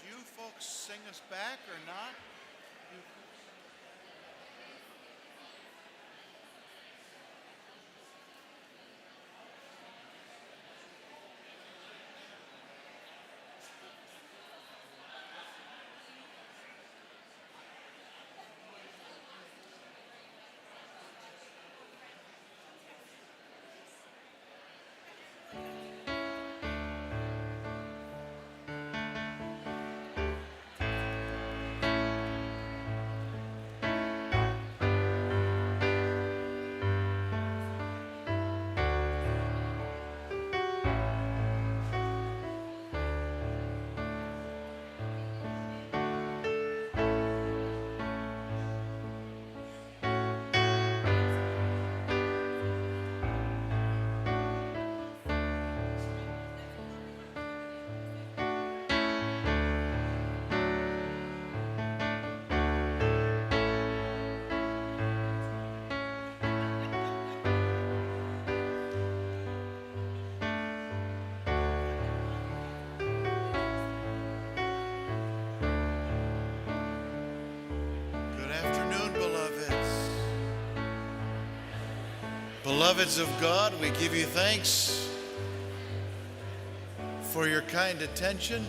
Do you folks sing us back or not? Good afternoon, beloveds. Beloveds of God, we give you thanks for your kind attention.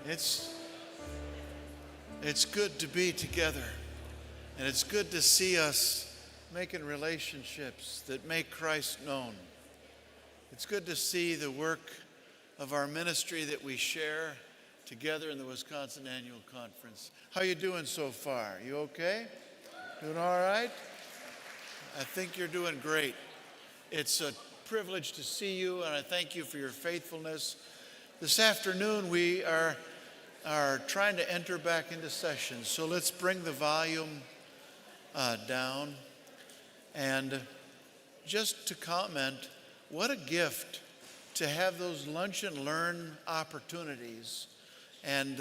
It's good to be together, and it's good to see us making relationships that make Christ known. It's good to see the work of our ministry that we share together in the Wisconsin Annual Conference. How you doing so far? You okay? Doing all right? I think you're doing great. It's a privilege to see you, and I thank you for your faithfulness. This afternoon, we are trying to enter back into session, so let's bring the volume down. And just to comment, what a gift to have those lunch and learn opportunities and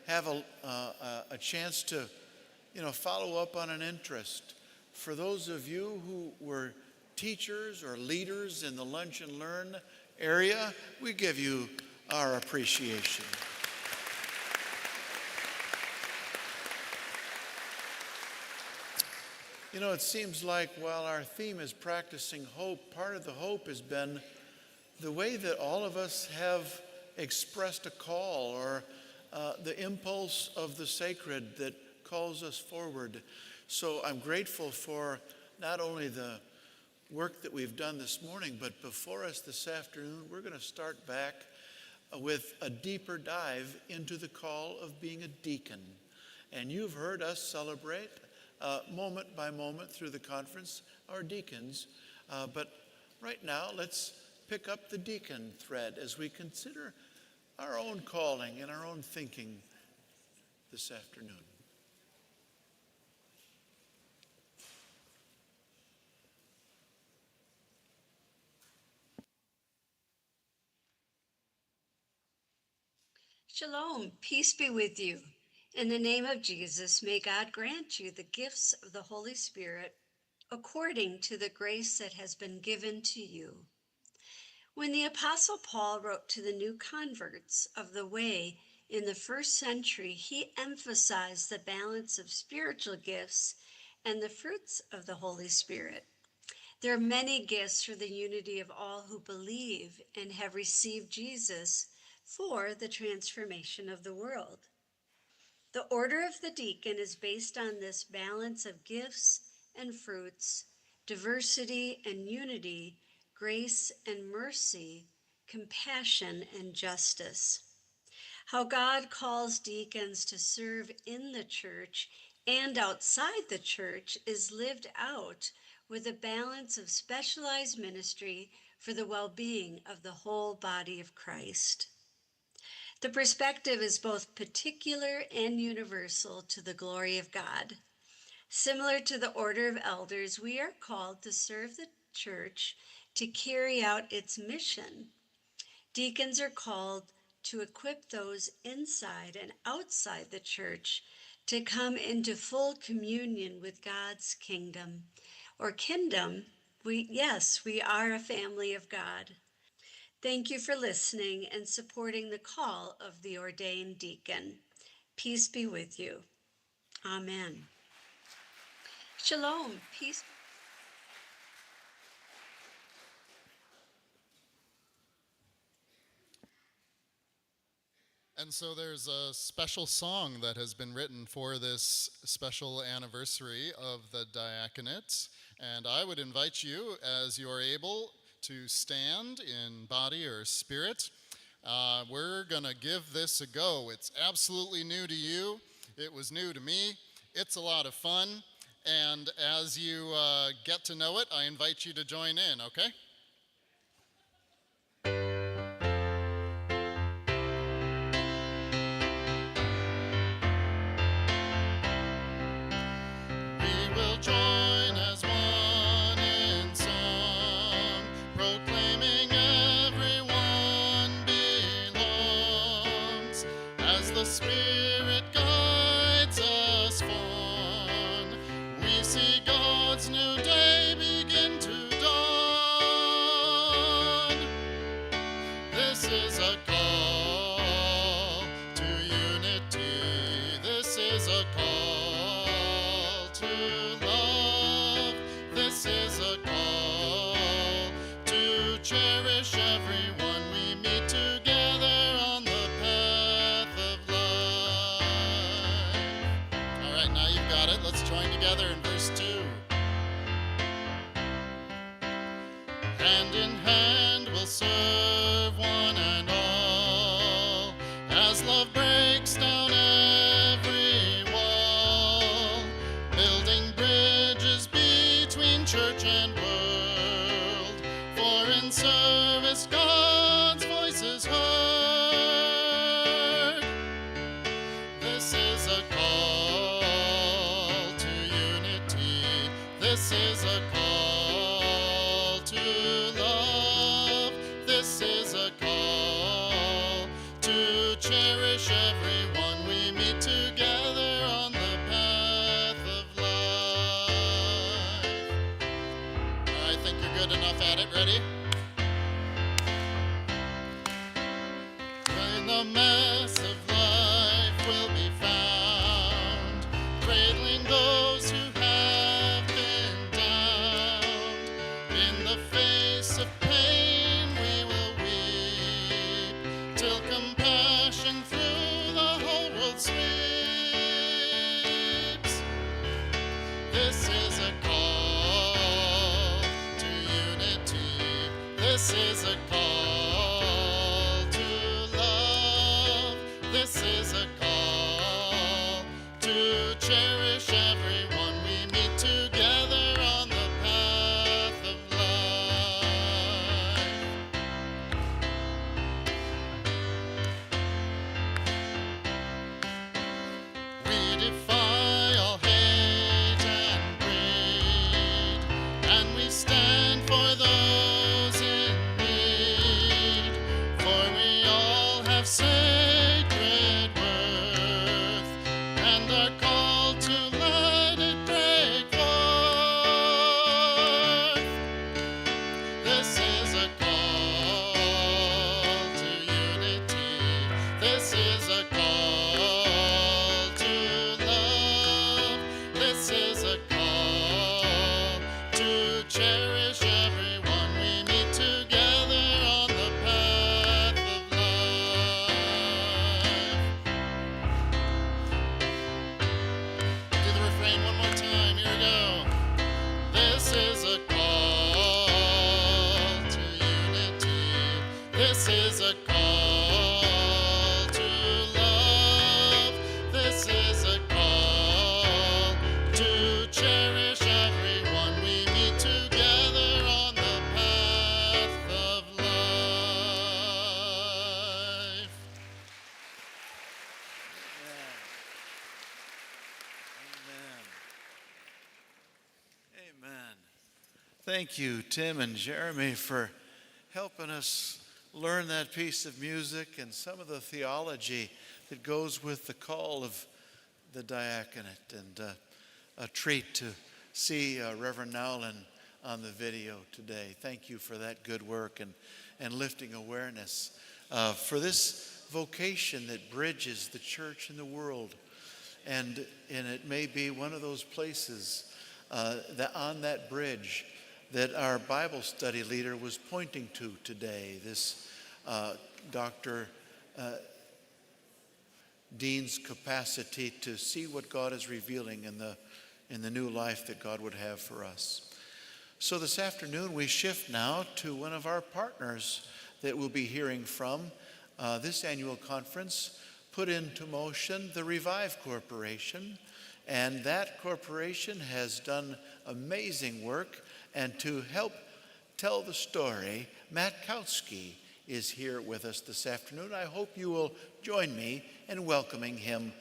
have a chance to, follow up on an interest. For those of you who were teachers or leaders in the lunch and learn area, we give you our appreciation. It seems like while our theme is practicing hope, part of the hope has been the way that all of us have expressed a call or the impulse of the sacred that calls us forward. So I'm grateful for not only the work that we've done this morning, but before us this afternoon, we're going to start back with a deeper dive into the call of being a deacon. And you've heard us celebrate moment by moment through the conference our deacons. But right now, let's pick up the deacon thread as we consider our own calling and our own thinking this afternoon. Shalom, peace be with you. In the name of Jesus, may God grant you the gifts of the Holy Spirit according to the grace that has been given to you. When the Apostle Paul wrote to the new converts of the way in the first century, he emphasized the balance of spiritual gifts and the fruits of the Holy Spirit. There are many gifts for the unity of all who believe and have received Jesus for the transformation of the world. The order of the deacon is based on this balance of gifts and fruits, diversity and unity, grace and mercy, compassion and justice. How God calls deacons to serve in the church and outside the church is lived out with a balance of specialized ministry for the well-being of the whole body of Christ. The perspective is both particular and universal to the glory of God. Similar to the order of elders, we are called to serve the church to carry out its mission. Deacons are called to equip those inside and outside the church to come into full communion with God's kingdom. Or kingdom, we are a family of God. Thank you for listening and supporting the call of the ordained deacon. Peace be with you. Amen. Shalom. Peace. And so there's a special song that has been written for this special anniversary of the diaconate. And I would invite you, as you are able, to stand in body or spirit. We're going to give this a go. It's absolutely new to you. It was new to me. It's a lot of fun. And as you get to know it, I invite you to join in, okay? We will join as one in song, proclaiming everyone belongs, as the Spirit guides us on. We see God's new day begin to dawn. This is a call to unity. This is a call to love. This is a call to cherish everyone we meet together on the path of life. All right, now you've got it. Let's join together in verse 2. Hand in hand we'll serve one and all, as love breaks down every wall, building bridges between church and world, for in service God's voice is heard. This is a call to unity. This is a call to love. This is a call to cherish everyone we meet together on the path of life. I think you're good enough at it. Ready? In the mess of life will be found, cradling those who have been downed. In the face of pain we will weep, till compassion through the whole world sweeps. This is a call to unity. This is a call to love. This is a call to cherish everyone we meet together on the path of life. We defy all hate and greed, and we stand for those in need. Thank you, Tim and Jeremy, for helping us learn that piece of music and some of the theology that goes with the call of the diaconate. And a treat to see Reverend Nowlin on the video today. Thank you for that good work and lifting awareness for this vocation that bridges the church and the world. And it may be one of those places that on that bridge that our Bible study leader was pointing to today, this Dr. Dean's capacity to see what God is revealing in the new life that God would have for us. So this afternoon we shift now to one of our partners that we'll be hearing from. This annual conference put into motion the Revive Corporation, and that corporation has done amazing work. And to help tell the story, Matt Kautsky is here with us this afternoon. I hope you will join me in welcoming him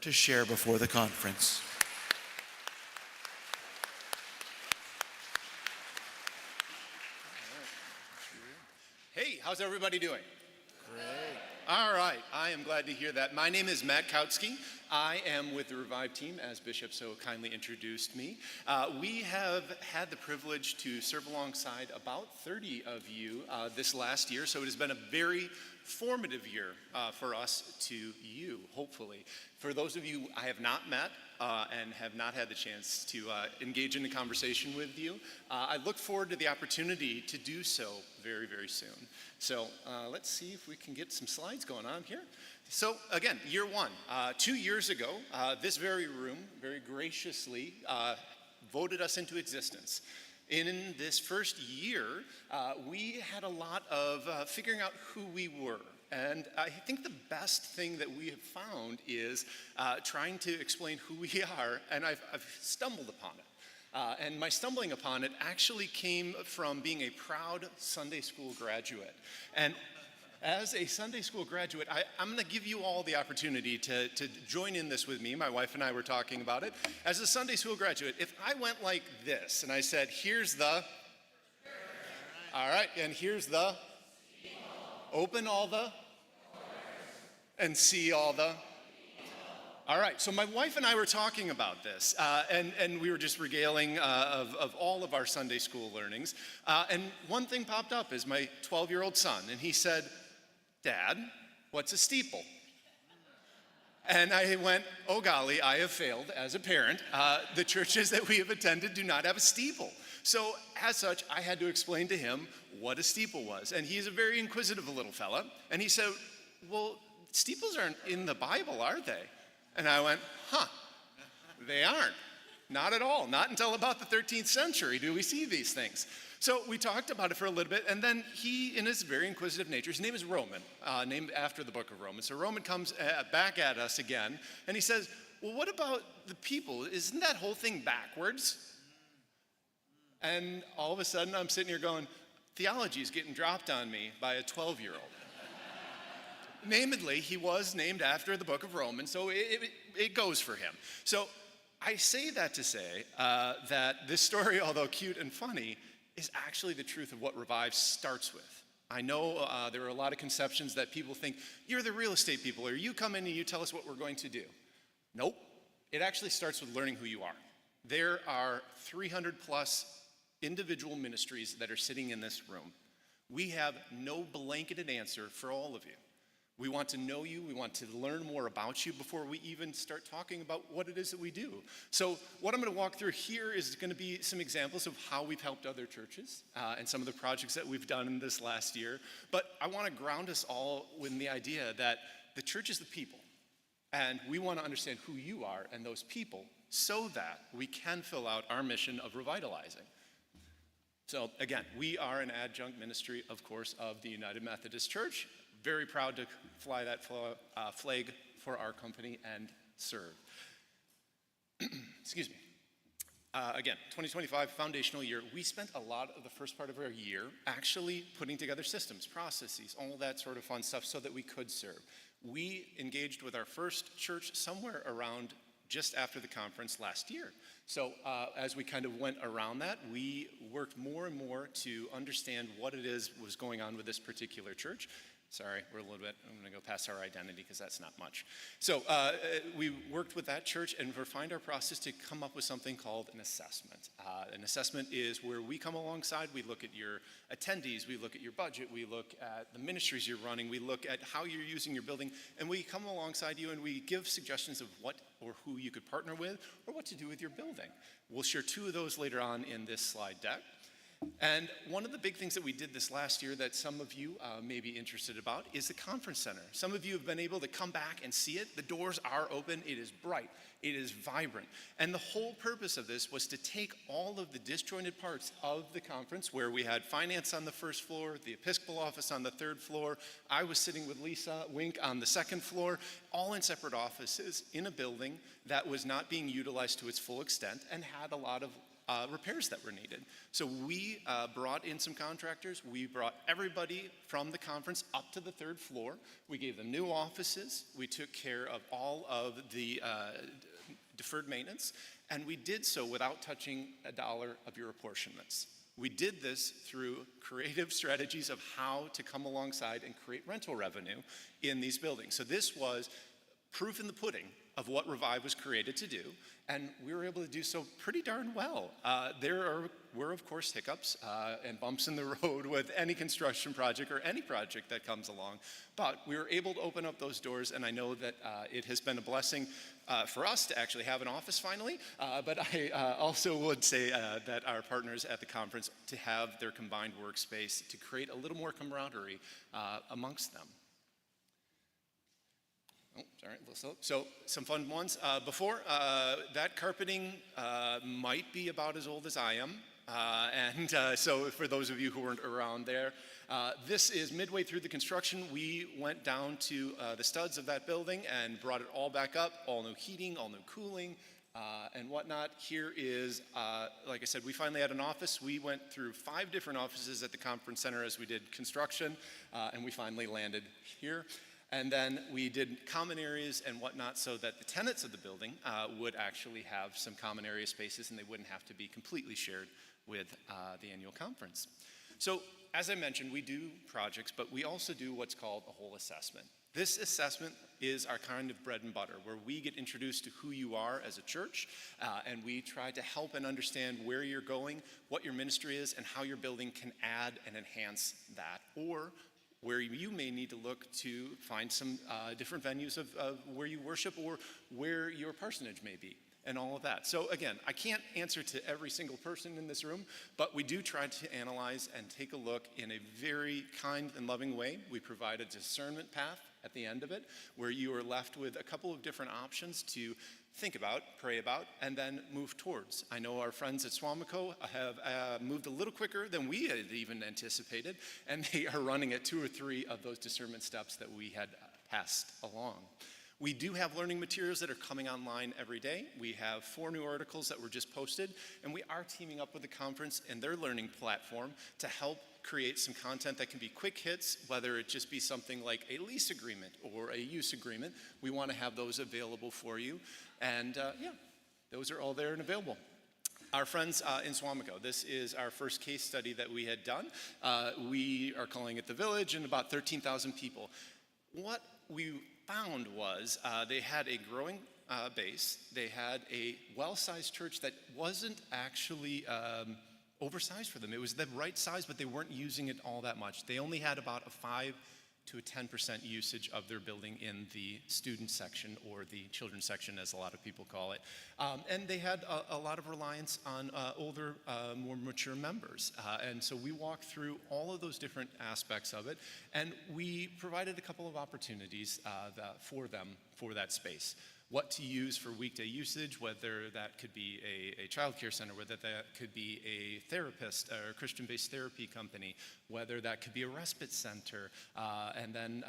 to share before the conference. Hey, how's everybody doing? Great. All right, I am glad to hear that. My name is Matt Kautsky. I am with the Revive team, as Bishop so kindly introduced me. We have had the privilege to serve alongside about 30 of you this last year, so it has been a very formative year for us to you, hopefully. For those of you I have not met and have not had the chance to engage in a conversation with you, I look forward to the opportunity to do so very, very soon. So let's see if we can get some slides going on here. So again, year one, 2 years ago, this very room very graciously voted us into existence. In this first year, we had a lot of figuring out who we were. And I think the best thing that we have found is trying to explain who we are, and I've stumbled upon it. And my stumbling upon it actually came from being a proud Sunday school graduate. And as a Sunday school graduate, I'm going to give you all the opportunity to join in this with me. My wife and I were talking about it. As a Sunday school graduate, if I went like this and I said, here's the, all right, and here's the, open all the, and see all the. All right, so my wife and I were talking about this, and we were just regaling of all of our Sunday school learnings. And one thing popped up is my 12-year-old son, and he said, Dad, what's a steeple? And I went, oh golly, I have failed as a parent. The churches that we have attended do not have a steeple. So as such, I had to explain to him what a steeple was. And he's a very inquisitive little fella. And he said, well, steeples aren't in the Bible, are they? And I went, they aren't. Not at all. Not until about the 13th century do we see these things. So we talked about it for a little bit, and then he, in his very inquisitive nature, his name is Roman, named after the book of Romans. So Roman comes back at us again, and he says, well, what about the people? Isn't that whole thing backwards? And all of a sudden, I'm sitting here going, theology is getting dropped on me by a 12-year-old. Namely, he was named after the book of Romans, so it goes for him. So I say that to say that this story, although cute and funny, is actually the truth of what Revive starts with. I know there are a lot of conceptions that people think, you're the real estate people, or you come in and you tell us what we're going to do. Nope. It actually starts with learning who you are. There are 300 plus individual ministries that are sitting in this room. We have no blanketed answer for all of you. We want to know you. We want to learn more about you before we even start talking about what it is that we do. So what I'm going to walk through here is going to be some examples of how we've helped other churches and some of the projects that we've done in this last year. But I want to ground us all in the idea that the church is the people. And we want to understand who you are and those people so that we can fill out our mission of revitalizing. So again, we are an adjunct ministry, of course, of the United Methodist Church. Very proud to fly that flag for our company and serve. Excuse me. Again, 2025 foundational year. We spent a lot of the first part of our year actually putting together systems, processes, all that sort of fun stuff so that we could serve. We engaged with our first church somewhere around just after the conference last year. So as we kind of went around that, we worked more and more to understand what it is was going on with this particular church. Sorry, we're a little bit, I'm going to go past our identity because that's not much. So we worked with that church and refined our process to come up with something called an assessment. An assessment is where we come alongside, we look at your attendees, we look at your budget, we look at the ministries you're running, we look at how you're using your building, and we come alongside you and we give suggestions of what or who you could partner with or what to do with your building. We'll share two of those later on in this slide deck. And one of the big things that we did this last year that some of you may be interested about is the conference center. Some of you have been able to come back and see it. The doors are open. It is bright. It is vibrant. And the whole purpose of this was to take all of the disjointed parts of the conference where we had finance on the first floor, the Episcopal office on the third floor. I was sitting with Lisa Wink on the second floor, all in separate offices in a building that was not being utilized to its full extent and had a lot of repairs that were needed. So we brought in some contractors. We brought everybody from the conference up to the third floor. We gave them new offices. We took care of all of the deferred maintenance, and we did so without touching a dollar of your apportionments. We did this through creative strategies of how to come alongside and create rental revenue in these buildings. So this was proof in the pudding of what Revive was created to do, and we were able to do so pretty darn well. There were, of course, hiccups and bumps in the road with any construction project or any project that comes along, but we were able to open up those doors, and I know that it has been a blessing for us to actually have an office finally, but I also would say that our partners at the conference to have their combined workspace to create a little more camaraderie amongst them. Oh, sorry, a little slow. So some fun ones. Before, that carpeting might be about as old as I am. So for those of you who weren't around there, this is midway through the construction. We went down to the studs of that building and brought it all back up, all new heating, all new cooling, and whatnot. Here is, like I said, we finally had an office. We went through 5 different offices at the conference center as we did construction, and we finally landed here. And then we did common areas and whatnot so that the tenants of the building would actually have some common area spaces and they wouldn't have to be completely shared with the annual conference. So as I mentioned, we do projects, but we also do what's called a whole assessment. This assessment is our kind of bread and butter, where we get introduced to who you are as a church, and we try to help and understand where you're going, what your ministry is, and how your building can add and enhance that, or where you may need to look to find some different venues of where you worship or where your parsonage may be, and all of that. So again, I can't answer to every single person in this room, but we do try to analyze and take a look in a very kind and loving way. We provide a discernment path at the end of it, where you are left with a couple of different options to think about, pray about, and then move towards. I know our friends at Swamico have moved a little quicker than we had even anticipated, and they are running at 2 or 3 of those discernment steps that we had passed along. We do have learning materials that are coming online every day. We have 4 new articles that were just posted, and we are teaming up with the conference and their learning platform to help create some content that can be quick hits, whether it just be something like a lease agreement or a use agreement. We want to have those available for you. And those are all there and available. Our friends in Swamico, this is our first case study that we had done. We are calling it The Village, and about 13,000 people. What we found was they had a growing base. They had a well-sized church that wasn't actually oversized for them. It was the right size, but they weren't using it all that much. They only had about a 5 to a 10% usage of their building in the student section, or the children's section, as a lot of people call it. And they had a lot of reliance on older, more mature members. And so we walked through all of those different aspects of it, and we provided a couple of opportunities for them for that space. What to use for weekday usage, whether that could be a child care center, whether that could be a therapist or a Christian-based therapy company, whether that could be a respite center. And then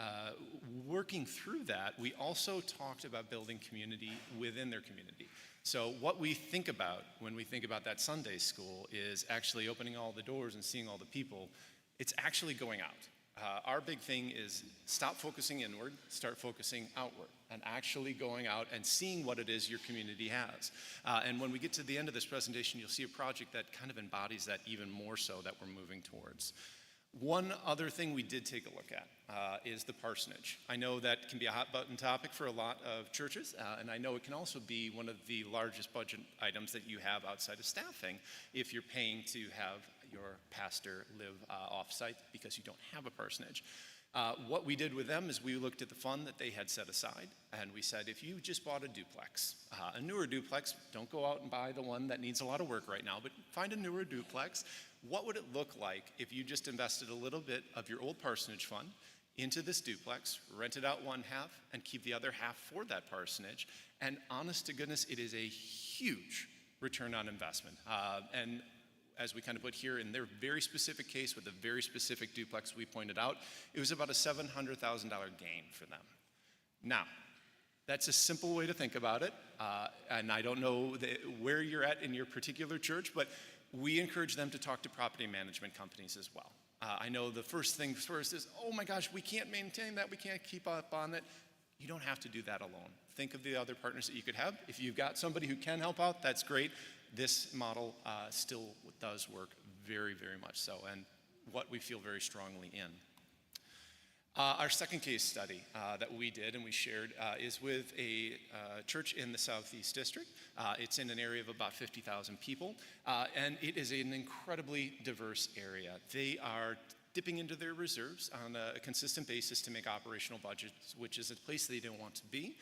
working through that, we also talked about building community within their community. So what we think about when we think about that Sunday school is actually opening all the doors and seeing all the people. It's actually going out. Our big thing is stop focusing inward, start focusing outward, and actually going out and seeing what it is your community has. And when we get to the end of this presentation, you'll see a project that kind of embodies that even more so that we're moving towards. One other thing we did take a look at is the parsonage. I know that can be a hot button topic for a lot of churches, and I know it can also be one of the largest budget items that you have outside of staffing if you're paying to have your pastor live off-site because you don't have a parsonage. What we did with them is we looked at the fund that they had set aside, and we said, if you just bought a duplex, a newer duplex, don't go out and buy the one that needs a lot of work right now, but find a newer duplex. What would it look like if you just invested a little bit of your old parsonage fund into this duplex, rent it out one half, and keep the other half for that parsonage? And honest to goodness, it is a huge return on investment. And as we kind of put here in their very specific case with a very specific duplex we pointed out, it was about a $700,000 gain for them. Now, that's a simple way to think about it, and I don't know where you're at in your particular church, but we encourage them to talk to property management companies as well. I know the first thing first is, oh my gosh, we can't maintain that, we can't keep up on it. You don't have to do that alone. Think of the other partners that you could have. If you've got somebody who can help out, that's great. This model still does work very, very much so, and what we feel very strongly in. Our second case study that we did and we shared is with a church in the Southeast District. It's in an area of about 50,000 people, and it is an incredibly diverse area. They are dipping into their reserves on a consistent basis to make operational budgets, which is a place they don't want to be.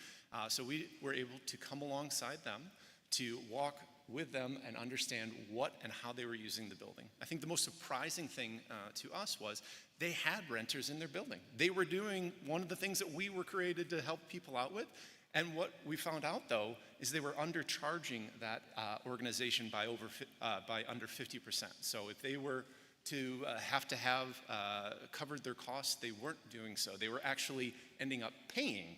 So we were able to come alongside them to walk with them and understand what and how they were using the building. I think the most surprising thing to us was they had renters in their building. They were doing one of the things that we were created to help people out with. And what we found out, though, is they were undercharging that organization by under 50%. So if they were to have covered their costs, they weren't doing so. They were actually ending up paying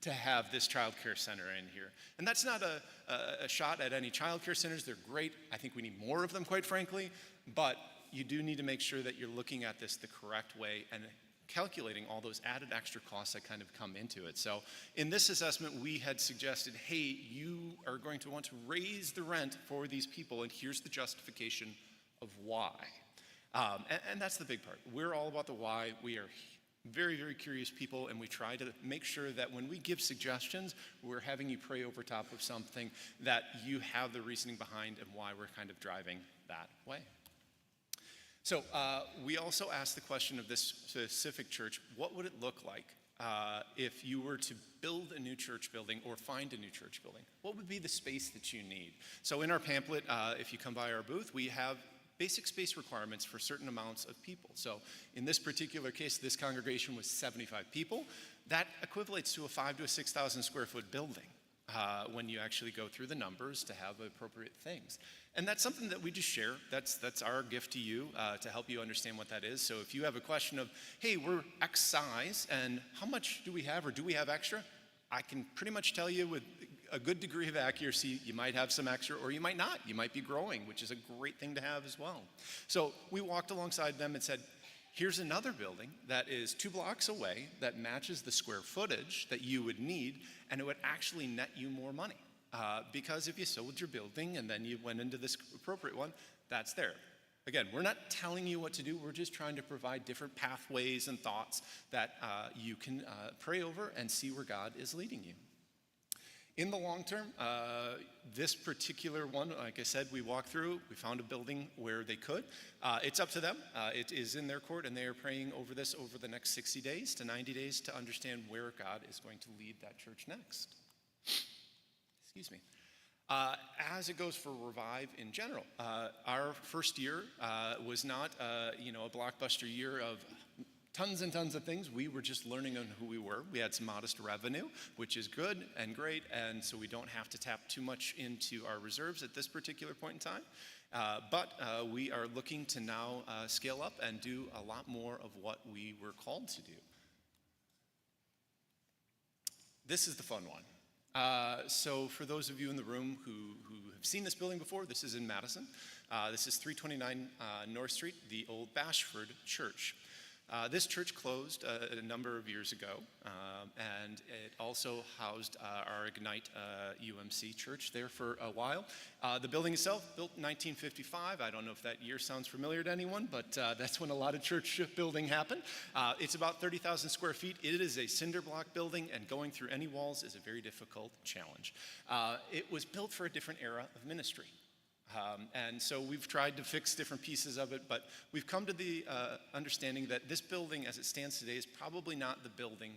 to have this child care center in here. And that's not a shot at any child care centers. They're great. I think we need more of them, quite frankly. But you do need to make sure that you're looking at this the correct way and calculating all those added extra costs that kind of come into it. So in this assessment, we had suggested, hey, you are going to want to raise the rent for these people, and here's the justification of why. And that's the big part. We're all about the why. We are very, very curious people, and we try to make sure that when we give suggestions, we're having you pray over top of something that you have the reasoning behind and why we're kind of driving that way. So we also asked the question of this specific church, what would it look like if you were to build a new church building or find a new church building? What would be the space that you need? So in our pamphlet, if you come by our booth, we have basic space requirements for certain amounts of people. So in this particular case, this congregation was 75 people. That equates to a 5,000 to 6,000 square foot building when you actually go through the numbers to have appropriate things. And that's something that we just share. That's our gift to you to help you understand what that is. So if you have a question of, hey, we're X size, and how much do we have, or do we have extra? I can pretty much tell you with a good degree of accuracy, you might have some extra, or you might not. You might be growing, which is a great thing to have as well. So we walked alongside them and said, here's another building that is 2 blocks away that matches the square footage that you would need, and it would actually net you more money. Because if you sold your building and then you went into this appropriate one, that's there. Again, we're not telling you what to do. We're just trying to provide different pathways and thoughts that you can pray over and see where God is leading you. In the long term, this particular one, like I said, we walked through, we found a building where they could. It's up to them. It is in their court, and they are praying over this over the next 60 days to 90 days to understand where God is going to lead that church next. Excuse me. As it goes for Revive in general, our first year was not a blockbuster year of tons and tons of things. We were just learning on who we were. We had some modest revenue, which is good and great, and so we don't have to tap too much into our reserves at this particular point in time. But we are looking to now scale up and do a lot more of what we were called to do. This is the fun one. So for those of you in the room who have seen this building before, this is in Madison. This is 329 North Street, the old Bashford Church. This church closed a number of years ago, and it also housed our Ignite UMC church there for a while. The building itself, built in 1955. I don't know if that year sounds familiar to anyone, but that's when a lot of church building happened. It's about 30,000 square feet. It is a cinder block building, and going through any walls is a very difficult challenge. It was built for a different era of ministry. And so we've tried to fix different pieces of it, but we've come to the understanding that this building as it stands today is probably not the building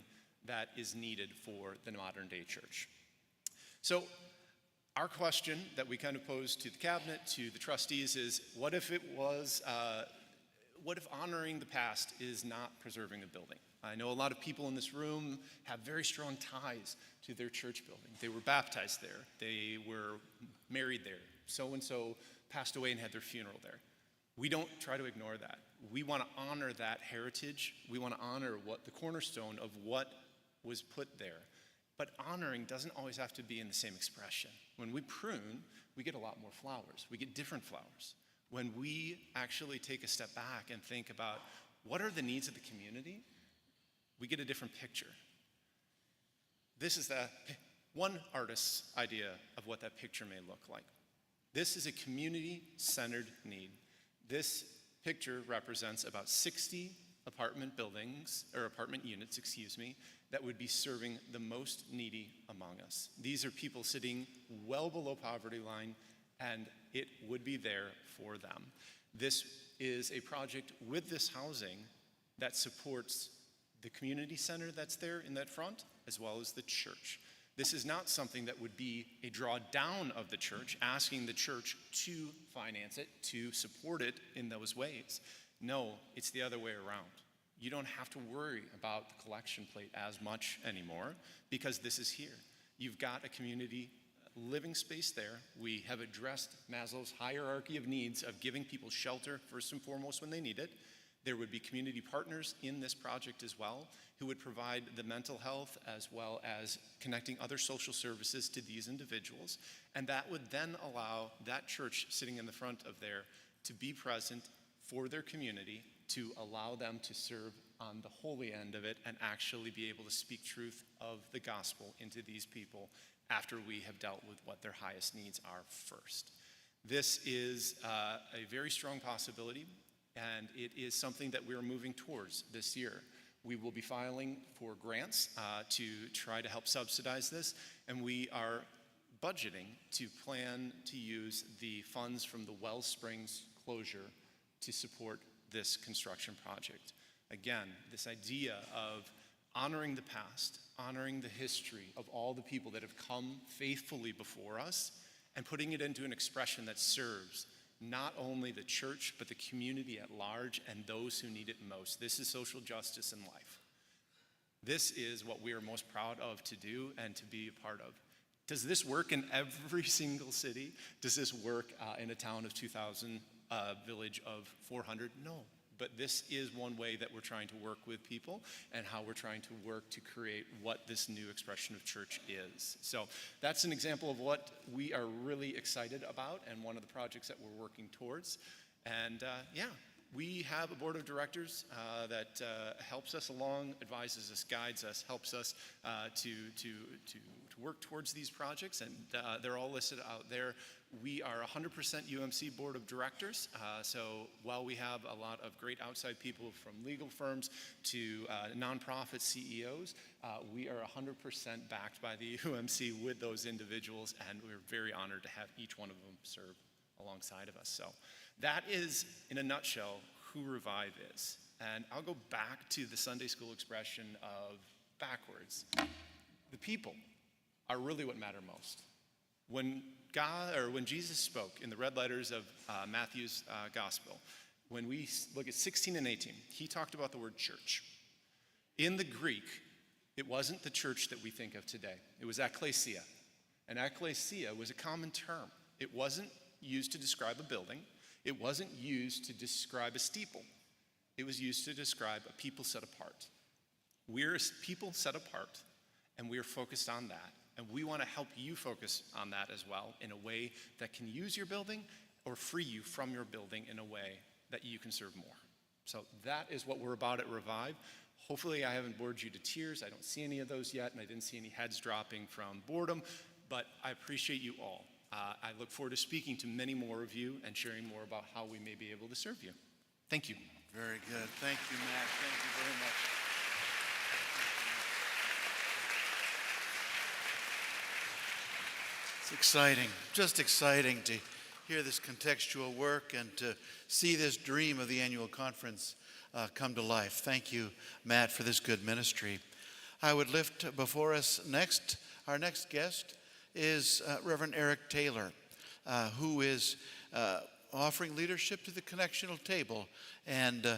that is needed for the modern day church. So our question that we kind of posed to the cabinet, to the trustees is, what if honoring the past is not preserving a building? I know a lot of people in this room have very strong ties to their church building. They were baptized there. They were married there. So-and-so passed away and had their funeral there. We don't try to ignore that. We want to honor that heritage. We want to honor what the cornerstone of what was put there. But honoring doesn't always have to be in the same expression. When we prune, we get a lot more flowers. We get different flowers. When we actually take a step back and think about what are the needs of the community, we get a different picture. This is one artist's idea of what that picture may look like. This is a community-centered need. This picture represents about 60 apartment buildings, or apartment units, that would be serving the most needy among us. These are people sitting well below poverty line, and it would be there for them. This is a project with this housing that supports the community center that's there in that front, as well as the church. This is not something that would be a drawdown of the church, asking the church to finance it, to support it in those ways. No, it's the other way around. You don't have to worry about the collection plate as much anymore because this is here. You've got a community living space there. We have addressed Maslow's hierarchy of needs of giving people shelter first and foremost when they need it. There would be community partners in this project as well who would provide the mental health as well as connecting other social services to these individuals. And that would then allow that church sitting in the front of there to be present for their community, to allow them to serve on the holy end of it and actually be able to speak truth of the gospel into these people after we have dealt with what their highest needs are first. This is a very strong possibility, and it is something that we're moving towards this year. We will be filing for grants to try to help subsidize this, and we are budgeting to plan to use the funds from the Wells Springs closure to support this construction project. Again, this idea of honoring the past, honoring the history of all the people that have come faithfully before us, and putting it into an expression that serves not only the church, but the community at large and those who need it most. This is social justice in life. This is what we are most proud of to do and to be a part of. Does this work in every single city? Does this work in a town of 2,000, village of 400? No. But this is one way that we're trying to work with people and how we're trying to work to create what this new expression of church is. So that's an example of what we are really excited about and one of the projects that we're working towards. And we have a board of directors that helps us along, advises us, guides us, helps us to work towards these projects, and they're all listed out there. We are 100% UMC board of directors, so while we have a lot of great outside people from legal firms to nonprofit CEOs, we are 100% backed by the UMC with those individuals, and we're very honored to have each one of them serve alongside of us. So that is, in a nutshell, who Revive is. And I'll go back to the Sunday school expression of backwards. The people are really what matter most. When Jesus spoke in the red letters of Matthew's gospel, when we look at 16 and 18, he talked about the word church. In the Greek, it wasn't the church that we think of today. It was ekklesia. And ekklesia was a common term. It wasn't used to describe a building. It wasn't used to describe a steeple. It was used to describe a people set apart. We're a people set apart, and we are focused on that. And we want to help you focus on that as well in a way that can use your building or free you from your building in a way that you can serve more. So that is what we're about at Revive. Hopefully I haven't bored you to tears. I don't see any of those yet, and I didn't see any heads dropping from boredom, but I appreciate you all. I look forward to speaking to many more of you and sharing more about how we may be able to serve you. Thank you. Very good. Thank you, Matt. Thank you very much. It's exciting, just exciting to hear this contextual work and to see this dream of the annual conference come to life. Thank you, Matt, for this good ministry. I would lift before us next, our next guest is Reverend Eric Taylor, who is offering leadership to the connectional table. And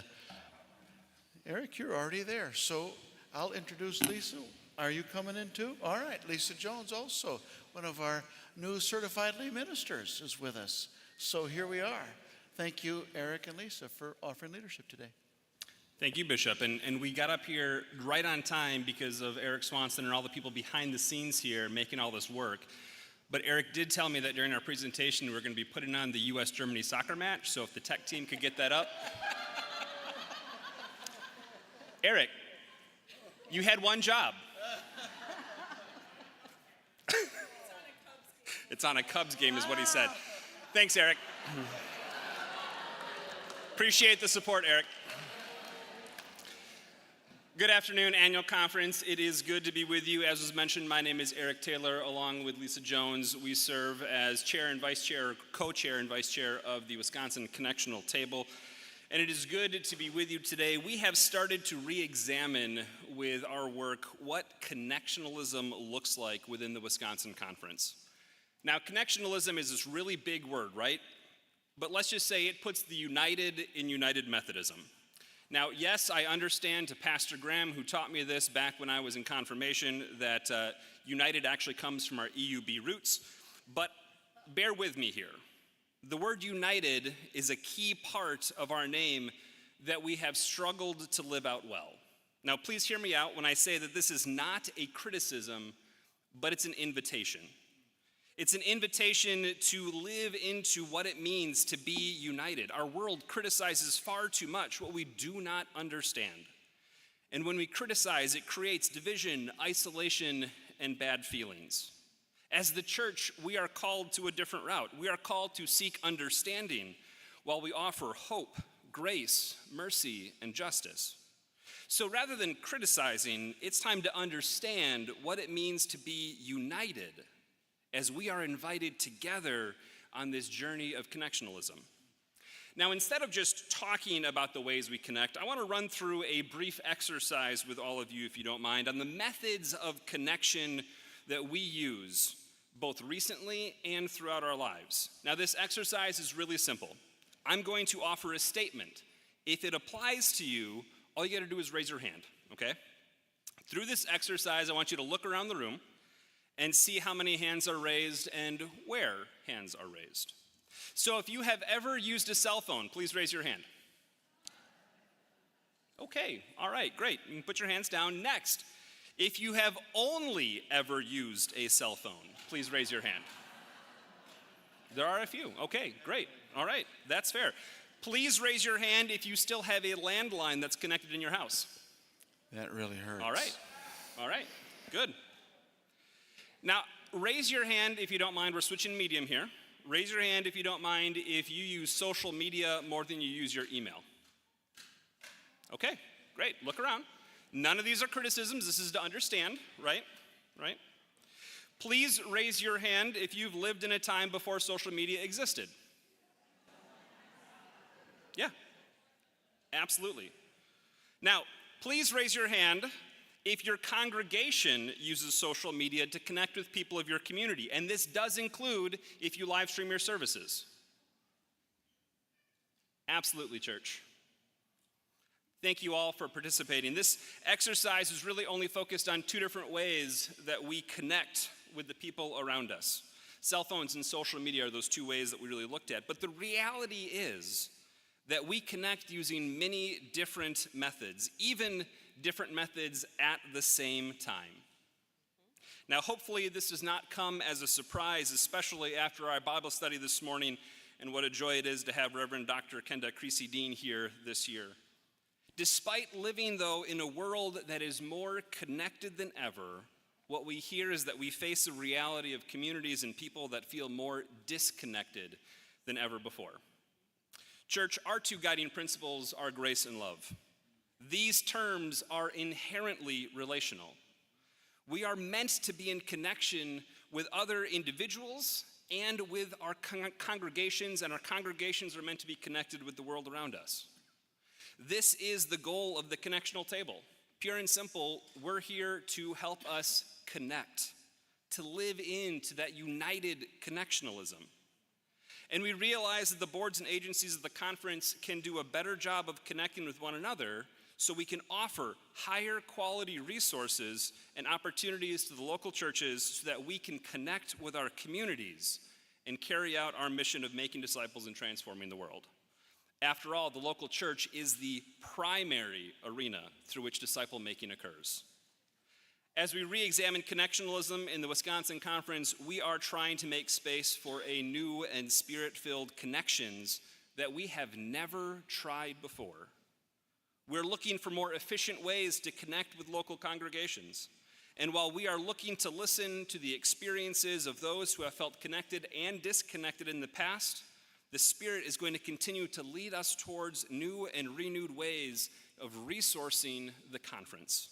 Eric, you're already there, so I'll introduce Lisa. Are you coming in too? All right, Lisa Jones also, one of our new certified lay ministers, is with us. So here we are. Thank you, Eric and Lisa, for offering leadership today. Thank you, Bishop. And we got up here right on time because of Eric Swanson and all the people behind the scenes here making all this work. But Eric did tell me that during our presentation, we're going to be putting on the U.S.-Germany soccer match, so if the tech team could get that up. Eric, you had one job. It's on a Cubs game is what he said. Thanks, Eric. Appreciate the support, Eric. Good afternoon, annual conference. It is good to be with you. As was mentioned, my name is Eric Taylor, along with Lisa Jones. We serve as chair and vice chair, or co-chair and vice chair of the Wisconsin Connectional Table. And it is good to be with you today. We have started to re-examine with our work what connectionalism looks like within the Wisconsin Conference. Now, connectionalism is this really big word, right? But let's just say it puts the United in United Methodism. Now, yes, I understand to Pastor Graham, who taught me this back when I was in confirmation, that United actually comes from our EUB roots, but bear with me here. The word united is a key part of our name that we have struggled to live out well. Now, please hear me out when I say that this is not a criticism, but it's an invitation. It's an invitation to live into what it means to be united. Our world criticizes far too much what we do not understand. And when we criticize, it creates division, isolation, and bad feelings. As the church, we are called to a different route. We are called to seek understanding while we offer hope, grace, mercy, and justice. So rather than criticizing, it's time to understand what it means to be united as we are invited together on this journey of connectionalism. Now, instead of just talking about the ways we connect, I want to run through a brief exercise with all of you, if you don't mind, on the methods of connection that we use both recently and throughout our lives. Now, this exercise is really simple. I'm going to offer a statement. If it applies to you, all you got to do is raise your hand, okay? Through this exercise, I want you to look around the room and see how many hands are raised and where hands are raised. So if you have ever used a cell phone, please raise your hand. Okay, all right, great. You can put your hands down. Next, if you have only ever used a cell phone, please raise your hand. There are a few. Okay, great. All right, that's fair. Please raise your hand if you still have a landline that's connected in your house. That really hurts. All right, good. Now, raise your hand if you don't mind. We're switching medium here. Raise your hand if you don't mind if you use social media more than you use your email. Okay, great. Look around. None of these are criticisms. This is to understand, right? Right? Please raise your hand if you've lived in a time before social media existed. Yeah, absolutely. Now, please raise your hand if your congregation uses social media to connect with people of your community, and this does include if you live stream your services. Absolutely, church. Thank you all for participating. This exercise is really only focused on two different ways that we connect with the people around us. Cell phones and social media are those two ways that we really looked at, but the reality is that we connect using many different methods, even different methods at the same time. Now, hopefully this does not come as a surprise, especially after our Bible study this morning, and what a joy it is to have Reverend Dr. Kenda Creasy-Dean here this year. Despite living, though, in a world that is more connected than ever, what we hear is that we face a reality of communities and people that feel more disconnected than ever before. Church, our two guiding principles are grace and love. These terms are inherently relational. We are meant to be in connection with other individuals and with our congregations, and our congregations are meant to be connected with the world around us. This is the goal of the connectional table. Pure and simple, we're here to help us connect, to live into that united connectionalism. And we realize that the boards and agencies of the conference can do a better job of connecting with one another so we can offer higher quality resources and opportunities to the local churches so that we can connect with our communities and carry out our mission of making disciples and transforming the world. After all, the local church is the primary arena through which disciple making occurs. As we re-examine connectionalism in the Wisconsin Conference, we are trying to make space for a new and spirit-filled connections that we have never tried before. We're looking for more efficient ways to connect with local congregations. And while we are looking to listen to the experiences of those who have felt connected and disconnected in the past, the Spirit is going to continue to lead us towards new and renewed ways of resourcing the conference.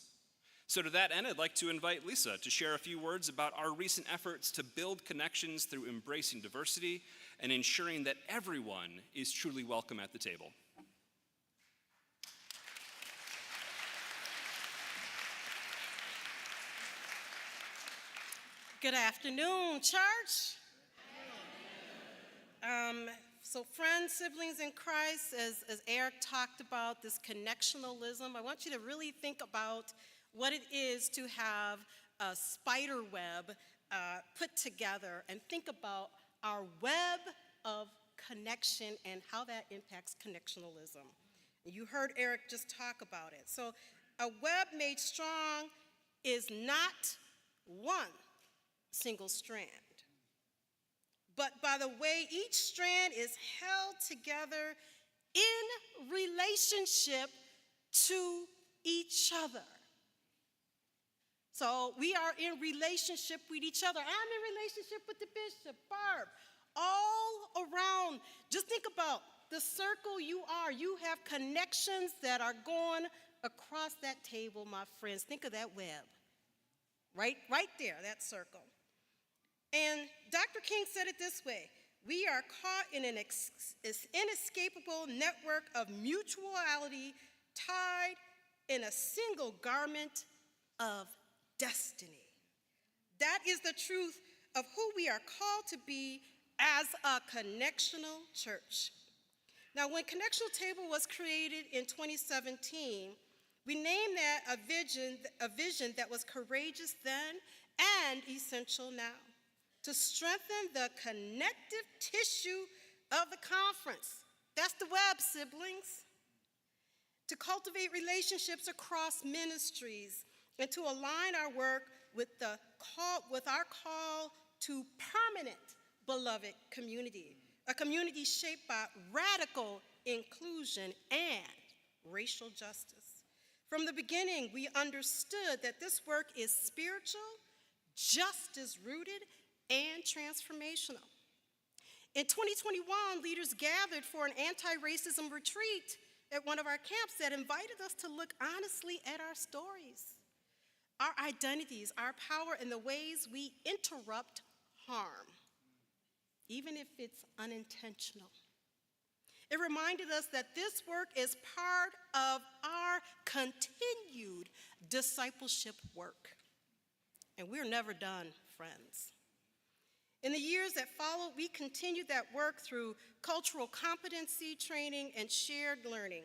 So to that end, I'd like to invite Lisa to share a few words about our recent efforts to build connections through embracing diversity and ensuring that everyone is truly welcome at the table. Good afternoon, church. So friends, siblings in Christ, as Eric talked about this connectionalism, I want you to really think about what it is to have a spider web put together and think about our web of connection and how that impacts connectionalism. You heard Eric just talk about it. So a web made strong is not one single strand, but by the way each strand is held together in relationship to each other. So we are in relationship with each other. I'm in relationship with the bishop, Barb, all around. Just think about the circle you are. You have connections that are going across that table, my friends. Think of that web, right there, that circle. And Dr. King said it this way: we are caught in an inescapable network of mutuality tied in a single garment of destiny. That is the truth of who we are called to be as a connectional church. Now, when Connectional Table was created in 2017, we named that a vision that was courageous then and essential now, to strengthen the connective tissue of the conference. That's the web, siblings. To cultivate relationships across ministries and to align our work with our call to permanent beloved community, a community shaped by radical inclusion and racial justice. From the beginning, we understood that this work is spiritual, justice-rooted, and transformational. In 2021, leaders gathered for an anti-racism retreat at one of our camps that invited us to look honestly at our stories, our identities, our power, and the ways we interrupt harm, even if it's unintentional. It reminded us that this work is part of our continued discipleship work. And we're never done, friends. In the years that followed, we continued that work through cultural competency training and shared learning.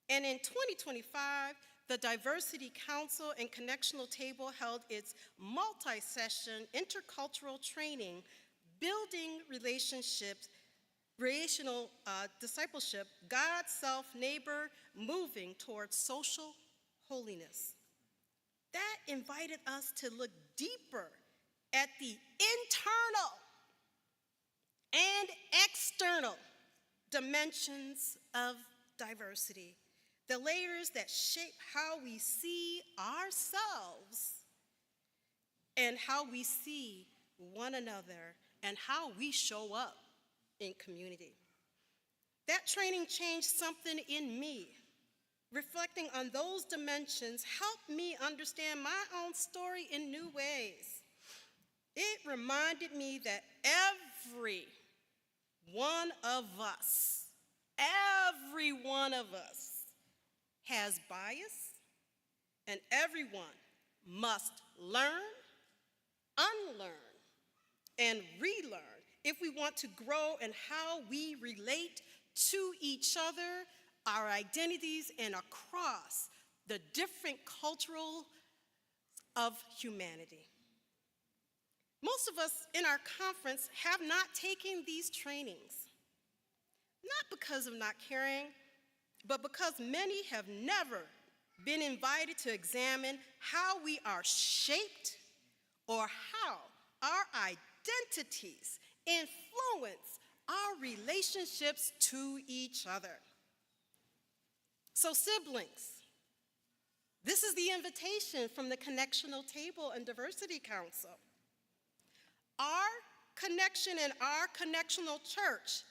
And in 2025, the Diversity Council and Connectional Table held its multi-session intercultural training, building relationships, relational discipleship, God, self, neighbor, moving towards social holiness. That invited us to look deeper at the internal and external dimensions of diversity. the layers that shape how we see ourselves and how we see one another and how we show up in community. That training changed something in me. Reflecting on those dimensions helped me understand my own story in new ways. It reminded me that every one of us has bias, and everyone must learn, unlearn, and relearn if we want to grow in how we relate to each other, our identities, and across the different cultural of humanity. Most of us in our conference have not taken these trainings, not because of not caring, but because many have never been invited to examine how we are shaped or how our identities influence our relationships to each other. So siblings, this is the invitation from the Connectional Table and Diversity Council. Our connection and our connectional church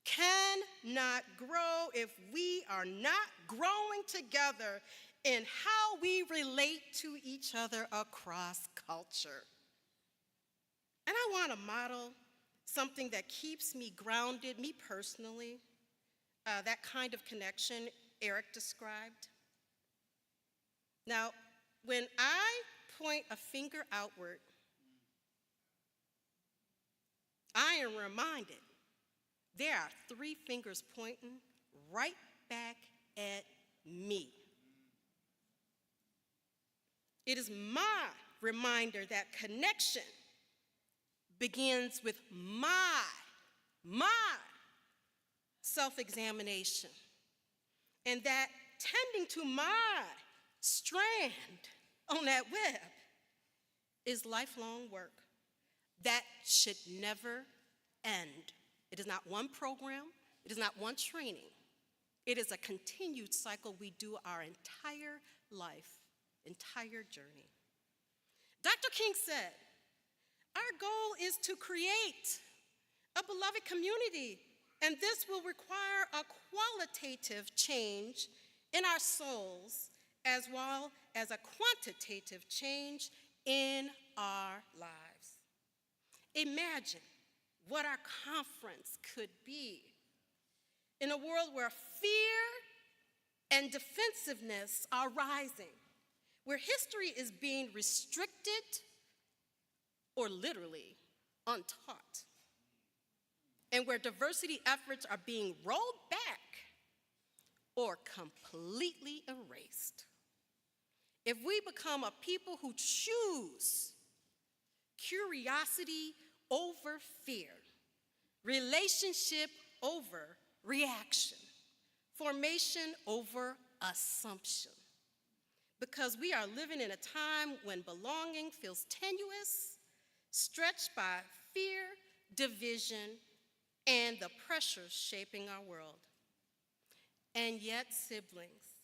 cannot grow if we are not growing together in how we relate to each other across culture. And I want to model something that keeps me grounded, me personally, that kind of connection Eric described. Now, when I point a finger outward, I am reminded there are 3 fingers pointing right back at me. It is my reminder that connection begins with my self-examination, and that tending to my strand on that web is lifelong work that should never end. It is not one program, it is not one training. It is a continued cycle we do our entire life, entire journey. Dr. King said, our goal is to create a beloved community, and this will require a qualitative change in our souls as well as a quantitative change in our lives. Imagine what our conference could be in a world where fear and defensiveness are rising, where history is being restricted or literally untaught, and where diversity efforts are being rolled back or completely erased. If we become a people who choose curiosity over fear, relationship over reaction, formation over assumption, because we are living in a time when belonging feels tenuous, stretched by fear, division, and the pressures shaping our world. And yet, siblings,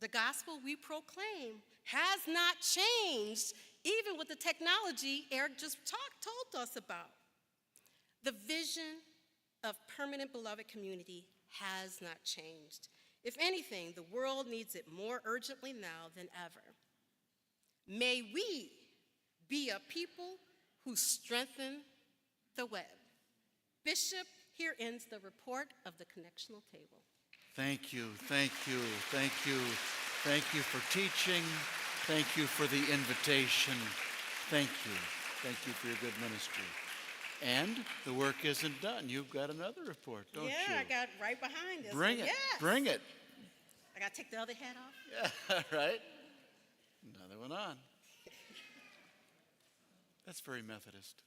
the gospel we proclaim has not changed, even with the technology Eric just told us about. The vision of permanent beloved community has not changed. If anything, the world needs it more urgently now than ever. May we be a people who strengthen the web. Bishop, here ends the report of the Connectional Table. Thank you, thank you, thank you. Thank you for teaching. Thank you for the invitation. Thank you. Thank you for your good ministry. And the work isn't done. You've got another report, don't you? Yeah, I got right behind this. Bring it. Yes. Bring it. I got to take the other hat off? Yeah, right? Another one on. That's very Methodist.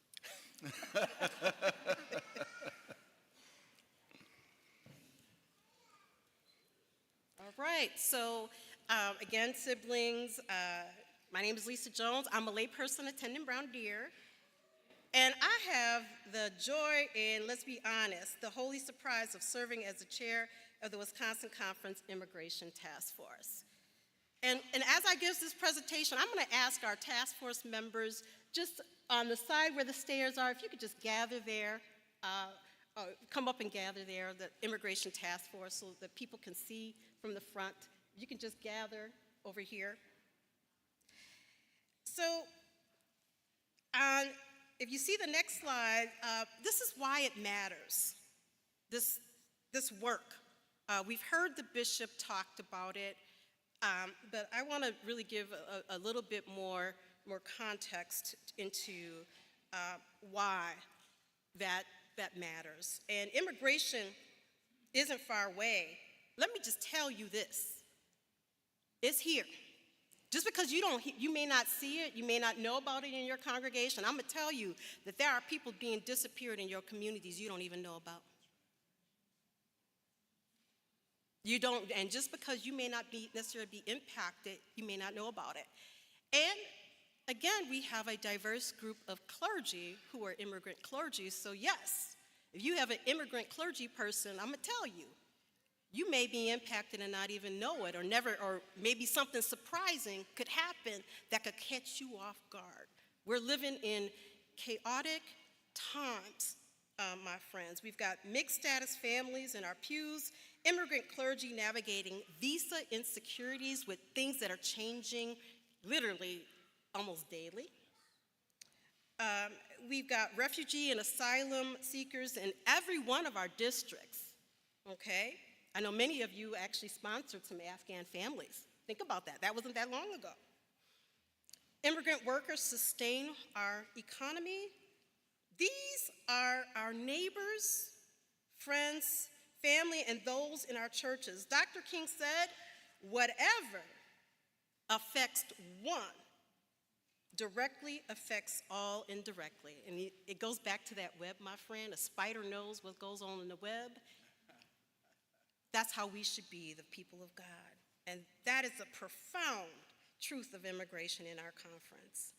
All right, so again, siblings, my name is Lisa Jones. I'm a layperson attending Brown Deer. And I have the joy and, let's be honest, the holy surprise of serving as the chair of the Wisconsin Conference Immigration Task Force. And as I give this presentation, I'm going to ask our task force members, just on the side where the stairs are, if you could just gather there, come up and gather there, the Immigration Task Force, so that people can see from the front. You can just gather over here. So, if you see the next slide, this is why it matters, this work. We've heard the bishop talked about it, but I want to really give a little bit more context into why that matters. And immigration isn't far away. Let me just tell you this. It's here. Just because you may not see it, you may not know about it in your congregation, I'm going to tell you that there are people being disappeared in your communities you don't even know about. You don't, and just because you may not necessarily be impacted, you may not know about it. And again, we have a diverse group of clergy who are immigrant clergy, so yes, if you have an immigrant clergy person, I'm going to tell you, you may be impacted and not even know it, or maybe something surprising could happen that could catch you off guard. We're living in chaotic times, my friends. We've got mixed status families in our pews, immigrant clergy navigating visa insecurities with things that are changing literally almost daily. We've got refugee and asylum seekers in every one of our districts, okay? I know many of you actually sponsored some Afghan families. Think about that. That wasn't that long ago. Immigrant workers sustain our economy. These are our neighbors, friends, family, and those in our churches. Dr. King said, whatever affects one directly affects all indirectly. And it goes back to that web, my friend. A spider knows what goes on in the web. That's how we should be, the people of God. And that is a profound truth of immigration in our conference.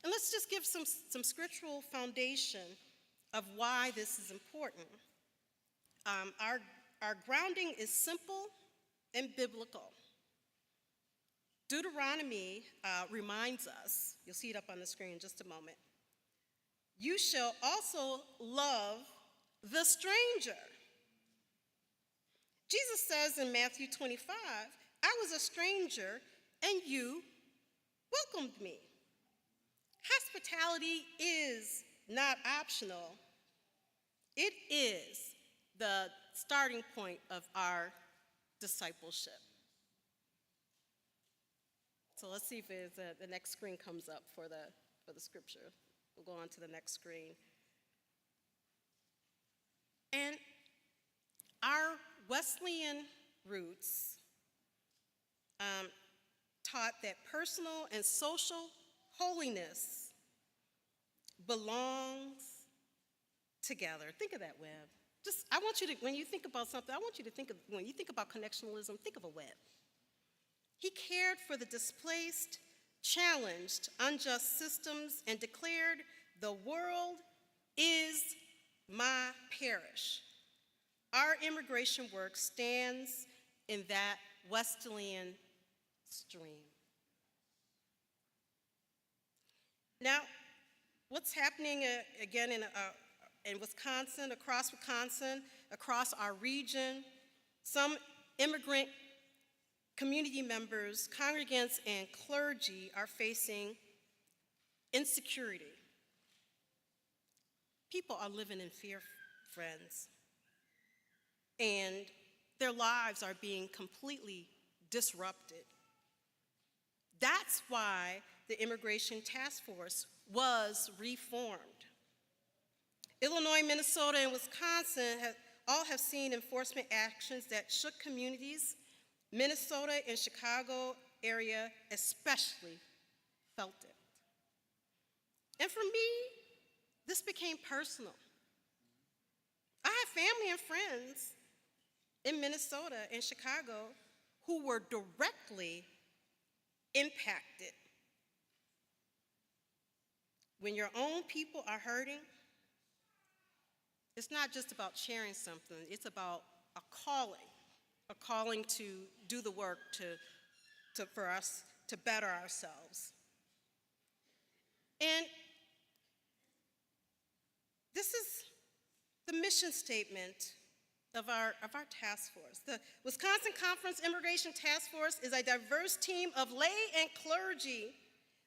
And let's just give some scriptural foundation of why this is important. Our grounding is simple and biblical. Deuteronomy reminds us, you'll see it up on the screen in just a moment, you shall also love the stranger. Jesus says in Matthew 25, I was a stranger and you welcomed me. Hospitality is not optional. It is the starting point of our discipleship. So let's see if the next screen comes up for the scripture. We'll go on to the next screen. And our Wesleyan roots taught that personal and social holiness belongs together. Think of that web. I want you to, when you think about something, I want you to think of, when you think about connectionalism, think of a web. He cared for the displaced, challenged unjust systems, and declared, the world is my parish. Our immigration work stands in that Wesleyan stream. Now, what's happening again in Wisconsin, across our region, some immigrant community members, congregants, and clergy are facing insecurity. People are living in fear, friends, and their lives are being completely disrupted. That's why the Immigration Task Force was reformed. Illinois, Minnesota, and Wisconsin all have seen enforcement actions that shook communities. Minnesota and Chicago area especially felt it. And for me, this became personal. I have family and friends in Minnesota and Chicago who were directly impacted when your own people are hurting, it's not just about sharing something, it's about a calling to do the work for us to better ourselves. And this is the mission statement of our task force. The Wisconsin Conference Immigration Task Force is a diverse team of lay and clergy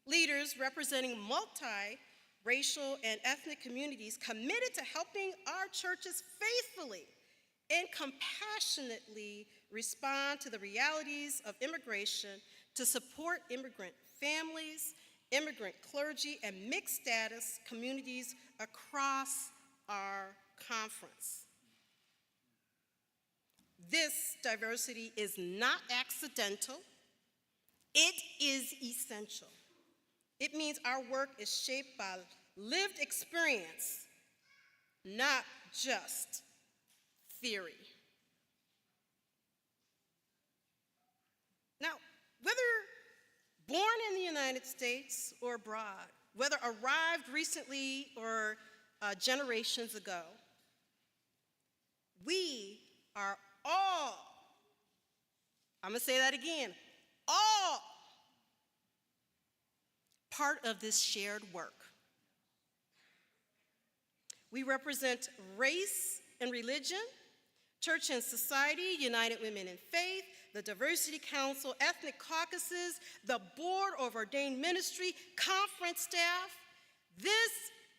leaders representing multi-racial and ethnic communities committed to helping our churches faithfully and compassionately respond to the realities of immigration to support immigrant families, immigrant clergy, and mixed status communities across our conference. This diversity is not accidental, it is essential. It means our work is shaped by lived experience, not just theory. Now, whether born in the United States or abroad, whether arrived recently or generations ago, we are all, I'm going to say that again, all part of this shared work. We represent race and religion, church and society, United Women in Faith, the Diversity Council, ethnic caucuses, the Board of Ordained Ministry, conference staff. This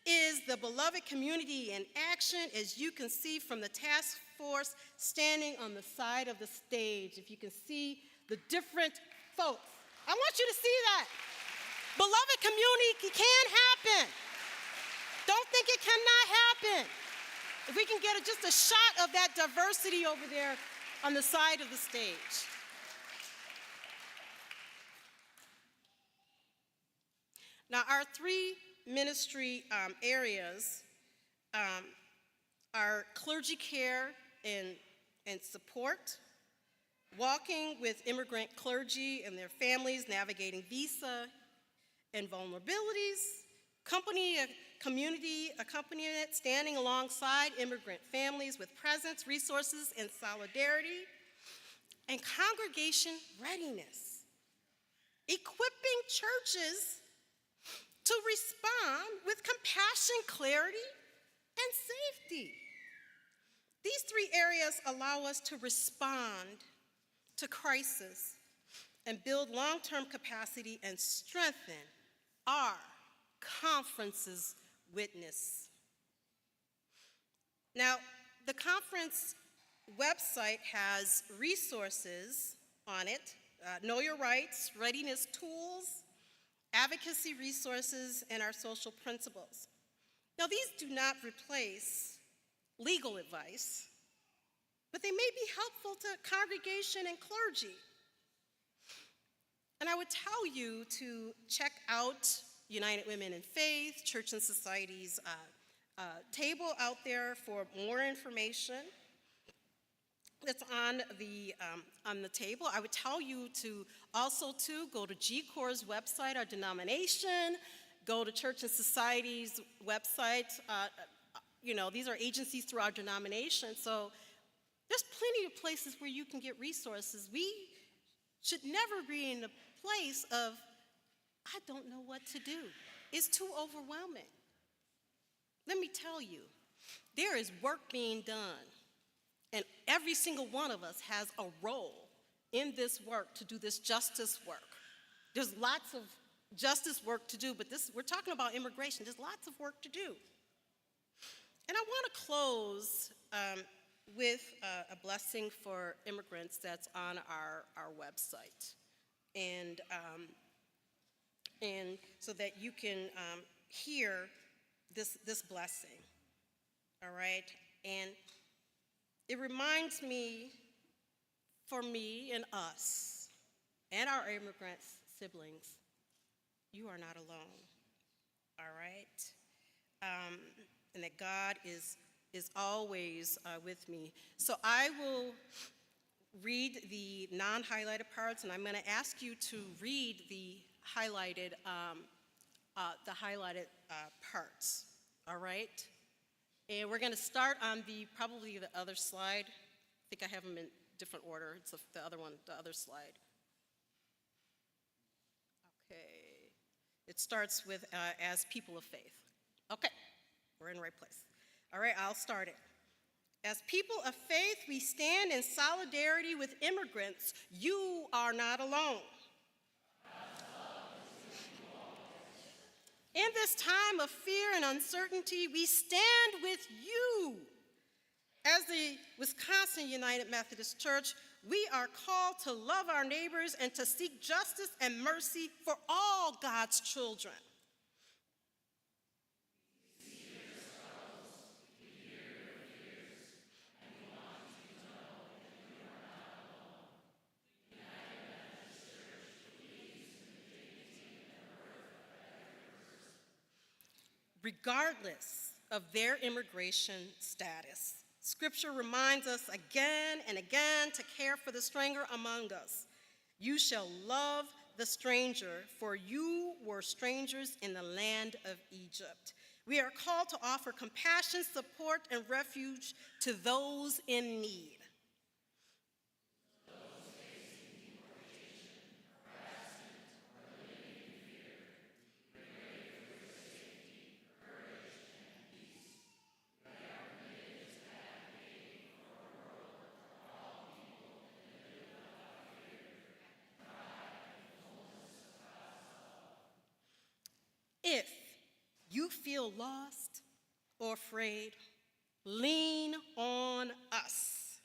is the beloved community in action, as you can see from the task force standing on the side of the stage. If you can see the different folks. I want you to see that. Beloved community can happen. Don't think it cannot happen. If we can get just a shot of that diversity over there on the side of the stage. Now, our three ministry areas are clergy care and support, walking with immigrant clergy and their families, navigating visa and vulnerabilities, community accompaniment, standing alongside immigrant families with presence, resources, and solidarity, and congregation readiness, equipping churches to respond with compassion, clarity, and safety. These three areas allow us to respond to crisis and build long-term capacity and strengthen our conference's witness. Now, the conference website has resources on it, know your rights, readiness tools, advocacy resources, and our social principles. Now, these do not replace legal advice, but they may be helpful to congregation and clergy. And I would tell you to check out United Women in Faith, Church and Society's table out there for more information that's on the table. I would tell you to also go to GCOR's website, our denomination, go to Church and Society's website. These are agencies through our denomination, so there's plenty of places where you can get resources. We should never be in a place of, I don't know what to do. It's too overwhelming. Let me tell you, there is work being done, and every single one of us has a role in this work to do this justice work. There's lots of justice work to do, but we're talking about immigration. There's lots of work to do. And I want to close with a blessing for immigrants that's on our website. And so that you can hear this blessing, all right? And it reminds me, for me and us, and our immigrant siblings, you are not alone, all right? And that God is always with me. So I will read the non-highlighted parts, and I'm going to ask you to read the highlighted the highlighted parts, all right? And we're going to start on probably the other slide. I think I have them in different order. It's the other one, the other slide. Okay. It starts with as people of faith. Okay, we're in the right place. All right, I'll start it. As people of faith, we stand in solidarity with immigrants. You are not alone. In this time of fear and uncertainty, we stand with you. As the Wisconsin United Methodist Church, we are called to love our neighbors and to seek justice and mercy for all God's children. Regardless of their immigration status, Scripture reminds us again and again to care for the stranger among us. You shall love the stranger, for you were strangers in the land of Egypt. We are called to offer compassion, support, and refuge to those in need. If you feel lost or afraid, lean on us.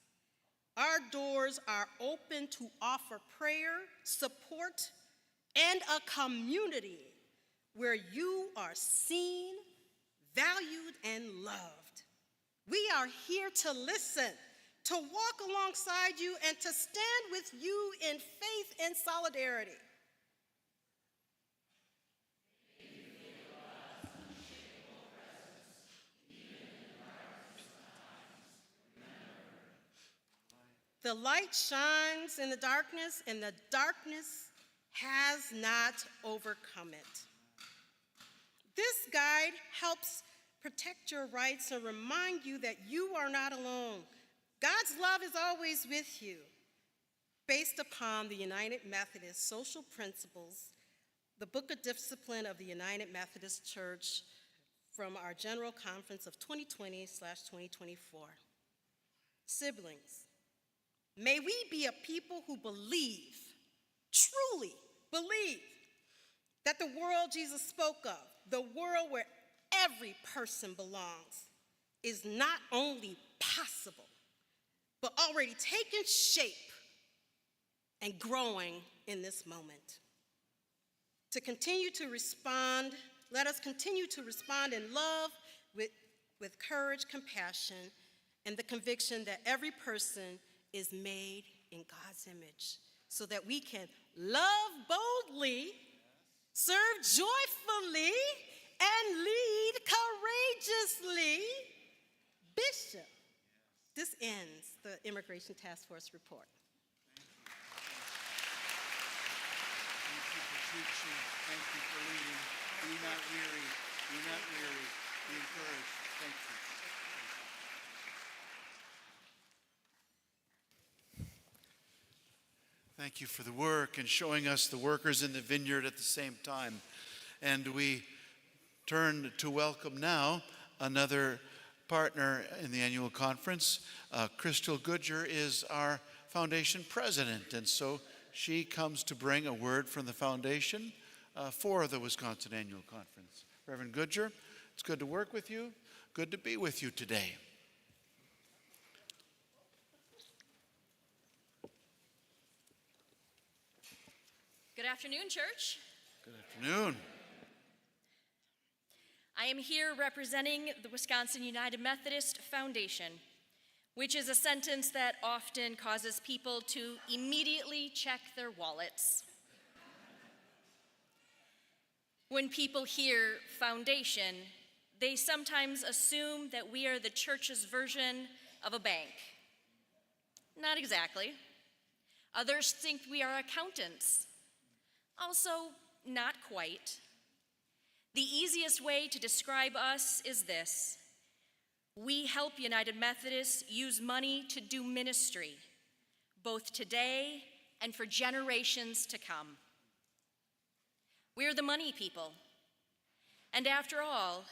Our doors are open to offer prayer, support, and a community where you are seen, valued, and loved. We are here to listen, to walk alongside you, and to stand with you in faith and solidarity. The light shines in the darkness, and the darkness has not overcome it. This guide helps protect your rights and remind you that you are not alone. God's love is always with you. Based upon the United Methodist social principles, the Book of Discipline of the United Methodist Church from our General Conference of 2020/2024. Siblings, may we be a people who believe, truly believe, that the world Jesus spoke of, the world where every person belongs, is not only possible, but already taking shape and growing in this moment. To continue to respond, let us continue to respond in love with courage, compassion, and the conviction that every person is made in God's image, so that we can love boldly, serve joyfully, and lead courageously. Bishop, this ends the Immigration Task Force report. Thank you for preaching. Thank you for leading. Be not weary. Be not weary. Be encouraged. Thank you. Thank you for the work and showing us the workers in the vineyard at the same time. And we turn to welcome now another partner in the annual conference. Crystal Goodger is our foundation president, and so she comes to bring a word from the foundation for the Wisconsin Annual Conference. Reverend Goodger, it's good to work with you. Good to be with you today. Good afternoon, church. Good afternoon. I am here representing the Wisconsin United Methodist Foundation, which is a sentence that often causes people to immediately check their wallets. When people hear foundation, they sometimes assume that we are the church's version of a bank. Not exactly. Others think we are accountants. Also, not quite. The easiest way to describe us is this: we help United Methodists use money to do ministry, both today and for generations to come. We're the money people. And after all,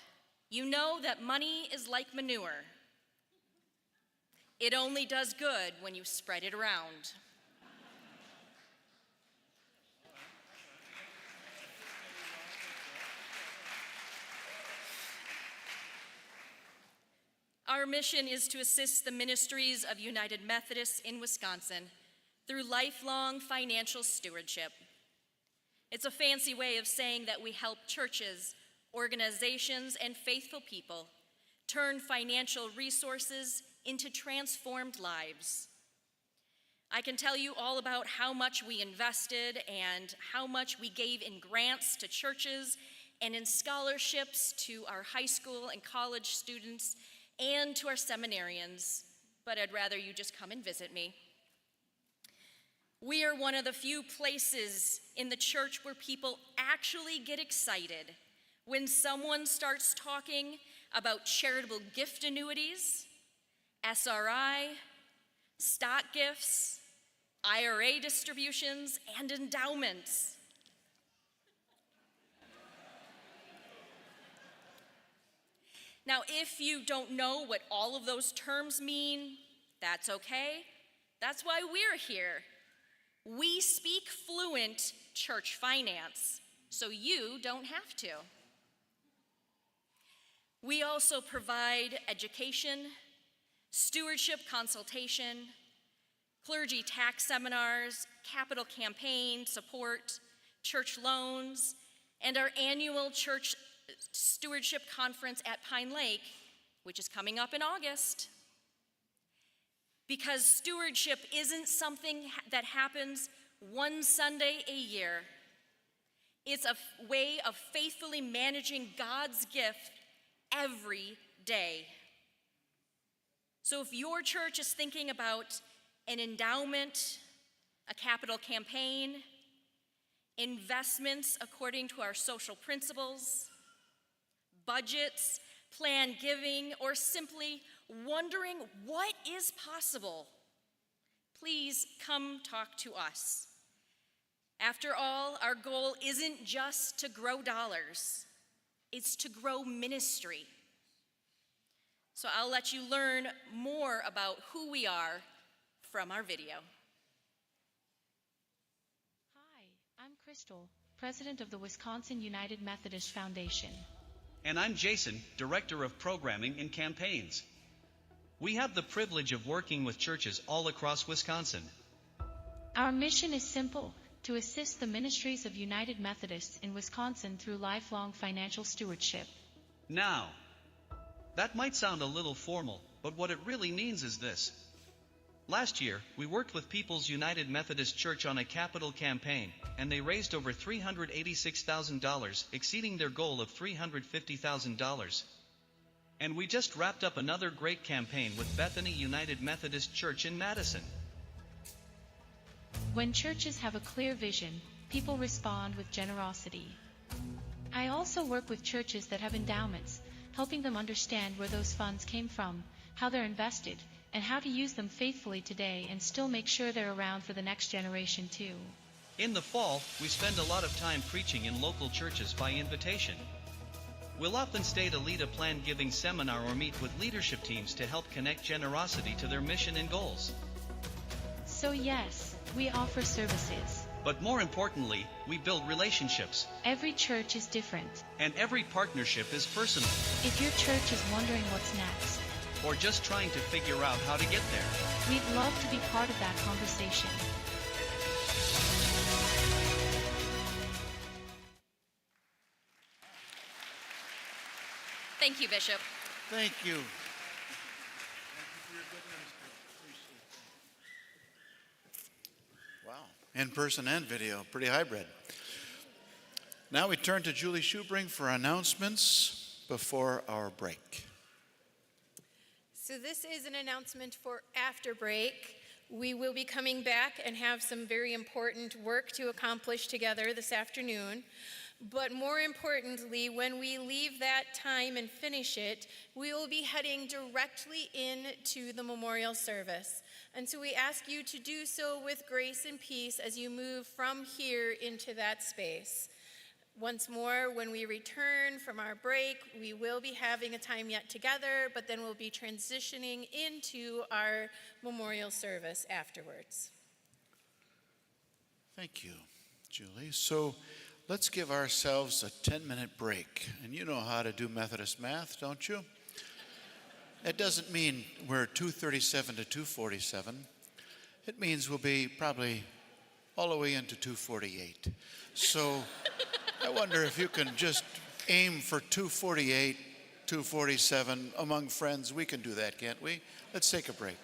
you know that money is like manure. It only does good when you spread it around. Our mission is to assist the ministries of United Methodists in Wisconsin through lifelong financial stewardship. It's a fancy way of saying that we help churches, organizations, and faithful people turn financial resources into transformed lives. I can tell you all about how much we invested and how much we gave in grants to churches and in scholarships to our high school and college students and to our seminarians, but I'd rather you just come and visit me. We are one of the few places in the church where people actually get excited when someone starts talking about charitable gift annuities, SRI, stock gifts, IRA distributions, and endowments. Now, if you don't know what all of those terms mean, that's okay. That's why we're here. We speak fluent church finance, so you don't have to. We also provide education, stewardship consultation, clergy tax seminars, capital campaign support, church loans, and our annual church stewardship conference at Pine Lake, which is coming up in August. Because stewardship isn't something that happens one Sunday a year. It's a way of faithfully managing God's gift every day. So if your church is thinking about an endowment, a capital campaign, investments according to our social principles, budgets, planned giving, or simply wondering what is possible, please come talk to us. After all, our goal isn't just to grow dollars, it's to grow ministry. So I'll let you learn more about who we are from our video. Hi, I'm Crystal, president of the Wisconsin United Methodist Foundation. And I'm Jason, Director of Programming and Campaigns. We have the privilege of working with churches all across Wisconsin. Our mission is simple: to assist the ministries of United Methodists in Wisconsin through lifelong financial stewardship. Now, that might sound a little formal, but what it really means is this. Last year, we worked with People's United Methodist Church on a capital campaign, and they raised over $386,000, exceeding their goal of $350,000. And we just wrapped up another great campaign with Bethany United Methodist Church in Madison. When churches have a clear vision, people respond with generosity. I also work with churches that have endowments, helping them understand where those funds came from, how they're invested, and how to use them faithfully today and still make sure they're around for the next generation too. In the fall, we spend a lot of time preaching in local churches by invitation. We'll often stay to lead a planned giving seminar or meet with leadership teams to help connect generosity to their mission and goals. So yes, we offer services. But more importantly, we build relationships. Every church is different. And every partnership is personal. If your church is wondering what's next, or just trying to figure out how to get there, we'd love to be part of that conversation. Thank you, Bishop. Thank you. Wow. In person and video, pretty hybrid. Now we turn to Julie Schubring for announcements before our break. So this is an announcement for after break. We will be coming back and have some very important work to accomplish together this afternoon. But more importantly, when we leave that time and finish it, we will be heading directly into the memorial service. And so we ask you to do so with grace and peace as you move from here into that space. Once more, when we return from our break, we will be having a time yet together, but then we'll be transitioning into our memorial service afterwards. Thank you, Julie. So let's give ourselves a 10-minute break. And you know how to do Methodist math, don't you? It doesn't mean we're 2:37 to 2:47. It means we'll be probably all the way into 2:48. So I wonder if you can just aim for 2:48, 2:47 among friends. We can do that, can't we? Let's take a break.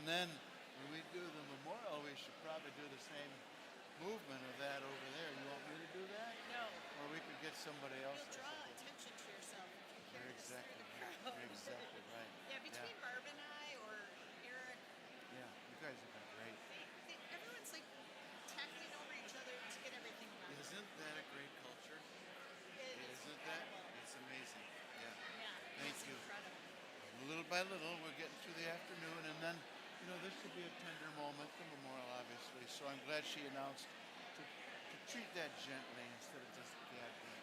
then when we do the memorial, we should probably do the same movement of that over there. You want me to do that? No. Or we could get somebody else You'll to draw support. attention to yourself if you You're carry this exactly thing right. around. You're exactly right. Yeah, between Barb and I or Eric, Yeah, you guys have been great. everyone's like tackling over each other to get everything around. Isn't that a great culture? Isn't that? It's amazing. Yeah. Yeah, Thank it's you. incredible. Little by little, we're getting through the afternoon, and then, this should be a tender moment, the memorial, obviously. So I'm glad she announced to treat that gently instead of just gabbing.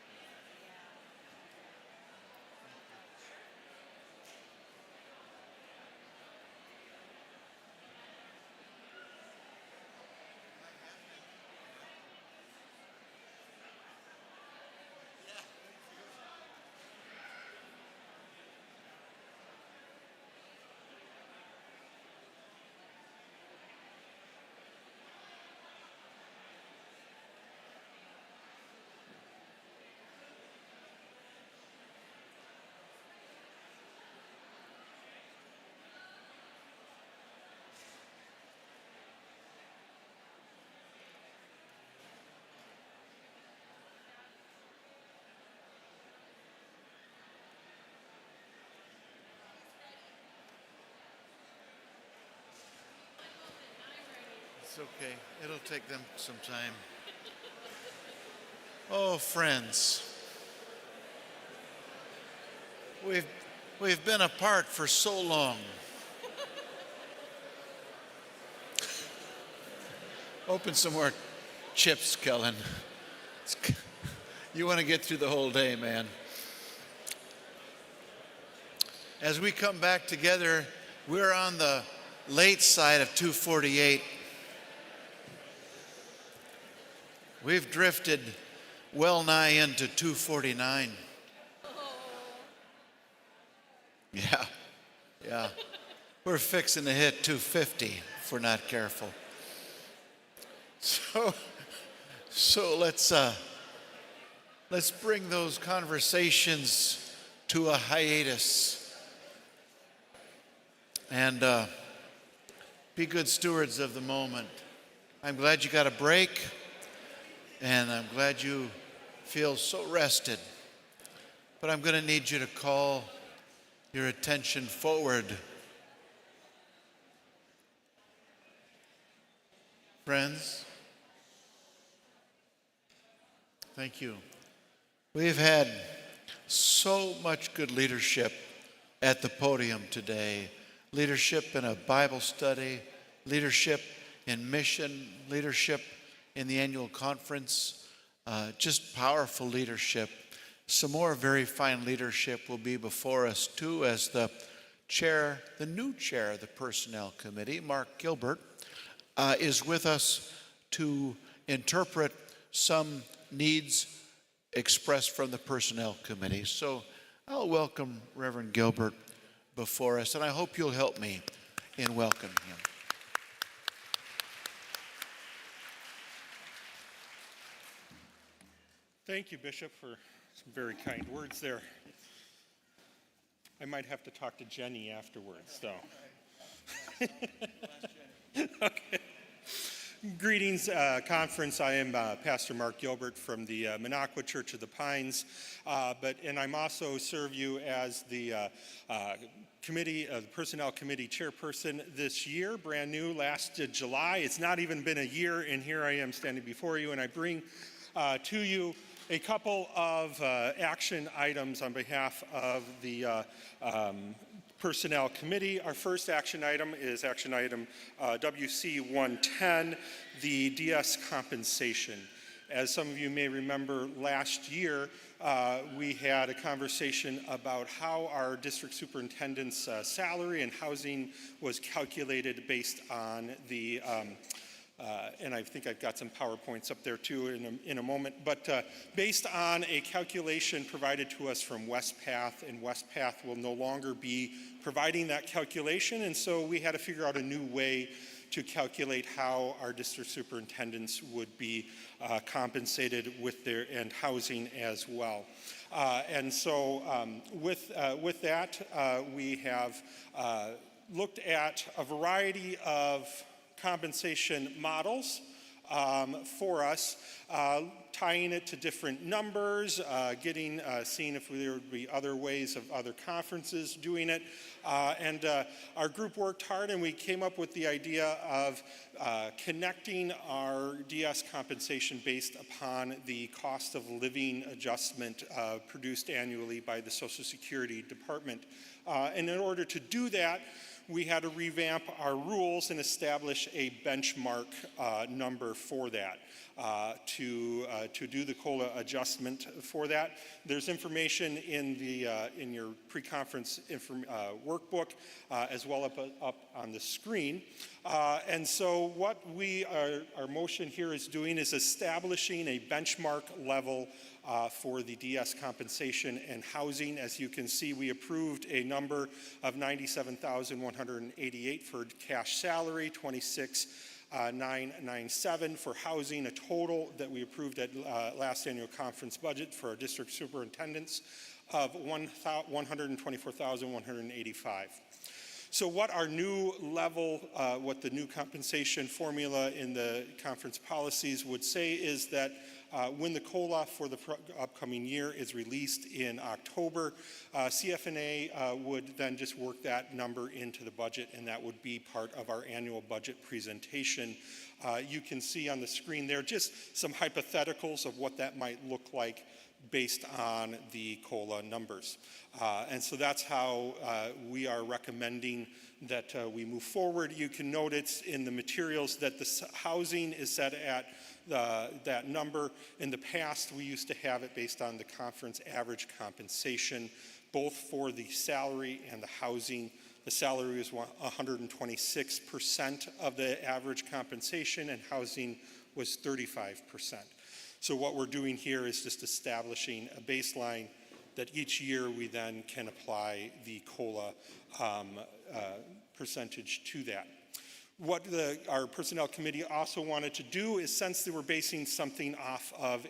It's okay. It'll take them some time. Oh, friends. We've been apart for so long. Open some more chips, Kellen. You want to get through the whole day, man. As we come back together, we're on the late side of 248. We've drifted well nigh into 249. Yeah. We're fixing to hit 250 if we're not careful. So let's bring those conversations to a hiatus and be good stewards of the moment. I'm glad you got a break. And I'm glad you feel so rested. But I'm going to need you to call your attention forward. Friends, thank you. We've had so much good leadership at the podium today. Leadership in a Bible study, leadership in mission, leadership in the annual conference, just powerful leadership. Some more very fine leadership will be before us too, as the new chair of the Personnel Committee, Mark Gilbert, is with us to interpret some needs expressed from the Personnel Committee. So I'll welcome Reverend Gilbert before us, and I hope you'll help me in welcoming him. Thank you, Bishop, for some very kind words there. I might have to talk to Jenny afterwards, though. Okay. Greetings, conference. I am Pastor Mark Gilbert from the Minocqua Church of the Pines, and I'm also serve you as the Personnel Committee chairperson this year, brand new, last July. It's not even been a year, and here I am standing before you, and I bring to you a couple of action items on behalf of the Personnel Committee. Our first action item is action item WC 110, the DS compensation. As some of you may remember, last year we had a conversation about how our district superintendent's salary and housing was calculated based on the and I think I've got some PowerPoints up there too in a moment, but based on a calculation provided to us from WestPath, and WestPath will no longer be providing that calculation, and so we had to figure out a new way to calculate how our district superintendents would be compensated with their and housing as well. And so with that, we have looked at a variety of compensation models for us, tying it to different numbers, seeing if there would be other ways of other conferences doing it. And our group worked hard and we came up with the idea of connecting our DS compensation based upon the cost of living adjustment produced annually by the Social Security Department. And in order to do that, we had to revamp our rules and establish a benchmark number for that to do the COLA adjustment for that. There's information in your pre-conference workbook as well up on the screen. And so what our motion here is doing is establishing a benchmark level for the DS compensation and housing. As you can see, we approved a number of $97,188 for cash salary, $26,997 for housing, a total that we approved at last annual conference budget for our district superintendents of $124,185. So what our new level, what the new compensation formula in the conference policies would say is that when the COLA for the upcoming year is released in October, CFNA would then just work that number into the budget, and that would be part of our annual budget presentation. You can see on the screen there just some hypotheticals of what that might look like based on the COLA numbers. And so that's how we are recommending that we move forward. You can notice in the materials that the housing is set at that number. In the past, we used to have it based on the conference average compensation, both for the salary and the housing. The salary was 126% of the average compensation, and housing was 35%. So what we're doing here is just establishing a baseline that each year we then can apply the COLA percentage to that. What our personnel committee also wanted to do is, since they were basing something off of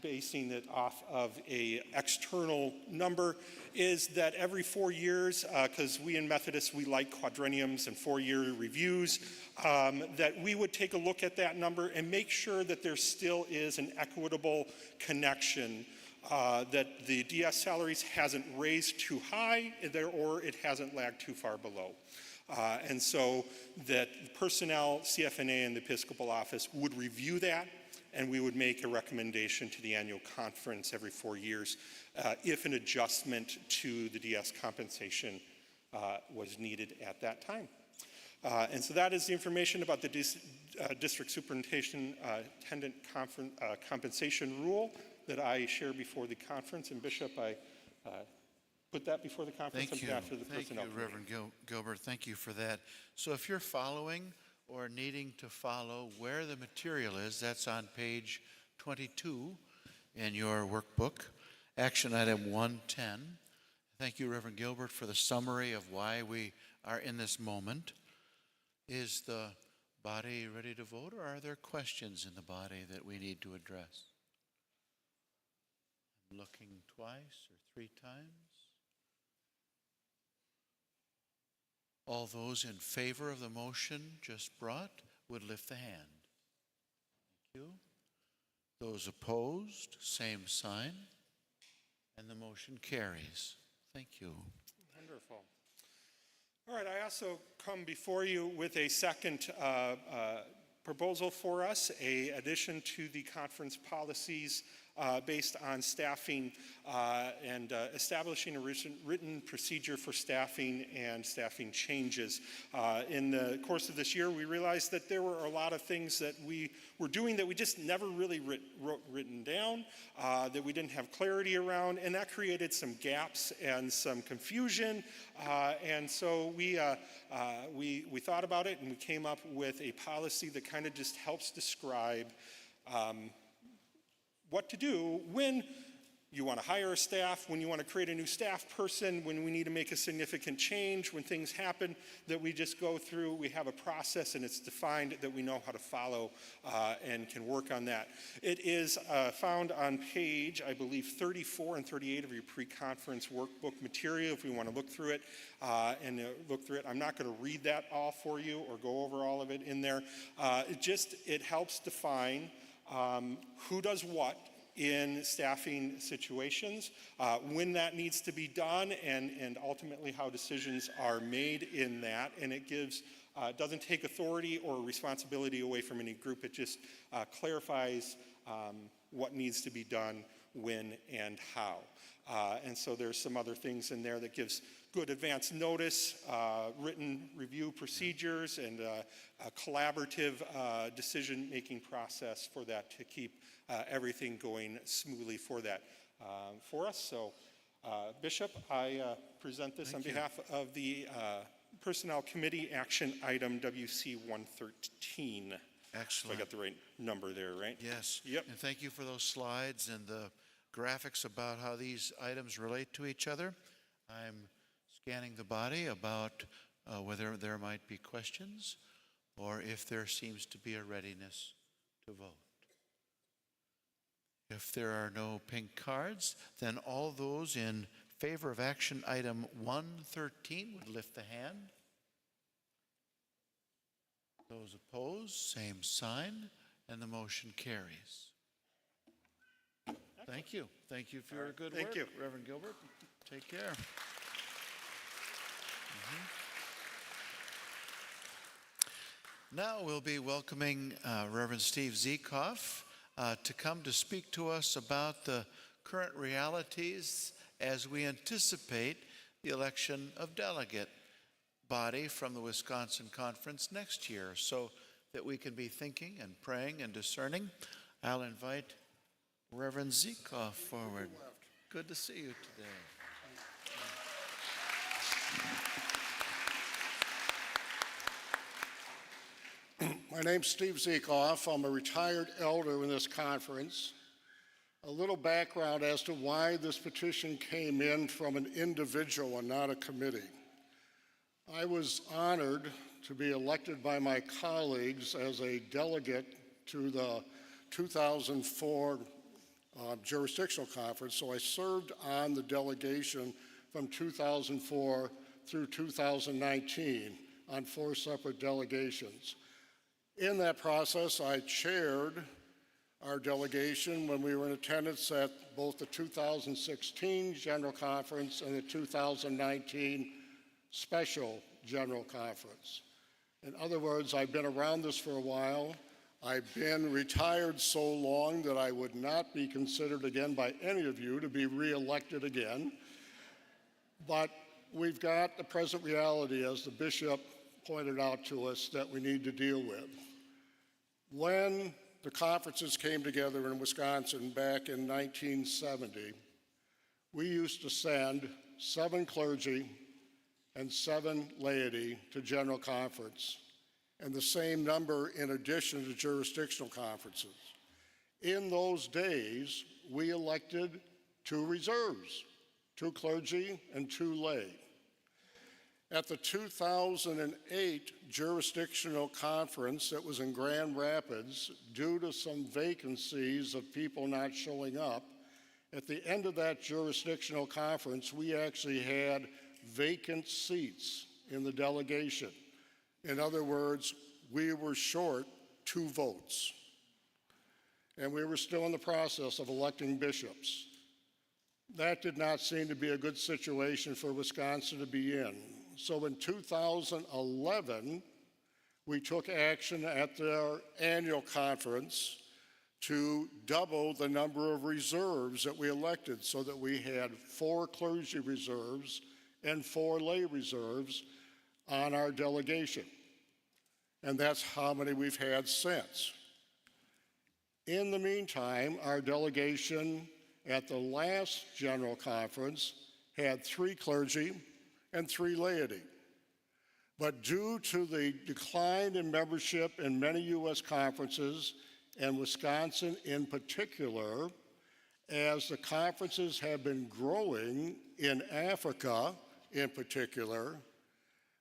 basing it off of a external number, is that every 4 years, because we in Methodists, we like quadrenniums and 4-year reviews, that we would take a look at that number and make sure that there still is an equitable connection, that the DS salaries hasn't raised too high or it hasn't lagged too far below. And so that personnel, CFNA, and the Episcopal Office would review that, and we would make a recommendation to the annual conference every 4 years if an adjustment to the DS compensation was needed at that time. And so that is the information about the district superintendent compensation rule that I shared before the conference. And Bishop, I put that before the conference on behalf of the personnel committee. Reverend Gilbert. Thank you for that. So if you're following or needing to follow where the material is, that's on page 22 in your workbook, action item 110. Thank you, Reverend Gilbert, for the summary of why we are in this moment. Is the body ready to vote, or are there questions in the body that we need to address? I'm looking twice or 3 times. All those in favor of the motion just brought would lift the hand. Thank you. Those opposed, same sign. And the motion carries. Thank you. Wonderful. All right, I also come before you with a second proposal for us, an addition to the conference policies based on staffing and establishing a written procedure for staffing and staffing changes. In the course of this year, we realized that there were a lot of things that we were doing that we just never really written down, that we didn't have clarity around, and that created some gaps and some confusion. And so we thought about it, and we came up with a policy that kind of just helps describe what to do when you want to hire a staff, when you want to create a new staff person, when we need to make a significant change, when things happen that we just go through. We have a process and it's defined that we know how to follow and can work on that. It is found on page, I believe, 34 and 38 of your pre-conference workbook material if we want to look through it I'm not going to read that all for you or go over all of it in there. It helps define who does what in staffing situations, when that needs to be done, and ultimately how decisions are made in that. And it doesn't take authority or responsibility away from any group. It just clarifies what needs to be done, when, and how. And so there's some other things in there that gives good advance notice, written review procedures, and a collaborative decision-making process for that to keep everything going smoothly for us. So, Bishop, I present this on behalf of the Personnel Committee, action item WC 113. Excellent. So I got the right number there, right? Yes. Yep. And thank you for those slides and the graphics about how these items relate to each other. I'm scanning the body about whether there might be questions or if there seems to be a readiness to vote. If there are no pink cards, then all those in favor of action item 113 would lift the hand. Those opposed, same sign, and the motion carries. Thank you. Thank you for your good work. Thank you. Reverend Gilbert. Take care. Now we'll be welcoming Reverend Steve Ziekoff to come to speak to us about the current realities as we anticipate the election of delegate body from the Wisconsin Conference next year, so that we can be thinking and praying and discerning. I'll invite Reverend Ziekoff forward. Good to see you today. My name's Steve Ziekoff. I'm a retired elder in this conference. A little background as to why this petition came in from an individual and not a committee. I was honored to be elected by my colleagues as a delegate to the 2004 jurisdictional conference, so I served on the delegation from 2004 through 2019 on 4 separate delegations. In that process, I chaired our delegation when we were in attendance at both the 2016 General Conference and the 2019 Special General Conference. In other words, I've been around this for a while. I've been retired so long that I would not be considered again by any of you to be re-elected again. But we've got the present reality, as the bishop pointed out to us, that we need to deal with. When the conferences came together in Wisconsin back in 1970, we used to send 7 clergy and 7 laity to General Conference, and the same number in addition to jurisdictional conferences. In those days, we elected 2 reserves, 2 clergy and 2 lay. At the 2008 jurisdictional conference that was in Grand Rapids, due to some vacancies of people not showing up, at the end of that jurisdictional conference, we actually had vacant seats in the delegation. In other words, we were short 2 votes. And we were still in the process of electing bishops. That did not seem to be a good situation for Wisconsin to be in. So in 2011, we took action at their annual conference to double the number of reserves that we elected, so that we had 4 clergy reserves and 4 lay reserves on our delegation. And that's how many we've had since. In the meantime, our delegation at the last general conference had 3 clergy and 3 laity. But due to the decline in membership in many U.S. conferences, and Wisconsin in particular, as the conferences have been growing in Africa in particular,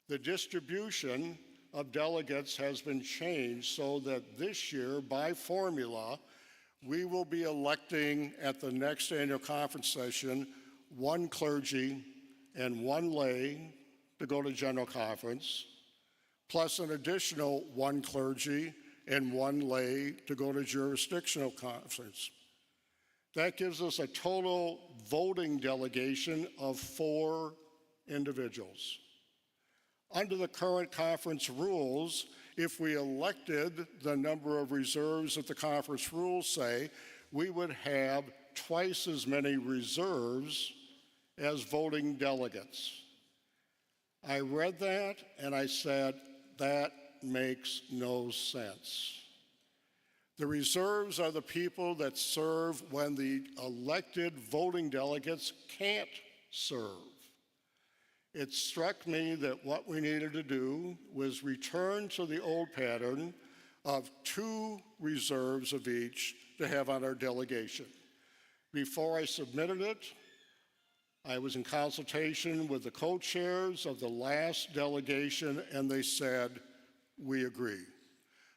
the distribution of delegates has been changed so that this year, by formula, we will be electing at the next annual conference session one clergy and one lay to go to general conference, plus an additional one clergy and one lay to go to jurisdictional conference. That gives us a total voting delegation of 4 individuals. Under the current conference rules, if we elected the number of reserves that the conference rules say, we would have twice as many reserves as voting delegates. I read that and I said, that makes no sense. The reserves are the people that serve when the elected voting delegates can't serve. It struck me that what we needed to do was return to the old pattern of 2 reserves of each to have on our delegation. Before I submitted it, I was in consultation with the co-chairs of the last delegation, and they said, we agree.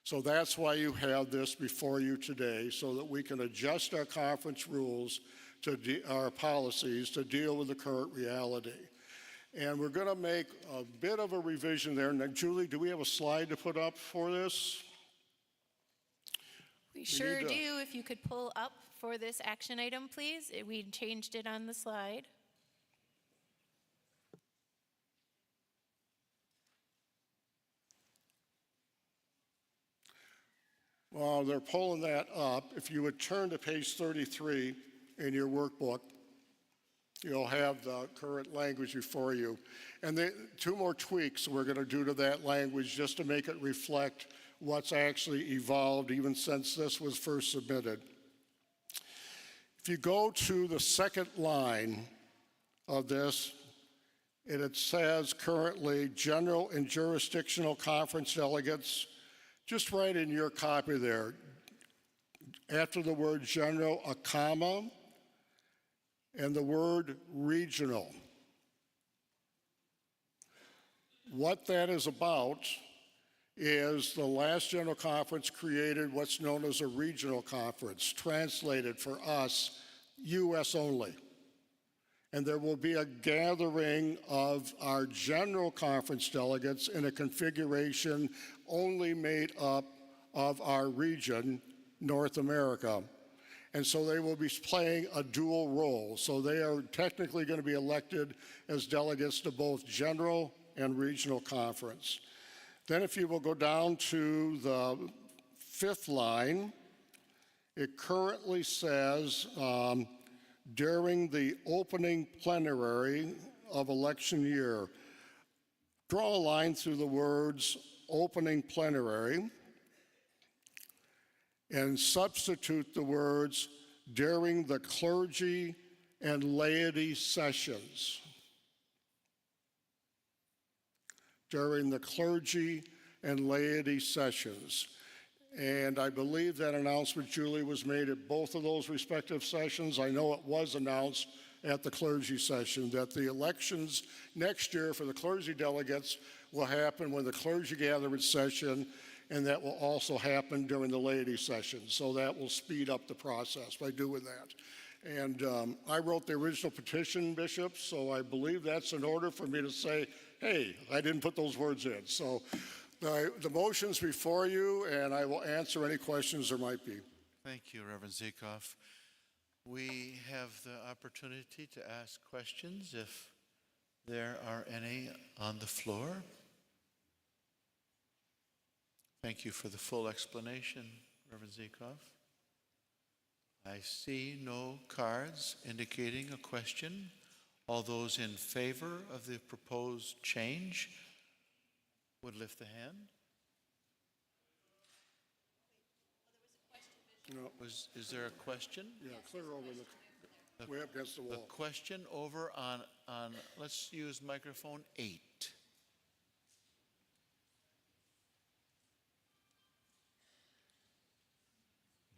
So that's why you have this before you today, so that we can adjust our conference rules to our policies to deal with the current reality. And we're going to make a bit of a revision there. Now, Julie, do we have a slide to put up for this? We sure do. If you could pull up for this action item, please. We changed it on the slide. While they're pulling that up, if you would turn to page 33 in your workbook, you'll have the current language before you. And 2 more tweaks we're going to do to that language just to make it reflect what's actually evolved even since this was first submitted. If you go to the second line of this, it says currently general and jurisdictional conference delegates. Just write in your copy there, after the word general, a comma, and the word regional. What that is about is the last general conference created what's known as a regional conference, translated for us, U.S. only. And there will be a gathering of our general conference delegates in a configuration only made up of our region, North America. And so they will be playing a dual role. So they are technically going to be elected as delegates to both general and regional conference. Then if you will go down to the 5th line, it currently says, during the opening plenary of election year, draw a line through the words opening plenary and substitute the words during the clergy and laity sessions. During the clergy and laity sessions. And I believe that announcement, Julie, was made at both of those respective sessions. I know it was announced at the clergy session that the elections next year for the clergy delegates will happen when the clergy gather in session, and that will also happen during the laity session. So that will speed up the process by doing that. And I wrote the original petition, Bishop, so I believe that's in order for me to say, hey, I didn't put those words in. So the motion's before you, and I will answer any questions there might be. Thank you, Reverend Zikoff. We have the opportunity to ask questions if there are any on the floor. Thank you for the full explanation, Reverend Zikoff. I see no cards indicating a question. All those in favor of the proposed change would lift the hand. No. Is there a question? Yeah, clear over the way up against the wall. The question over on let's use microphone 8.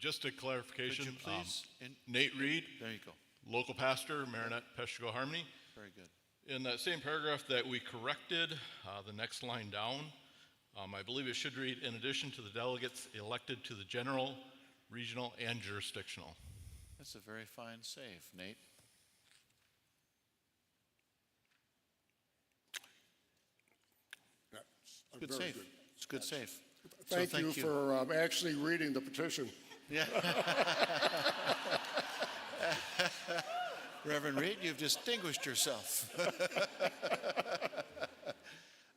Just a clarification. Could you please? Nate Reed, There you go. local pastor, Marinette, Peshtigo Harmony. Very good. In that same paragraph that we corrected, the next line down, I believe it should read, in addition to the delegates elected to the general, regional, and jurisdictional. That's a very fine save, Nate. Good Very save. good. It's a good save. Thank you for actually reading the petition. Yeah. Reverend Reed, you've distinguished yourself.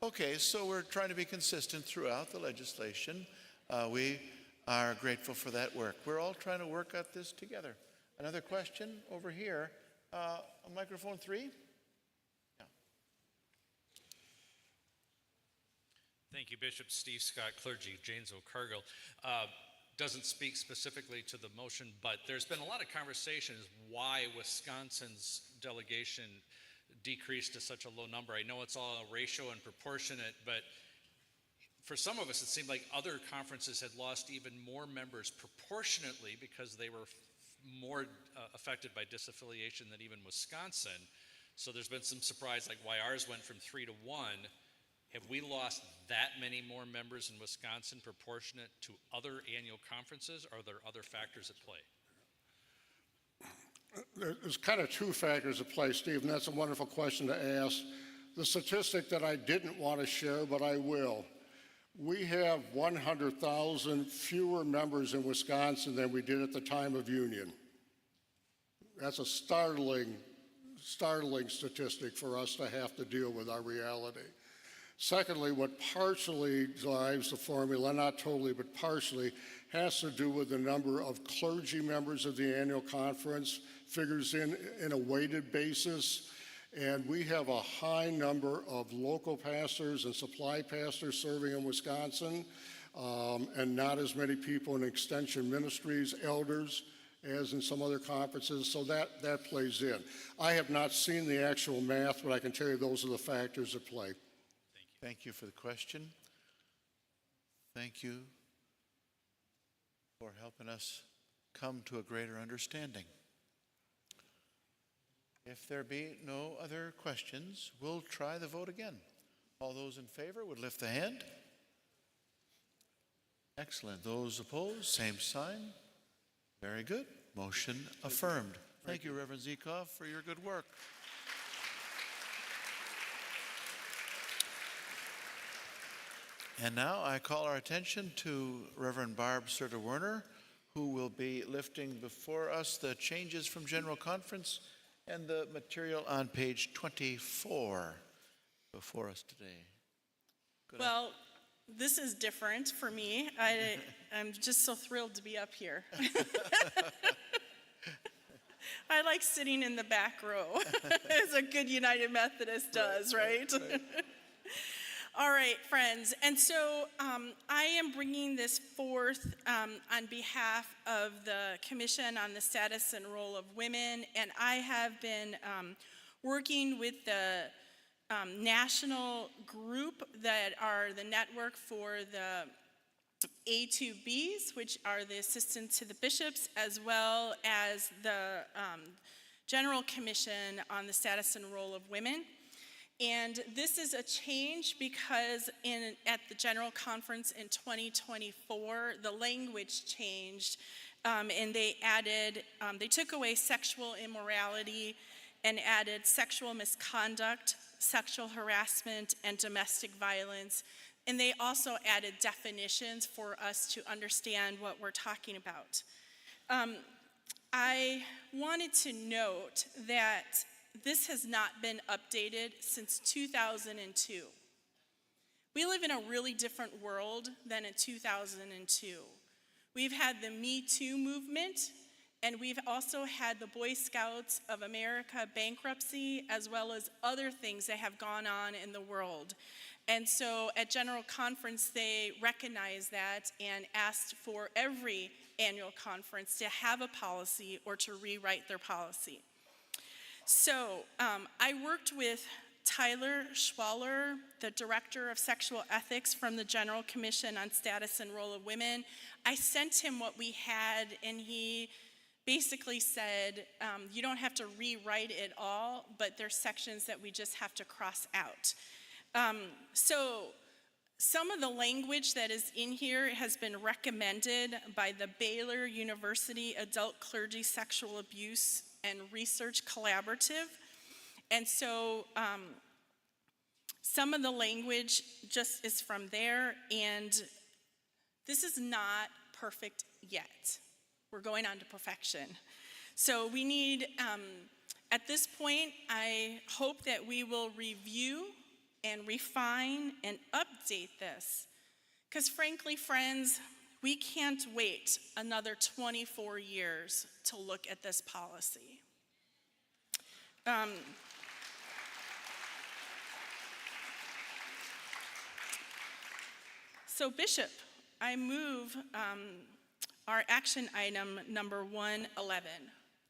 Okay, so we're trying to be consistent throughout the legislation. We are grateful for that work. We're all trying to work at this together. Another question over here. Microphone 3. Yeah. Thank you, Bishop Steve Scott, clergy, Janesville, Cargill. Doesn't speak specifically to the motion, but there's been a lot of conversations why Wisconsin's delegation decreased to such a low number. I know it's all ratio and proportionate, but for some of us, it seemed like other conferences had lost even more members proportionately because they were more affected by disaffiliation than even Wisconsin. So there's been some surprise, like why ours went from 3 to 1. Have we lost that many more members in Wisconsin proportionate to other annual conferences, or are there other factors at play? There's kind of two factors at play, Steve, and that's a wonderful question to ask. The statistic that I didn't want to share, but I will. We have 100,000 fewer members in Wisconsin than we did at the time of union. That's a startling statistic for us to have to deal with our reality. Secondly, what partially drives the formula, not totally, but partially, has to do with the number of clergy members of the annual conference, figures in a weighted basis. And we have a high number of local pastors and supply pastors serving in Wisconsin, and not as many people in extension ministries, elders, as in some other conferences, so that plays in. I have not seen the actual math, but I can tell you those are the factors at play. Thank you for the question. Thank you for helping us come to a greater understanding. If there be no other questions, we'll try the vote again. All those in favor would lift the hand. Excellent. Those opposed, same sign. Very good. Motion affirmed. Thank you, Reverend Zikoff, for your good work. And now I call our attention to Reverend Barb Serta-Werner, who will be lifting before us the changes from General Conference and the material on page 24 before us today. Well, this is different for me. I'm just so thrilled to be up here. I like sitting in the back row, as a good United Methodist does, right? All right, friends, and so I am bringing this forth on behalf of the Commission on the Status and Role of Women, and I have been working with the national group that are the network for the A2Bs, which are the assistants to the bishops, as well as the General Commission on the Status and Role of Women. And this is a change because at the General Conference in 2024, the language changed, and they took away sexual immorality and added sexual misconduct, sexual harassment, and domestic violence. And they also added definitions for us to understand what we're talking about. I wanted to note that this has not been updated since 2002. We live in a really different world than in 2002. We've had the Me Too movement, and we've also had the Boy Scouts of America bankruptcy, as well as other things that have gone on in the world. And so at General Conference, they recognized that and asked for every annual conference to have a policy or to rewrite their policy. So I worked with Tyler Schwaller, the Director of Sexual Ethics from the General Commission on Status and Role of Women. I sent him what we had, and he basically said, you don't have to rewrite it all, but there's sections that we just have to cross out. So some of the language that is in here has been recommended by the Baylor University Adult Clergy Sexual Abuse and Research Collaborative. And so some of the language just is from there, and this is not perfect yet. We're going on to perfection. So we need, at this point, I hope that we will review and refine and update this. Because frankly, friends, we can't wait another 24 years to look at this policy. So Bishop, I move our action item number 111.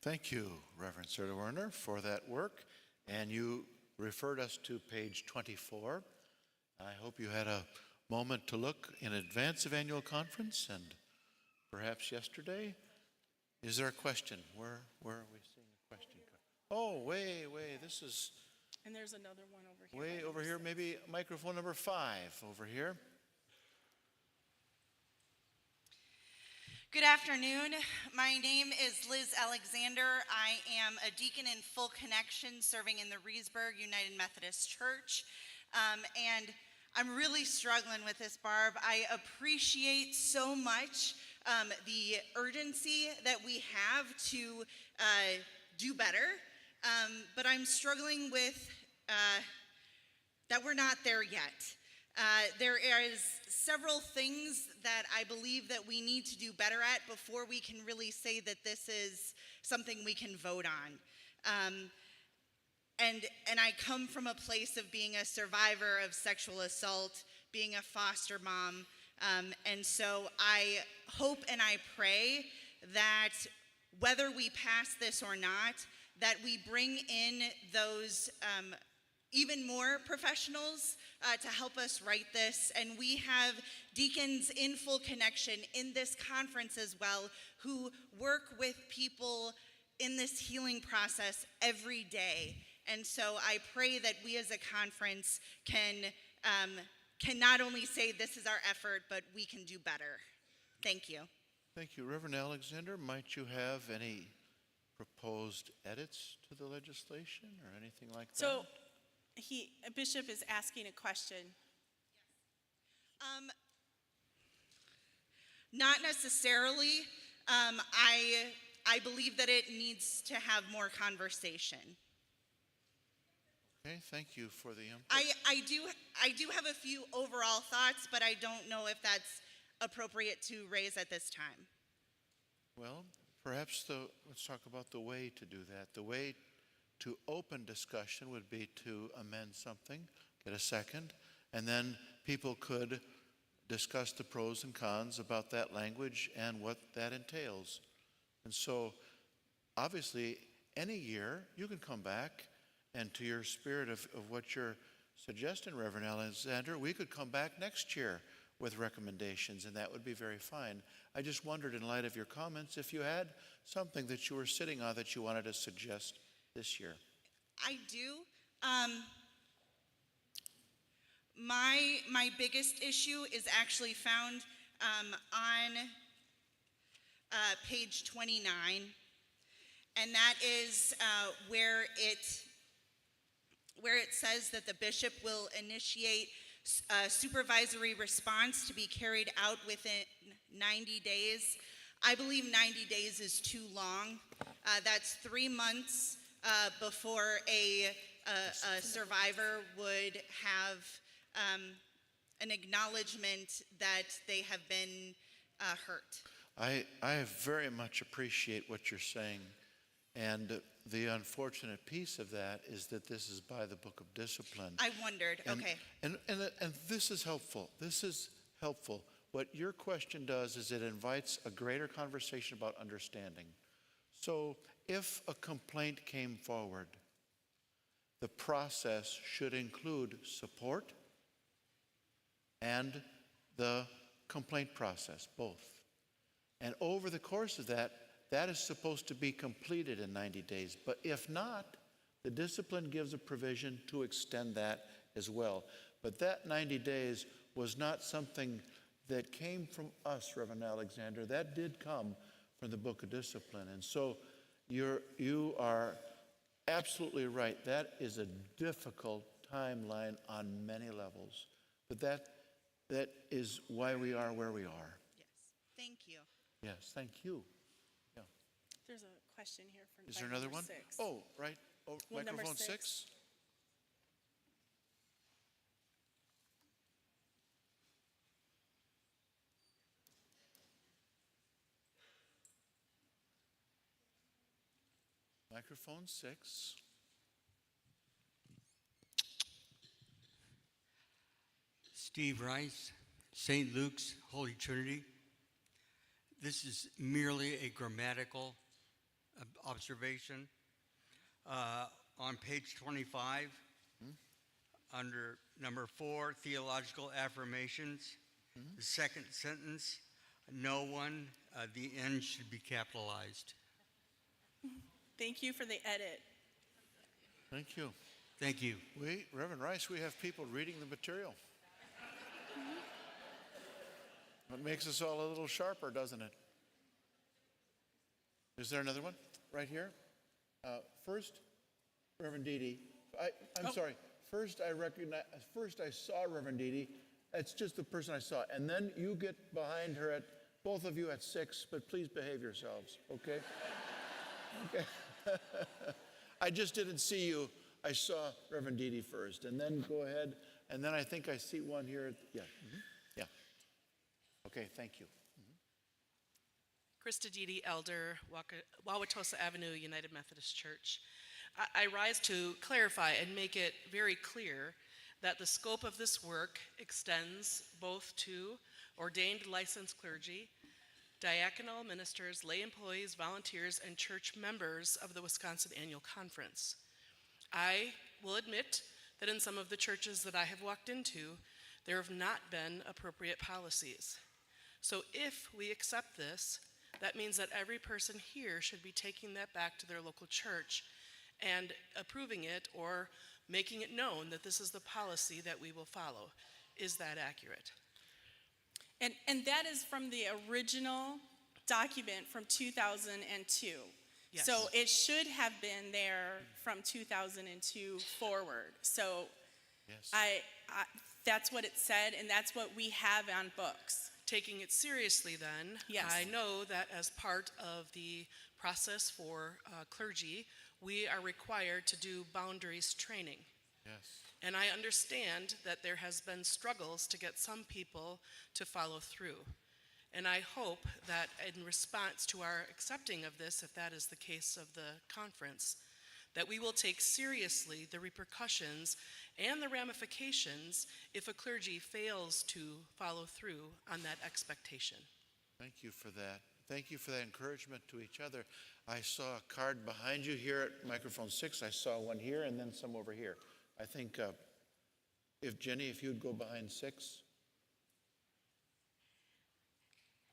Thank you, Reverend Serta-Werner, for that work. And you referred us to page 24. I hope you had a moment to look in advance of annual conference and perhaps yesterday. Is there a question? Where are we seeing a question? Oh, way, this is And there's another one over here. way over here, maybe microphone number 5 over here. Good afternoon. My name is Liz Alexander. I am a deacon in Full Connection serving in the Reesburg United Methodist Church. And I'm really struggling with this, Barb. I appreciate so much the urgency that we have to do better. But I'm struggling with that we're not there yet. There is several things that I believe that we need to do better at before we can really say that this is something we can vote on. And I come from a place of being a survivor of sexual assault, being a foster mom, and so I hope and I pray that whether we pass this or not, that we bring in those even more professionals to help us write this. And we have deacons in Full Connection in this conference as well who work with people in this healing process every day. And so I pray that we as a conference can not only say this is our effort, but we can do better. Thank you. Thank you. Reverend Alexander, might you have any proposed edits to the legislation or anything like that? So Bishop is asking a question. Not necessarily. I believe that it needs to have more conversation. Okay, thank you for the input. I do have a few overall thoughts, but I don't know if that's appropriate to raise at this time. Well, perhaps let's talk about the way to do that. The way to open discussion would be to amend something, get a second, and then people could discuss the pros and cons about that language and what that entails. And so, obviously, any year you can come back, and to your spirit of what you're suggesting, Reverend Alexander, we could come back next year with recommendations, and that would be very fine. I just wondered, in light of your comments, if you had something that you were sitting on that you wanted to suggest this year. I do. My biggest issue is actually found on page 29, and that is where it says that the bishop will initiate a supervisory response to be carried out within 90 days. I believe 90 days is too long. That's 3 months before a survivor would have an acknowledgement that they have been hurt. I very much appreciate what you're saying, and the unfortunate piece of that is that this is by the book of discipline. I wondered, okay. And this is helpful. This is helpful. What your question does is it invites a greater conversation about understanding. So if a complaint came forward the process should include support and the complaint process, both. And over the course of that, that is supposed to be completed in 90 days. But if not, the discipline gives a provision to extend that as well. But that 90 days was not something that came from us, Reverend Alexander. That did come from the Book of Discipline. And so you are absolutely right. That is a difficult timeline on many levels. But that is why we are where we are. Yes. Thank you. Yes, thank you. Yeah. There's a question here for Is there another one? 6. Oh, right. Oh, Well, number microphone 6. 6. Microphone 6. Steve Rice, St. Luke's Holy Trinity. This is merely a grammatical observation. On page 25, under number 4, theological affirmations, the second sentence, no one, the N should be capitalized. Thank you for the edit. Thank you. Thank you. Reverend Rice, we have people reading the material. It makes us all a little sharper, doesn't it? Is there another one? Right here? First, Reverend Dede. I'm sorry. First I saw Reverend Dede. That's just the person I saw. And then you get behind her both of you at 6, but please behave yourselves, okay? Okay. I just didn't see you. I saw Reverend Dede first. And then go ahead. And then I think I see one here. Yeah. Yeah. Okay, thank you. Krista Dede, Elder, Wauwatosa Avenue United Methodist Church. I rise to clarify and make it very clear that the scope of this work extends both to ordained licensed clergy, diaconal ministers, lay employees, volunteers, and church members of the Wisconsin Annual Conference. I will admit that in some of the churches that I have walked into, there have not been appropriate policies. So if we accept this, that means that every person here should be taking that back to their local church and approving it or making it known that this is the policy that we will follow. Is that accurate? And that is from the original document from 2002. Yes. So it should have been there from 2002 forward. So yes. That's what it said, and that's what we have on books. Taking it seriously then, yes. I know that as part of the process for clergy, we are required to do boundaries training. Yes. And I understand that there has been struggles to get some people to follow through. And I hope that in response to our accepting of this, if that is the case of the conference, that we will take seriously the repercussions and the ramifications if a clergy fails to follow through on that expectation. Thank you for that. Thank you for that encouragement to each other. I saw a card behind you here at microphone 6. I saw one here and then some over here. I think if Jenny, if you'd go behind 6.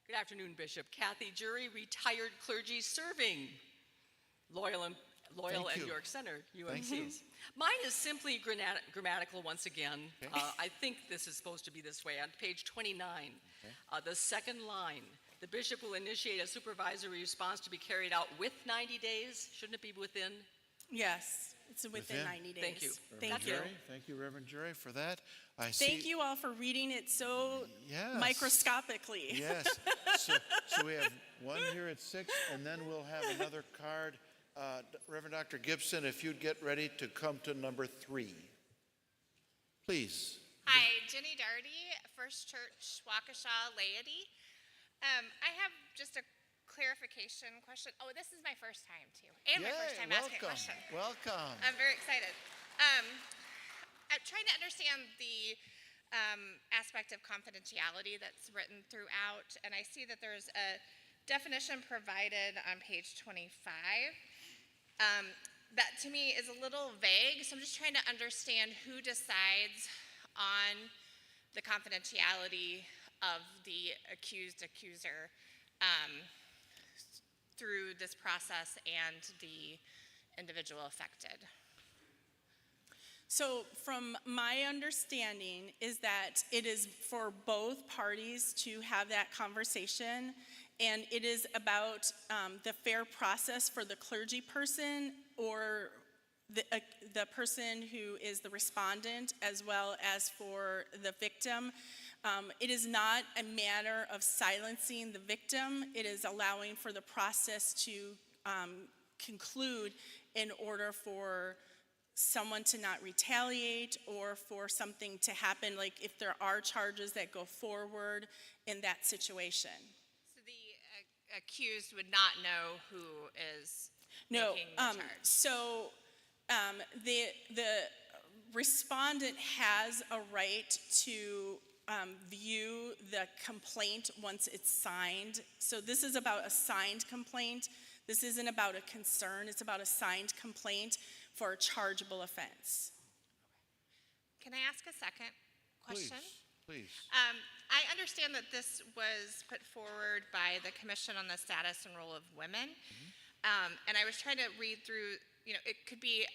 Good afternoon, Bishop. Kathy Jury, retired clergy serving Loyal and York Center, UMCs. Mine is simply grammatical once again. Okay. I think this is supposed to be this way. On page 29, the second line, the bishop will initiate a supervisory response to be carried out with 90 days. Shouldn't it be within? Yes, it's within 90 days. Thank you. Thank you. Thank you, Reverend Jury, for that. Thank you all for reading it so microscopically. Yes. So we have one here at 6, and then we'll have another card. Reverend Dr. Gibson, if you'd get ready to come to number 3. Please. Hi, Jenny Darty, First Church, Waukesha laity. I have just a clarification question. Oh, this is my first time too. And my first time asking a question. Welcome. I'm very excited. I'm trying to understand the aspect of confidentiality that's written throughout, and I see that there's a definition provided on page 25. that to me is a little vague, so I'm just trying to understand who decides on the confidentiality of the accused accuser through this process and the individual affected. So from my understanding is that it is for both parties to have that conversation, and it is about the fair process for the clergy person or the person who is the respondent, as well as for the victim. It is not a matter of silencing the victim. It is allowing for the process to conclude in order for someone to not retaliate or for something to happen, like if there are charges that go forward in that situation. So the accused would not know who is making the charge? So the respondent has a right to view the complaint once it's signed. So this is about a signed complaint. This isn't about a concern. It's about a signed complaint for a chargeable offense. Can I ask a second question? Please. I understand that this was put forward by the Commission on the Status and Role of Women. And I was trying to read through, it could be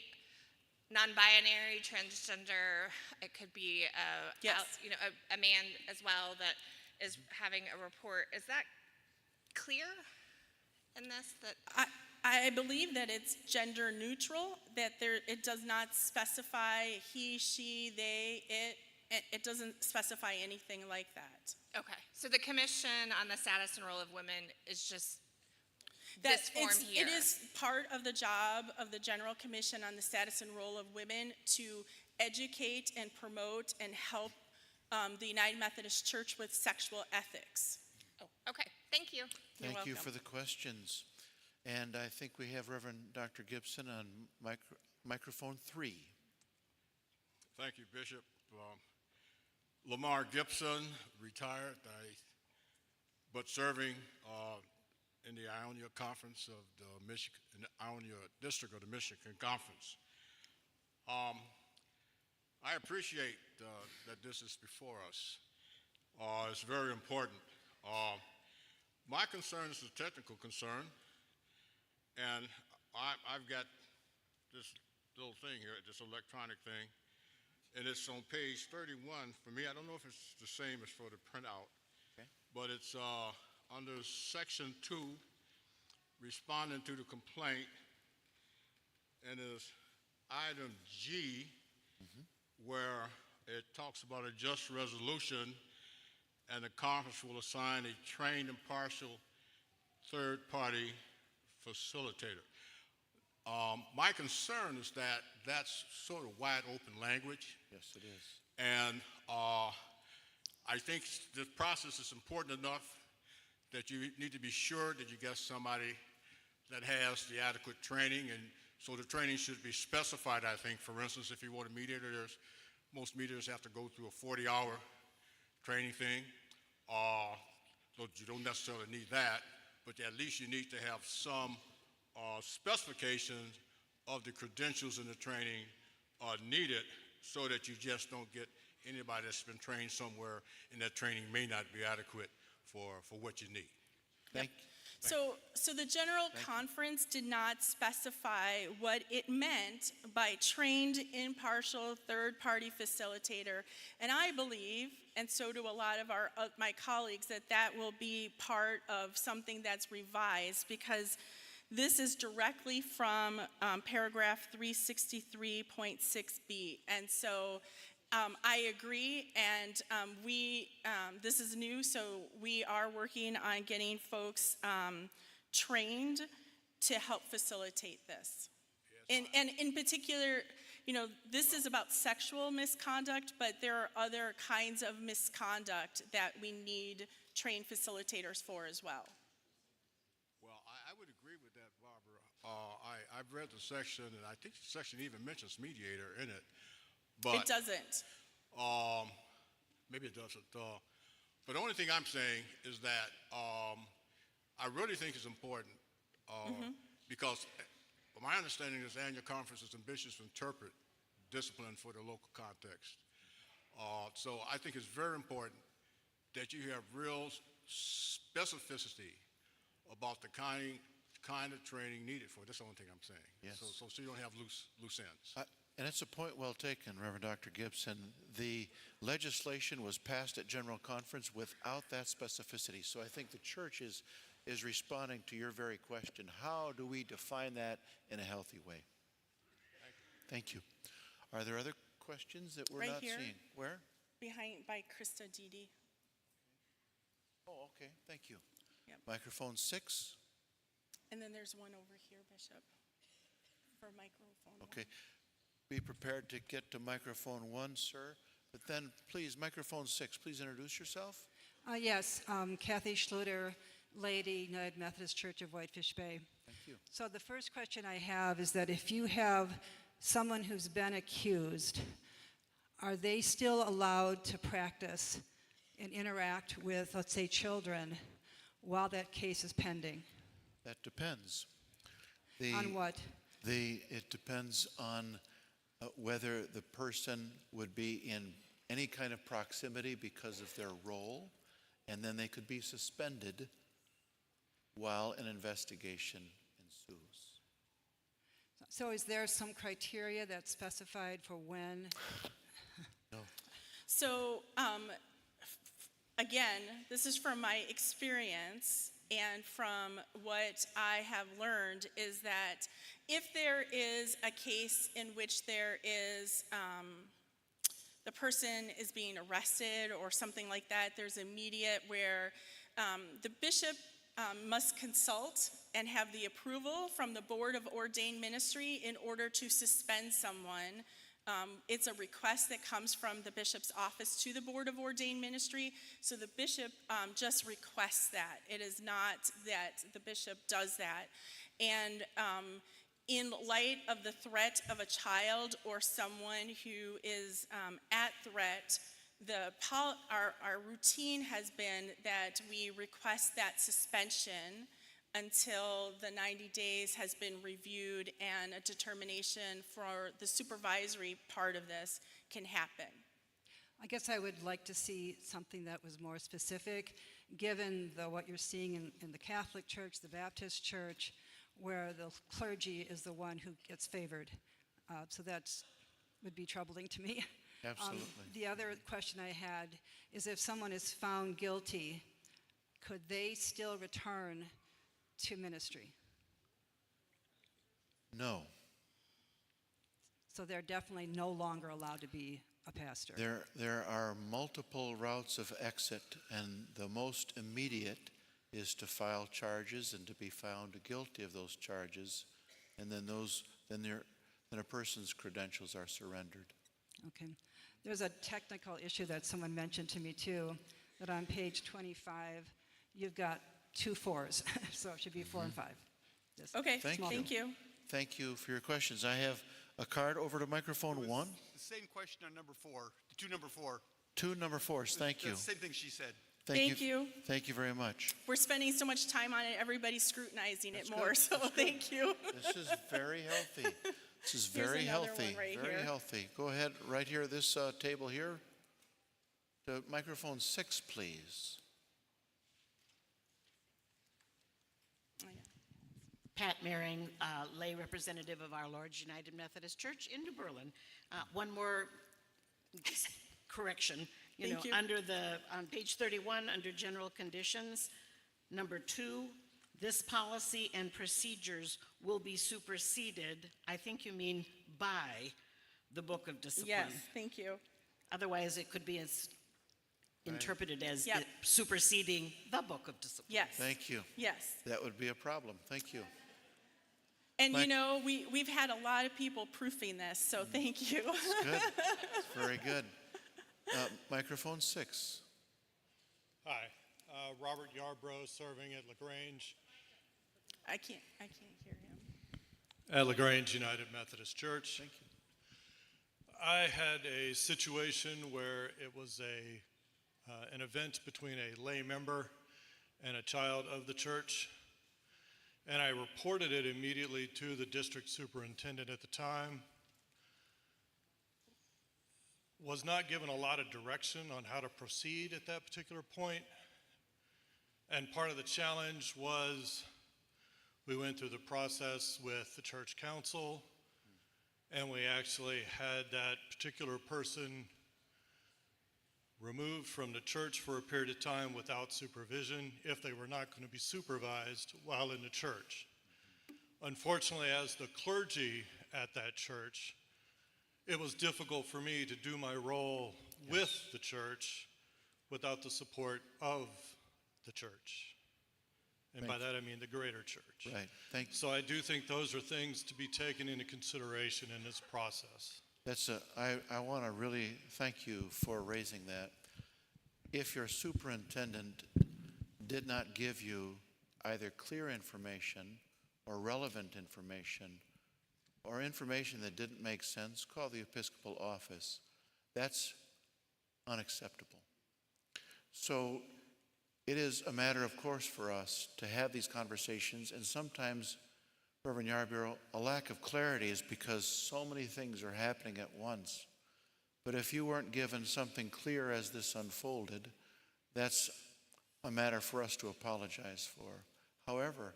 non-binary, transgender, it could be a man as well that is having a report. Is that clear in this? I believe that it's gender neutral, that it does not specify he, she, they, it doesn't specify anything like that. Okay, so the Commission on the Status and Role of Women is just this form here. It is part of the job of the General Commission on the Status and Role of Women to educate and promote and help the United Methodist Church with sexual ethics. Oh, okay, thank you. Thank you for the questions. And I think we have Reverend Dr. Gibson on microphone 3. Thank you, Bishop. Lamar Gibson, retired, but serving in the Ionia Conference of the Michigan, in the Ionia District of the Michigan Conference. I appreciate that this is before us. It's very important. My concern is a technical concern, and I've got this little thing here, this electronic thing, and it's on page 31 for me. I don't know if it's the same as for the printout, but it's under section 2, responding to the complaint, and it's item G, where it talks about a just resolution, and the conference will assign a trained impartial third-party facilitator. My concern is that that's sort of wide open language. Yes, it is. And I think this process is important enough that you need to be sure that you get somebody that has the adequate training, and so the training should be specified, I think. For instance, if you want a mediator, most mediators have to go through a 40-hour training thing. So you don't necessarily need that, but at least you need to have some specifications of the credentials and the training needed, so that you just don't get anybody that's been trained somewhere and that training may not be adequate for what you need. Thank you. So the General Conference did not specify what it meant by trained, impartial, third-party facilitator, and I believe, and so do a lot of my colleagues, that will be part of something that's revised, because this is directly from paragraph 363.6b, and so I agree, and this is new, so we are working on getting folks trained to help facilitate this. And in particular, this is about sexual misconduct, but there are other kinds of misconduct that we need trained facilitators for as well. Well, I would agree with that, Barbara. I've read the section, and I think the section even mentions mediator in it. But, it doesn't. Maybe it doesn't. But the only thing I'm saying is that I really think it's important because But my understanding is annual conferences and bishops interpret discipline for the local context. So I think it's very important that you have real specificity about the kind of training needed for it. That's the only thing I'm saying. Yes. So you don't have loose ends. And it's a point well taken, Reverend Dr. Gibson. The legislation was passed at General Conference without that specificity. So I think the church is responding to your very question. How do we define that in a healthy way? Thank you. Are there other questions that we're Right not here. seeing? Where? Behind by Krista Didi. Oh, okay. Thank you. Yep. Microphone 6. And then there's one over here, Bishop, for microphone. Okay. Be prepared to get to microphone 1, sir. But then, please, microphone 6, please introduce yourself. Yes, Kathy Schluter, Lady, United Methodist Church of Whitefish Bay. Thank you. So the first question I have is that if you have someone who's been accused, are they still allowed to practice and interact with, let's say, children while that case is pending? That depends. On what? It depends on whether the person would be in any kind of proximity because of their role, and then they could be suspended while an investigation ensues. So is there some criteria that's specified for when? No. So, again, this is from my experience and from what I have learned is that if there is a case in which there is the person is being arrested or something like that, there's immediate where the bishop must consult and have the approval from the Board of Ordained Ministry in order to suspend someone. It's a request that comes from the bishop's office to the Board of Ordained Ministry, so the bishop just requests that. It is not that the bishop does that. And in light of the threat of a child or someone who is at threat, our routine has been that we request that suspension until the 90 days has been reviewed and a determination for the supervisory part of this can happen. I guess I would like to see something that was more specific, given what you're seeing in the Catholic Church, the Baptist Church, where the clergy is the one who gets favored. So that would be troubling to me. Absolutely. The other question I had is if someone is found guilty, could they still return to ministry? No. So they're definitely no longer allowed to be a pastor. There are multiple routes of exit, and the most immediate is to file charges and to be found guilty of those charges, and then a person's credentials are surrendered. Okay. There's a technical issue that someone mentioned to me too, that on page 25, you've got 2 4s, so it should be 4 and 5. Just Okay, Thank thank you. Thank you for your questions. I have a card over to microphone 1. The same question on number 4, the 2 number 4. 2 number 4s, thank you. The same thing she said. Thank you. Thank you very much. We're spending so much time on it, everybody's scrutinizing That's it more, good. so That's good. thank you. This is very healthy. This is Here's very another healthy. one right Very here. healthy. Go ahead, right here, this table here. To microphone 6, please. Pat Mehring, lay representative of Our Lord's United Methodist Church in New Berlin. One more correction. Thank you. On page 31, under general conditions, number 2, this policy and procedures will be superseded. I think you mean by the Book of Discipline. Yes, thank you. Otherwise, it could be interpreted as Yep. superseding the Book of Discipline. Yes. Thank you. Yes. That would be a problem. Thank you. And Mike- you know, we've had a lot of people proofing this, so thank you. It's good. It's very good. Microphone 6. Hi, Robert Yarbrough, serving at LaGrange. I can't hear him. At LaGrange United Methodist Church. Thank you. I had a situation where it was an event between a lay member and a child of the church. and I reported it immediately to the district superintendent at the time. Was not given a lot of direction on how to proceed at that particular point. And part of the challenge was we went through the process with the church council, and we actually had that particular person removed from the church for a period of time without supervision if they were not going to be supervised while in the church. Unfortunately, as the clergy at that church, it was difficult for me to do my role with the church without the support of the church. And by that I mean the greater church. Right. Thank you. So I do think those are things to be taken into consideration in this process. I want to really thank you for raising that. If your superintendent did not give you either clear information or relevant information or information that didn't make sense, call the Episcopal office. That's unacceptable. So it is a matter, of course, for us to have these conversations, and sometimes, Reverend Yarborough, a lack of clarity is because so many things are happening at once. But if you weren't given something clear as this unfolded, that's a matter for us to apologize for. However,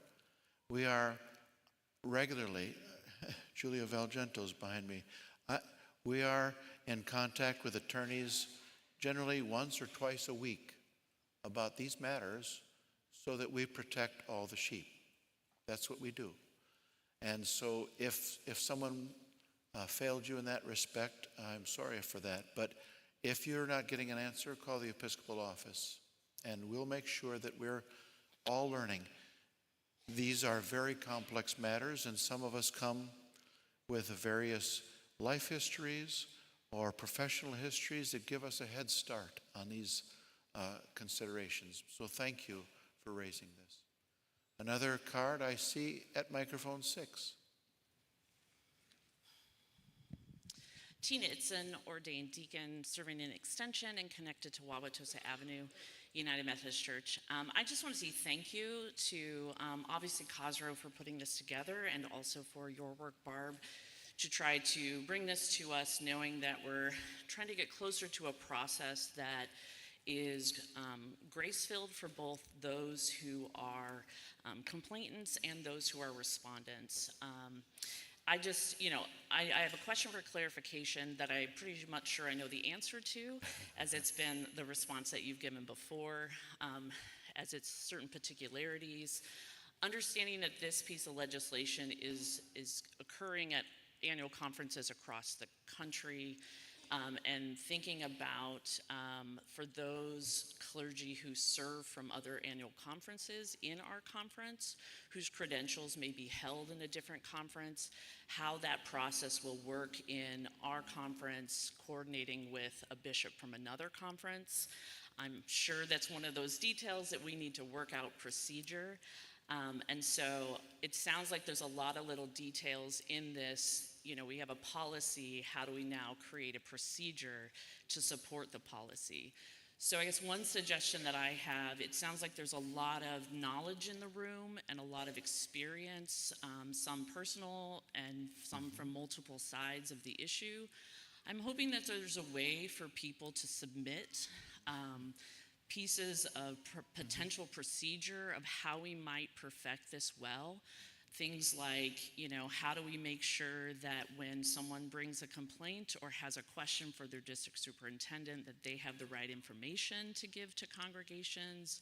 we are regularly, Julia Valgento's behind me, we are in contact with attorneys generally once or twice a week about these matters so that we protect all the sheep. That's what we do. And so if someone failed you in that respect, I'm sorry for that. But if you're not getting an answer, call the Episcopal office, and we'll make sure that we're all learning. These are very complex matters, and some of us come with various life histories or professional histories that give us a head start on these considerations. So thank you for raising this. Another card I see at microphone 6. Tina Itzen, ordained deacon, serving in Extension and connected to Wauwatosa Avenue United Methodist Church. I just want to say thank you to obviously Cosro for putting this together, and also for your work, Barb, to try to bring this to us, knowing that we're trying to get closer to a process that is grace-filled for both those who are complainants and those who are respondents. I just, I have a question for clarification that I'm pretty much sure I know the answer to, as it's been the response that you've given before, as it's certain particularities. Understanding that this piece of legislation is occurring at annual conferences across the country, and thinking about for those clergy who serve from other annual conferences in our conference, whose credentials may be held in a different conference, how that process will work in our conference, coordinating with a bishop from another conference. I'm sure that's one of those details that we need to work out procedure. And so it sounds like there's a lot of little details in this. We have a policy. How do we now create a procedure to support the policy? So I guess one suggestion that I have, it sounds like there's a lot of knowledge in the room and a lot of experience, some personal and some from multiple sides of the issue. I'm hoping that there's a way for people to submit pieces of potential procedure of how we might perfect this well. Things like, how do we make sure that when someone brings a complaint or has a question for their district superintendent, that they have the right information to give to congregations?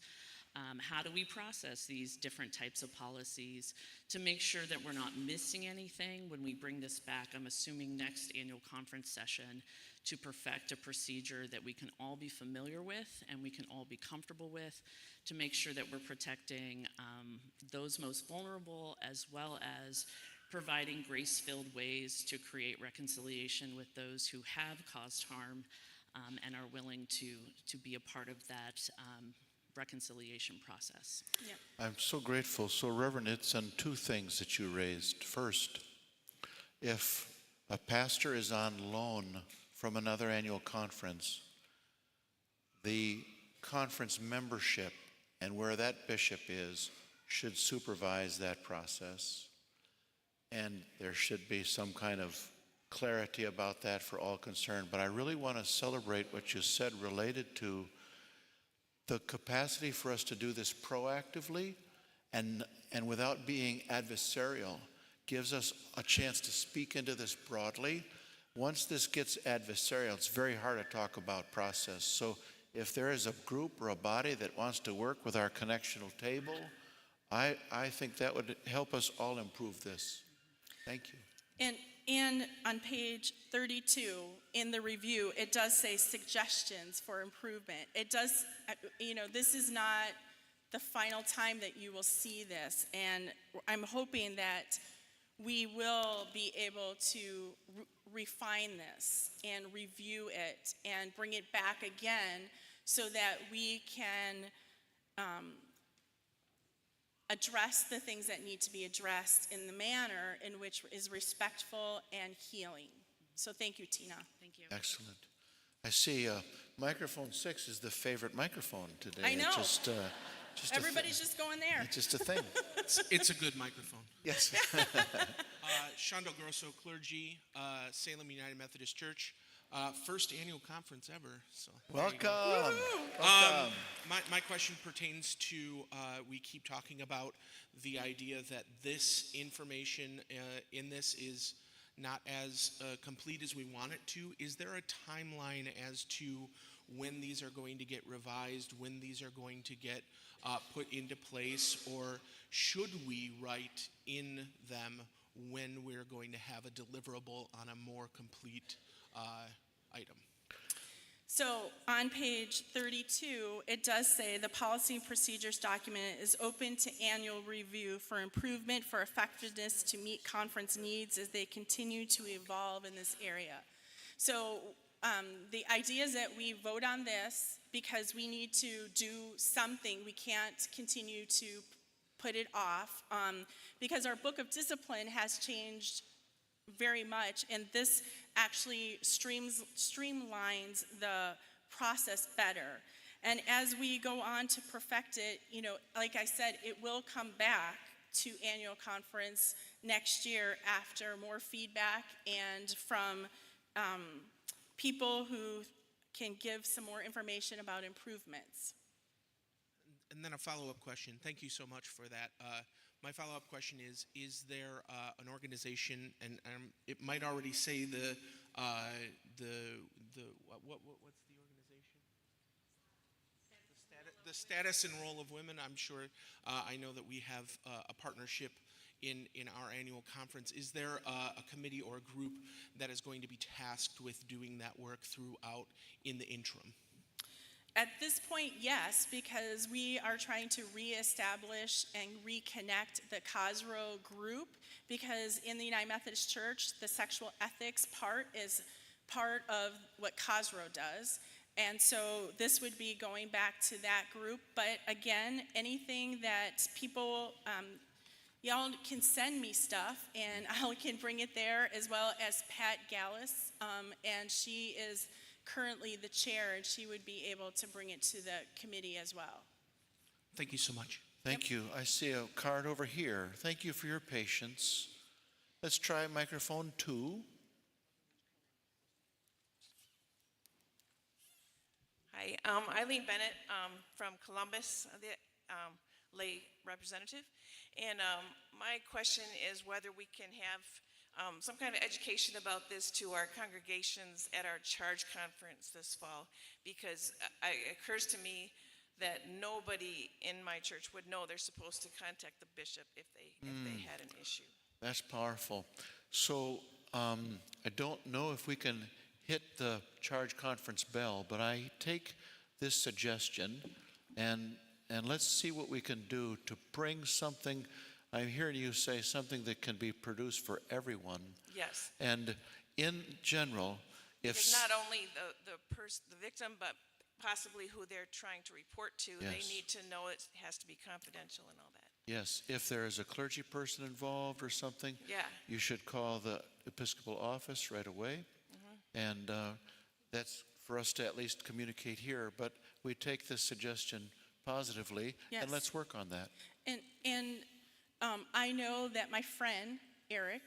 How do we process these different types of policies to make sure that we're not missing anything when we bring this back, I'm assuming next annual conference session, to perfect a procedure that we can all be familiar with and we can all be comfortable with, to make sure that we're protecting those most vulnerable, as well as providing grace-filled ways to create reconciliation with those who have caused harm and are willing to be a part of that reconciliation process. Yep. I'm so grateful. So, Reverend Itzen, two things that you raised. First, if a pastor is on loan from another annual conference, the conference membership and where that bishop is should supervise that process. And there should be some kind of clarity about that for all concerned. But I really want to celebrate what you said related to the capacity for us to do this proactively and without being adversarial gives us a chance to speak into this broadly. Once this gets adversarial, it's very hard to talk about process. So if there is a group or a body that wants to work with our connectional table, I think that would help us all improve this. Thank you. And on page 32 in the review, it does say suggestions for improvement. It does, this is not the final time that you will see this. And I'm hoping that we will be able to refine this and review it and bring it back again so that we can address the things that need to be addressed in the manner in which is respectful and healing. So thank you, Tina. Thank you. Excellent. I see microphone 6 is the favorite microphone today. I know. Everybody's just going there. It's just a thing. It's a good microphone. Yes. Shondo Grosso, clergy, Salem United Methodist Church. First annual conference ever. So Welcome. Welcome. My question pertains to, we keep talking about the idea that this information in this is not as complete as we want it to. Is there a timeline as to when these are going to get revised, when these are going to get put into place, or should we write in them when we're going to have a deliverable on a more complete item? So on page 32, it does say the policy and procedures document is open to annual review for improvement for effectiveness to meet conference needs as they continue to evolve in this area. So the idea is that we vote on this because we need to do something. We can't continue to put it off because our book of discipline has changed very much, and this actually streamlines the process better. And as we go on to perfect it, like I said, it will come back to annual conference next year after more feedback and from people who can give some more information about improvements. And then a follow-up question. Thank you so much for that. My follow-up question is there an organization, and it might already say what's the organization? The status and role of women. I'm sure, I know that we have a partnership in our annual conference. Is there a committee or a group that is going to be tasked with doing that work throughout in the interim? At this point, yes, because we are trying to reestablish and reconnect the COSRO group, because in the United Methodist Church, the sexual ethics part is part of what COSRO does. And so this would be going back to that group. But again, anything that people, y'all can send me stuff, and I can bring it there, as well as Pat Gallus, and she is currently the chair, and she would be able to bring it to the committee as well. Thank you so much. Thank you. I see a card over here. Thank you for your patience. Let's try microphone 2. Hi, Eileen Bennett from Columbus, the lay representative. And my question is whether we can have some kind of education about this to our congregations at our charge conference this fall, because it occurs to me that nobody in my church would know they're supposed to contact the bishop if they had an issue. That's powerful. So I don't know if we can hit the charge conference bell, but I take this suggestion and let's see what we can do to bring something. I'm hearing you say something that can be produced for everyone. Yes. And in general, because not only the victim, but possibly who they're trying to report to, yes, they need to know it has to be confidential and all that. Yes, if there is a clergy person involved or something, yeah, you should call the Episcopal office right away. Mm-hmm. And that's for us to at least communicate here. But we take this suggestion positively, yes, and let's work on that. And I know that my friend, Eric,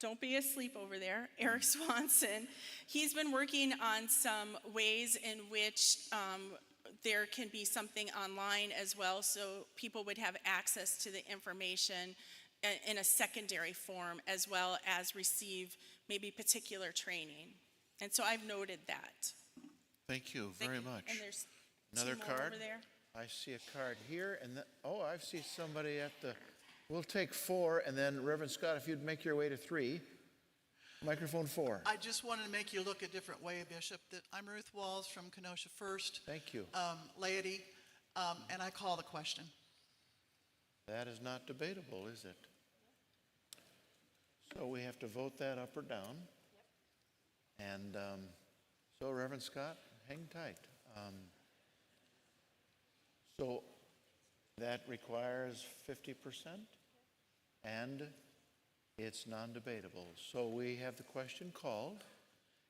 don't be asleep over there, Eric Swanson, he's been working on some ways in which there can be something online as well, so people would have access to the information in a secondary form, as well as receive maybe particular training. And so I've noted that. Thank you very much. And there's Another two more card? over there. I see a card here, and oh, I see somebody at the, we'll take 4, and then Reverend Scott, if you'd make your way to 3. Microphone 4. I just wanted to make you look a different way, Bishop. I'm Ruth Walls from Kenosha First. Thank you. Laity, and I call the question. That is not debatable, is it? So we have to vote that up or down. And so, Reverend Scott, hang tight. So that requires 50%, and it's non-debatable. So we have the question called.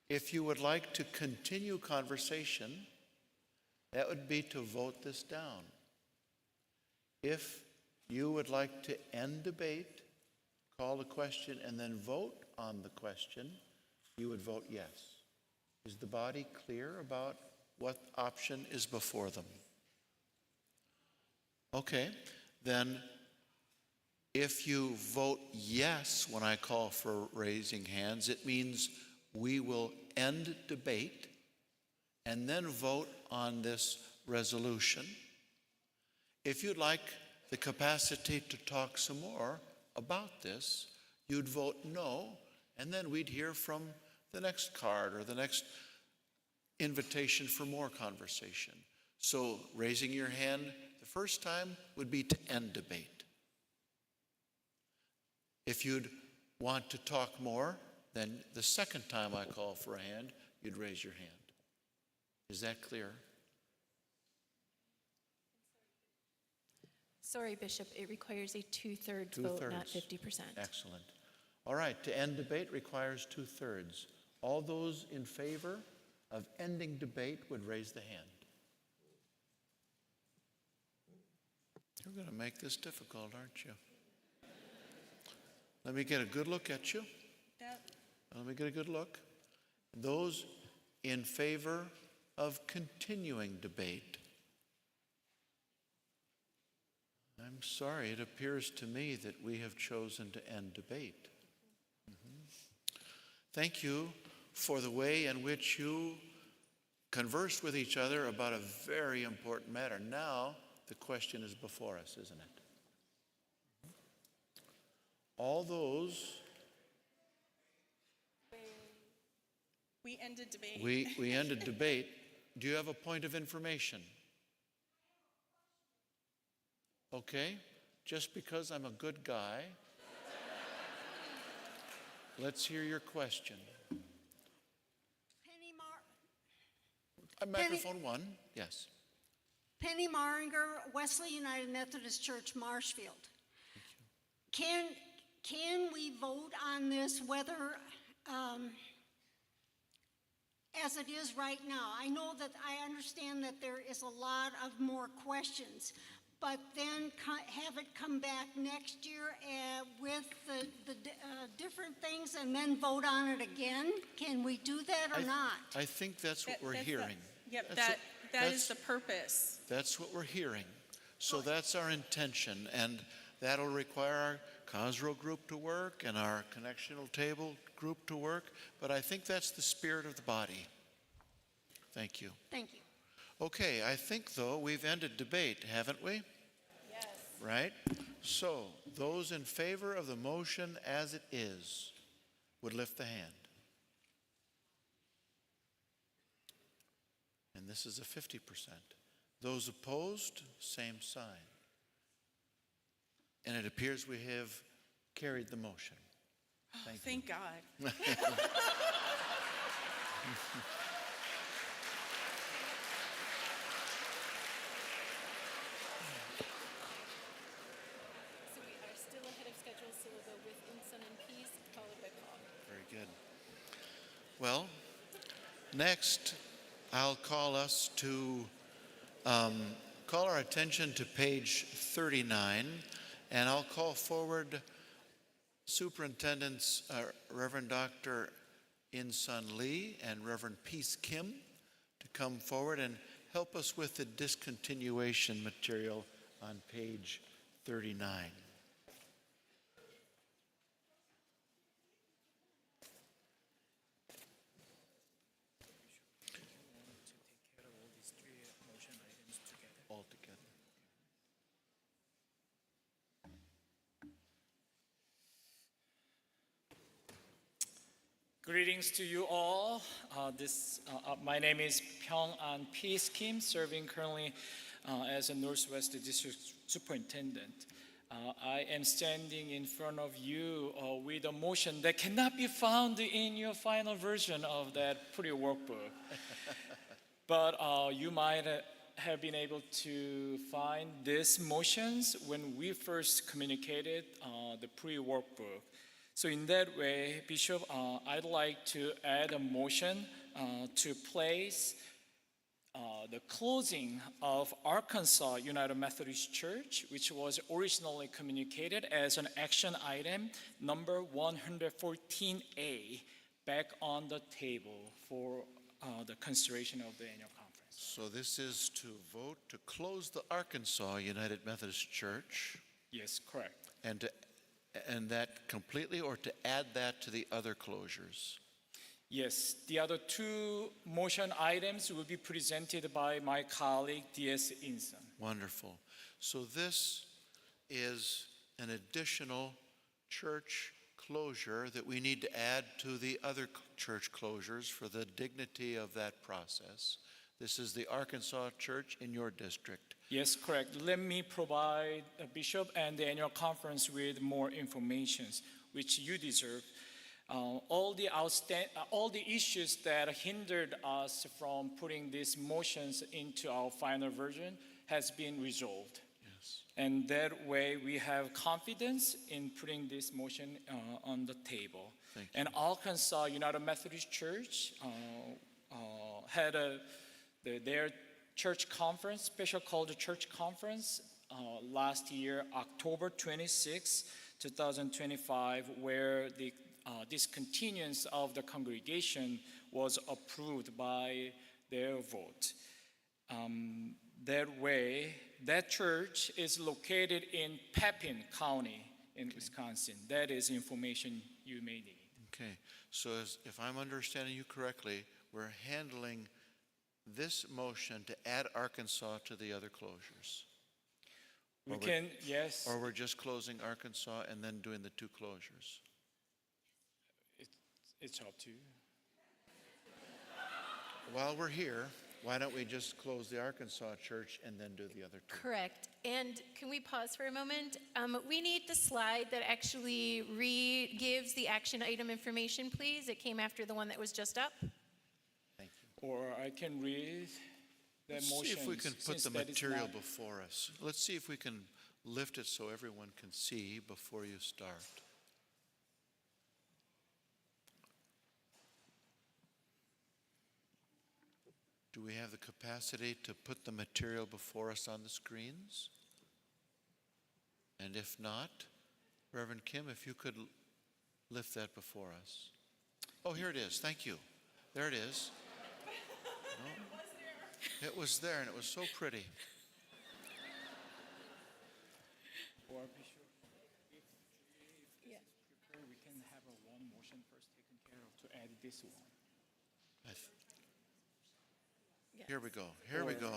If you would like to continue conversation, that would be to vote this down. If you would like to end debate, call the question, and then vote on the question, you would vote yes. Is the body clear about what option is before them? Okay, then if you vote yes when I call for raising hands, it means we will end debate and then vote on this resolution. If you'd like the capacity to talk some more about this, you'd vote no, and then we'd hear from the next card or the next invitation for more conversation. So raising your hand the first time would be to end debate. If you'd want to talk more, then the second time I call for a hand, you'd raise your hand. Is that clear? Sorry, Bishop, it requires a two-thirds vote, not 50%. Excellent. All right, to end debate requires 2/3. All those in favor of ending debate would raise the hand. You're going to make this difficult, aren't you? Let me get a good look at you. Let me get a good look. Those in favor of continuing debate. I'm sorry, it appears to me that we have chosen to end debate. Thank you for the way in which you conversed with each other about a very important matter. Now, the question is before us, isn't it? All those... We ended debate. We ended debate. Do you have a point of information? Okay, just because I'm a good guy, let's hear your question. Microphone 1, yes. Penny Maringer, Wesley United Methodist Church, Marshfield. Can we vote on this whether, as it is right now? I know that I understand that there is a lot of more questions, but then have it come back next year with the different things and then vote on it again? Can we do that or not? I think that's what we're hearing. Yep, that is the purpose. That's what we're hearing. So that's our intention, and that'll require our Cosro group to work and our connectional table group to work, but I think that's the spirit of the body. Thank you. Thank you. Okay, I think, though, we've ended debate, haven't we? Yes. Right? So, those in favor of the motion as it is would lift the hand. And this is a 50%. Those opposed, same sign. And it appears we have carried the motion. Thank God. So we are still ahead of schedule, so we'll go with Insun and Peace, followed by Paul. Very good. Well, next, I'll call us to call our attention to page 39, And I'll call forward Superintendents Reverend Dr. In-Sun Lee and Reverend Peace Kim to come forward and help us with the discontinuation material on page 39. All together. Greetings to you all. My name is Pyong-an Peace Kim, serving currently as a Northwest District Superintendent. I am standing in front of you with a motion that cannot be found in your final version of that pretty workbook. But you might have been able to find these motions when we first communicated the pre-workbook. So in that way, Bishop, I'd like to add a motion to place the closing of Arkansas United Methodist Church, which was originally communicated as an action item number 114A, back on the table for the consideration of the annual conference. So this is to vote to close the Arkansas United Methodist Church. Yes, correct. And that completely, or to add that to the other closures? Yes, the other two motion items will be presented by my colleague, D.S. In-Sun. Wonderful. So this is an additional church closure that we need to add to the other church closures for the dignity of that process. This is the Arkansas Church in your district. Yes, correct. Let me provide Bishop and the annual conference with more information, which you deserve. All the issues that hindered us from putting these motions into our final version has been resolved. Yes. And that way we have confidence in putting this motion on the table. Thank you. And Arkansas United Methodist Church had their church conference, special called church conference, last year, October 26, 2025, where the discontinuance of the congregation was approved by their vote. That way, that church is located in Pepin County in Wisconsin. That is information you may need. Okay, so if I'm understanding you correctly, we're handling this motion to add Arkansas to the other closures. Yes. Or we're just closing Arkansas and then doing the two closures. It's up to you. While we're here, why don't we just close the Arkansas church and then do the other two? Correct. And can we pause for a moment? We need the slide that actually gives the action item information, please. It came after the one that was just up. Thank you. Or I can read the Let's motion. see if we can put the material before us. Let's see if we can lift it so everyone can see before you start. Do we have the capacity to put the material before us on the screens? And if not, Reverend Kim, if you could lift that before us. Oh, here it is. Thank you. There it is. No, it was there, and it was so pretty. Or Bishop, if prefer, we can have one motion first taken care of to add this one. Here we go. Here we go.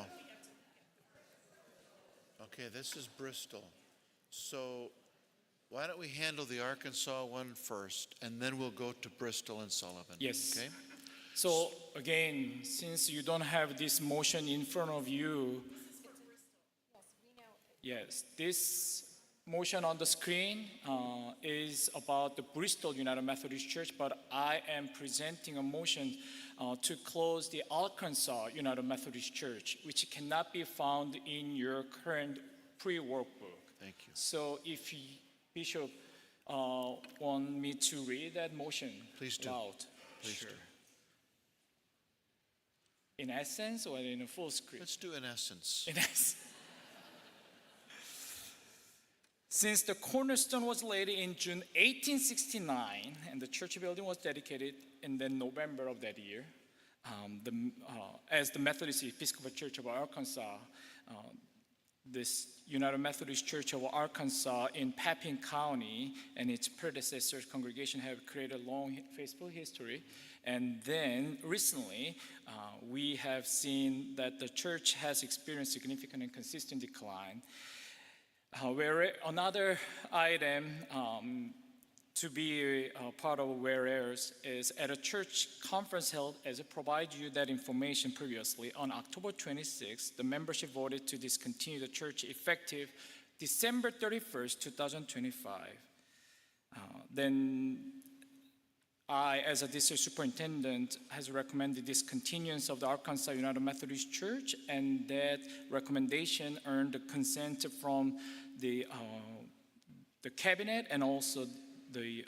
Okay, this is Bristol. So why don't we handle the Arkansas one first, and then we'll go to Bristol and Sullivan. Yes. Okay? So again, since you don't have this motion in front of you, yes, this motion on the screen is about the Bristol United Methodist Church, but I am presenting a motion to close the Arkansas United Methodist Church, which cannot be found in your current pre-workbook. Thank you. So if Bishop want me to read that motion Please do. loud. Please Sure. do. In essence or in a full screen? Let's do in essence. In essence. Since the cornerstone was laid in June 1869 and the church building was dedicated in then November of that year, as the Methodist Episcopal Church of Arkansas, this United Methodist Church of Arkansas in Papin County and its predecessors congregation have created a long, faithful history. And then recently, we have seen that the church has experienced significant and consistent decline. Where another item to be part of whereas is at a church conference held as it provided you that information previously. On October 26th, the membership voted to discontinue the church effective December 31st, 2025. Then I, as a district superintendent, has recommended discontinuance of the Arkansas United Methodist Church, and that recommendation earned the consent from the cabinet and also the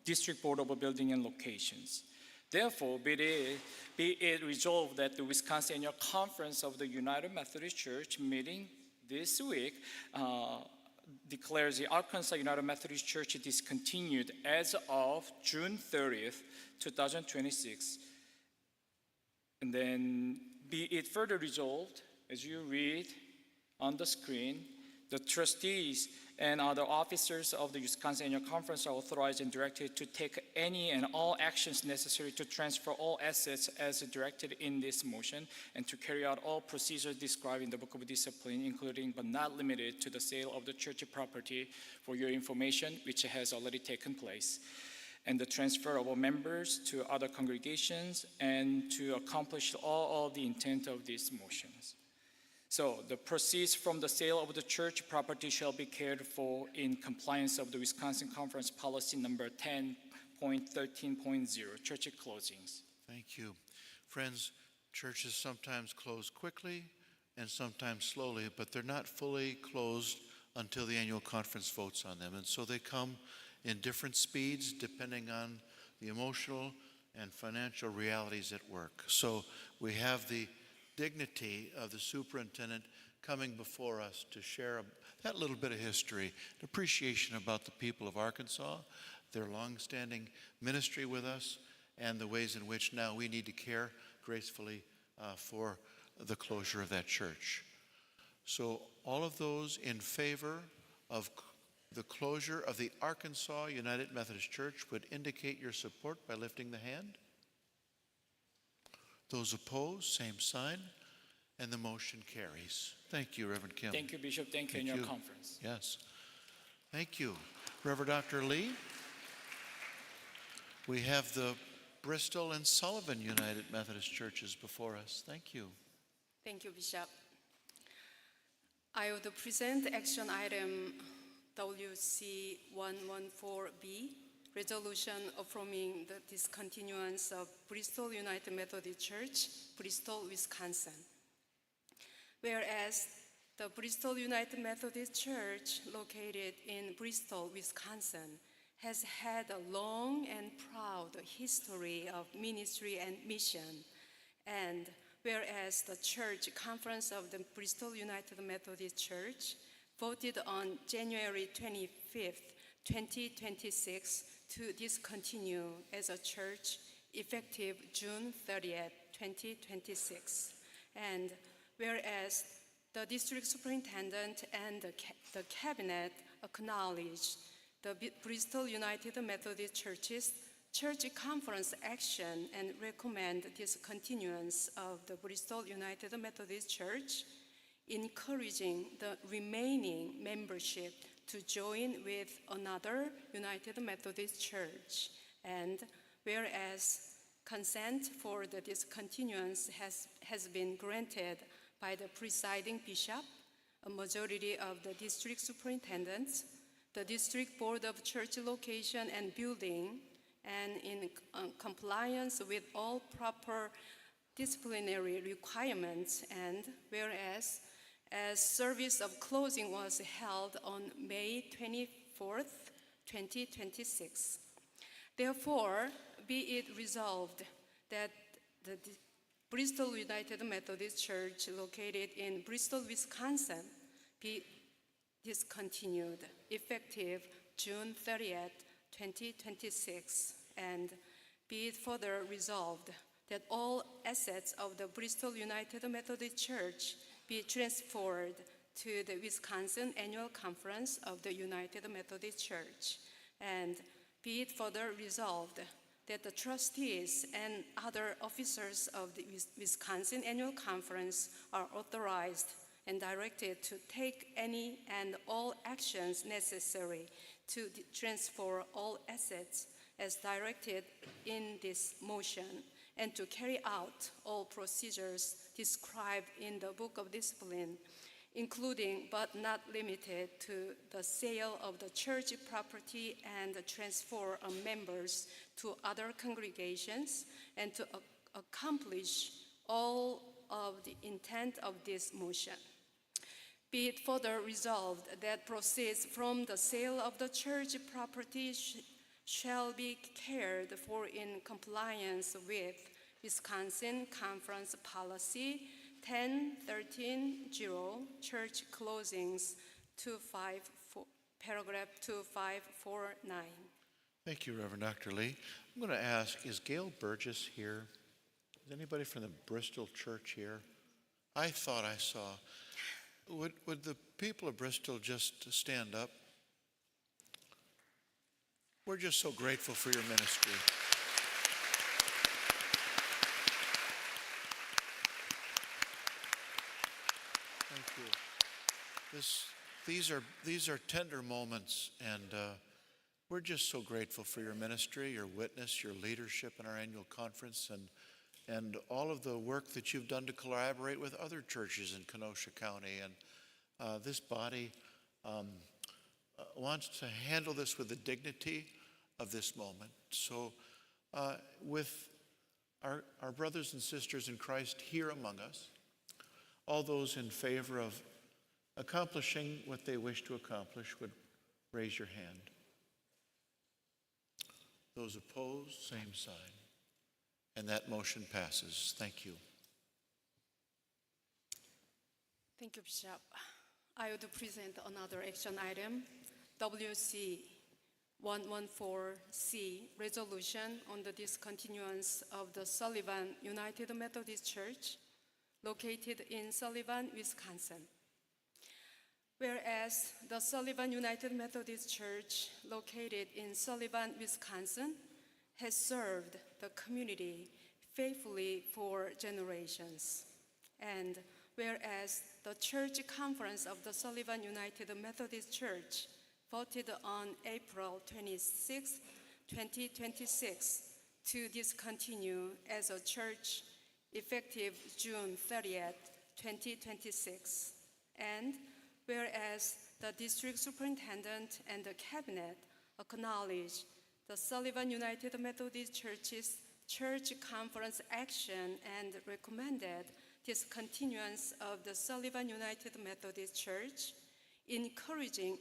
District Board of Building and Locations. Therefore, be it resolved that the Wisconsin Annual Conference of the United Methodist Church meeting this week declares the Arkansas United Methodist Church discontinued as of June 30th, 2026. And then be it further resolved, as you read on the screen, the trustees and other officers of the Wisconsin Annual Conference are authorized and directed to take any and all actions necessary to transfer all assets as directed in this motion and to carry out all procedures described in the Book of Discipline, including but not limited to the sale of the church property for your information, which has already taken place, and the transfer of all members to other congregations, and to accomplish all of the intent of these motions. So the proceeds from the sale of the church property shall be cared for in compliance of the Wisconsin Conference Policy number 10.13.0, church closings. Thank you. Friends, churches sometimes close quickly and sometimes slowly, but they're not fully closed until the annual conference votes on them. And so they come in different speeds depending on the emotional and financial realities at work. So we have the dignity of the superintendent coming before us to share that little bit of history, an appreciation about the people of Arkansas, their longstanding ministry with us, and the ways in which now we need to care gracefully for the closure of that church. So all of those in favor of the closure of the Arkansas United Methodist Church would indicate your support by lifting the hand. Those opposed, same sign, and the motion carries. Thank you, Reverend Kim. Thank you, Bishop. Thank you, Annual Conference. Yes. Thank you. Reverend Dr. Lee, we have the Bristol and Sullivan United Methodist Churches before us. Thank you. Thank you, Bishop. I would present action item WC 114B, resolution affirming the discontinuance of Bristol United Methodist Church, Bristol, Wisconsin. Whereas the Bristol United Methodist Church, located in Bristol, Wisconsin, has had a long and proud history of ministry and mission. And whereas the Church Conference of the Bristol United Methodist Church voted on January 25th, 2026, to discontinue as a church effective June 30th, 2026. And whereas the district superintendent and the cabinet acknowledge the Bristol United Methodist Church's church conference action and recommend discontinuance of the Bristol United Methodist Church, encouraging the remaining membership to join with another United Methodist Church. And whereas consent for the discontinuance has been granted by the presiding bishop, a majority of the district superintendents, the district board of church location and building, and in compliance with all proper disciplinary requirements, and whereas as service of closing was held on May 24th, 2026. Therefore, be it resolved that the Bristol United Methodist Church, located in Bristol, Wisconsin, be discontinued effective June 30th, 2026, and be it further resolved that all assets of the Bristol United Methodist Church be transferred to the Wisconsin Annual Conference of the United Methodist Church, and be it further resolved that the trustees and other officers of the Wisconsin Annual Conference are authorized and directed to take any and all actions necessary to transfer all assets as directed in this motion, and to carry out all procedures described in the Book of Discipline, including but not limited to the sale of the church property and the transfer of members to other congregations, and to accomplish all of the intent of this motion. Be it further resolved that proceeds from the sale of the church property shall be cared for in compliance with Wisconsin Conference Policy 10.13.0, church closings, paragraph 2549. Thank you, Reverend Dr. Lee. I'm going to ask, is Gail Burgess here? Is anybody from the Bristol church here? I thought I saw. Would the people of Bristol just stand up? We're just so grateful for your ministry. Thank you. These are tender moments, and we're just so grateful for your ministry, your witness, your leadership in our annual conference, and all of the work that you've done to collaborate with other churches in Kenosha County. And this body wants to handle this with the dignity of this moment. So with our brothers and sisters in Christ here among us, all those in favor of accomplishing what they wish to accomplish would raise your hand. Those opposed, same sign. And that motion passes. Thank you. Thank you, Bishop. I would present another action item, WC 114C, resolution on the discontinuance of the Sullivan United Methodist Church, located in Sullivan, Wisconsin. Whereas the Sullivan United Methodist Church, located in Sullivan, Wisconsin, has served the community faithfully for generations. And whereas the Church Conference of the Sullivan United Methodist Church voted on April 26, 2026, to discontinue as a church effective June 30th, 2026. And whereas the district superintendent and the cabinet acknowledge the Sullivan United Methodist Church's church conference action and recommended discontinuance of the Sullivan United Methodist Church, encouraging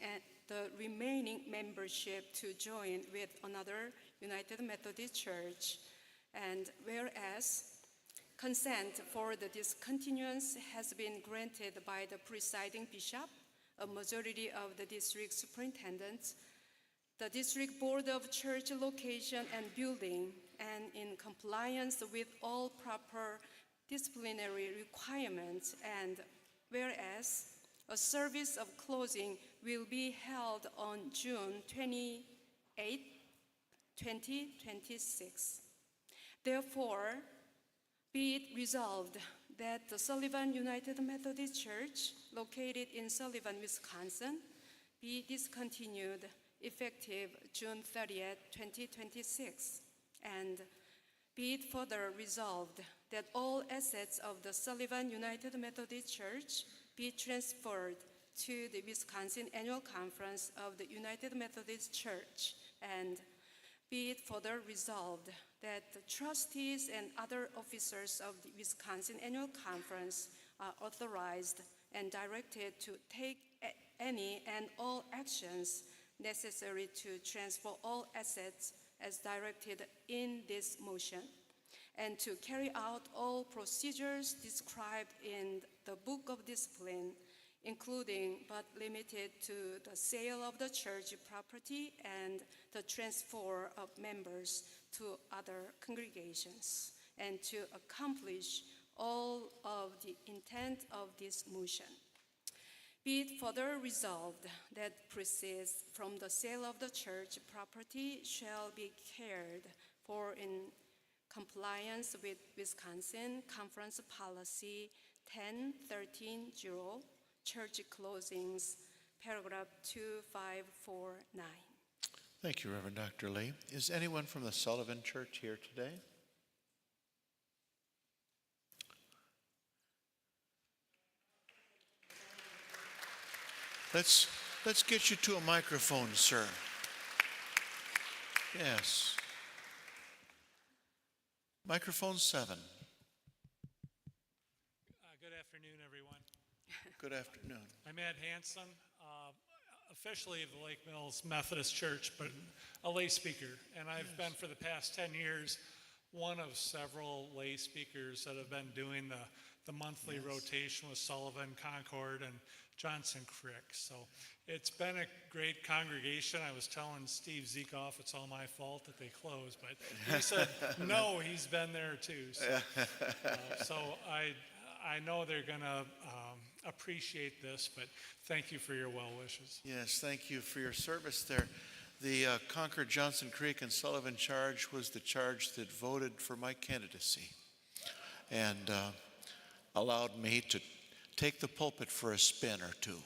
the remaining membership to join with another United Methodist Church. And whereas consent for the discontinuance has been granted by the presiding bishop, a majority of the district superintendents, the district board of church location and building, and in compliance with all proper disciplinary requirements, and whereas a service of closing will be held on June 28, 2026. Therefore, be it resolved that the Sullivan United Methodist Church, located in Sullivan, Wisconsin, be discontinued effective June 30th, 2026, and be it further resolved that all assets of the Sullivan United Methodist Church be transferred to the Wisconsin Annual Conference of the United Methodist Church, and be it further resolved that the trustees and other officers of the Wisconsin Annual Conference are authorized and directed to take any and all actions necessary to transfer all assets as directed in this motion, and to carry out all procedures described in the Book of Discipline, including but limited to the sale of the church property and the transfer of members to other congregations, and to accomplish all of the intent of this motion. Be it further resolved that proceeds from the sale of the church property shall be cared for in compliance with Wisconsin Conference Policy 10.13.0, church closings, paragraph 2549. Thank you, Reverend Dr. Lee. Is anyone from the Sullivan Church here today? Let's get you to a microphone, sir. Yes. Microphone 7. Good afternoon, everyone. Good afternoon. I'm Ed Hanson, officially of the Lake Mills Methodist Church, but a lay speaker. And I've been for the past 10 years one of several lay speakers that have been doing the monthly rotation with Sullivan, Concord, and Johnson Crick. So it's been a great congregation. I was telling Steve Zekoff it's all my fault that they closed, but he said, no, he's been there too. So I know they're going to appreciate this, but thank you for your well wishes. Yes, thank you for your service there. The Concord, Johnson Creek, and Sullivan charge was the charge that voted for my candidacy and allowed me to take the pulpit for a spin or two.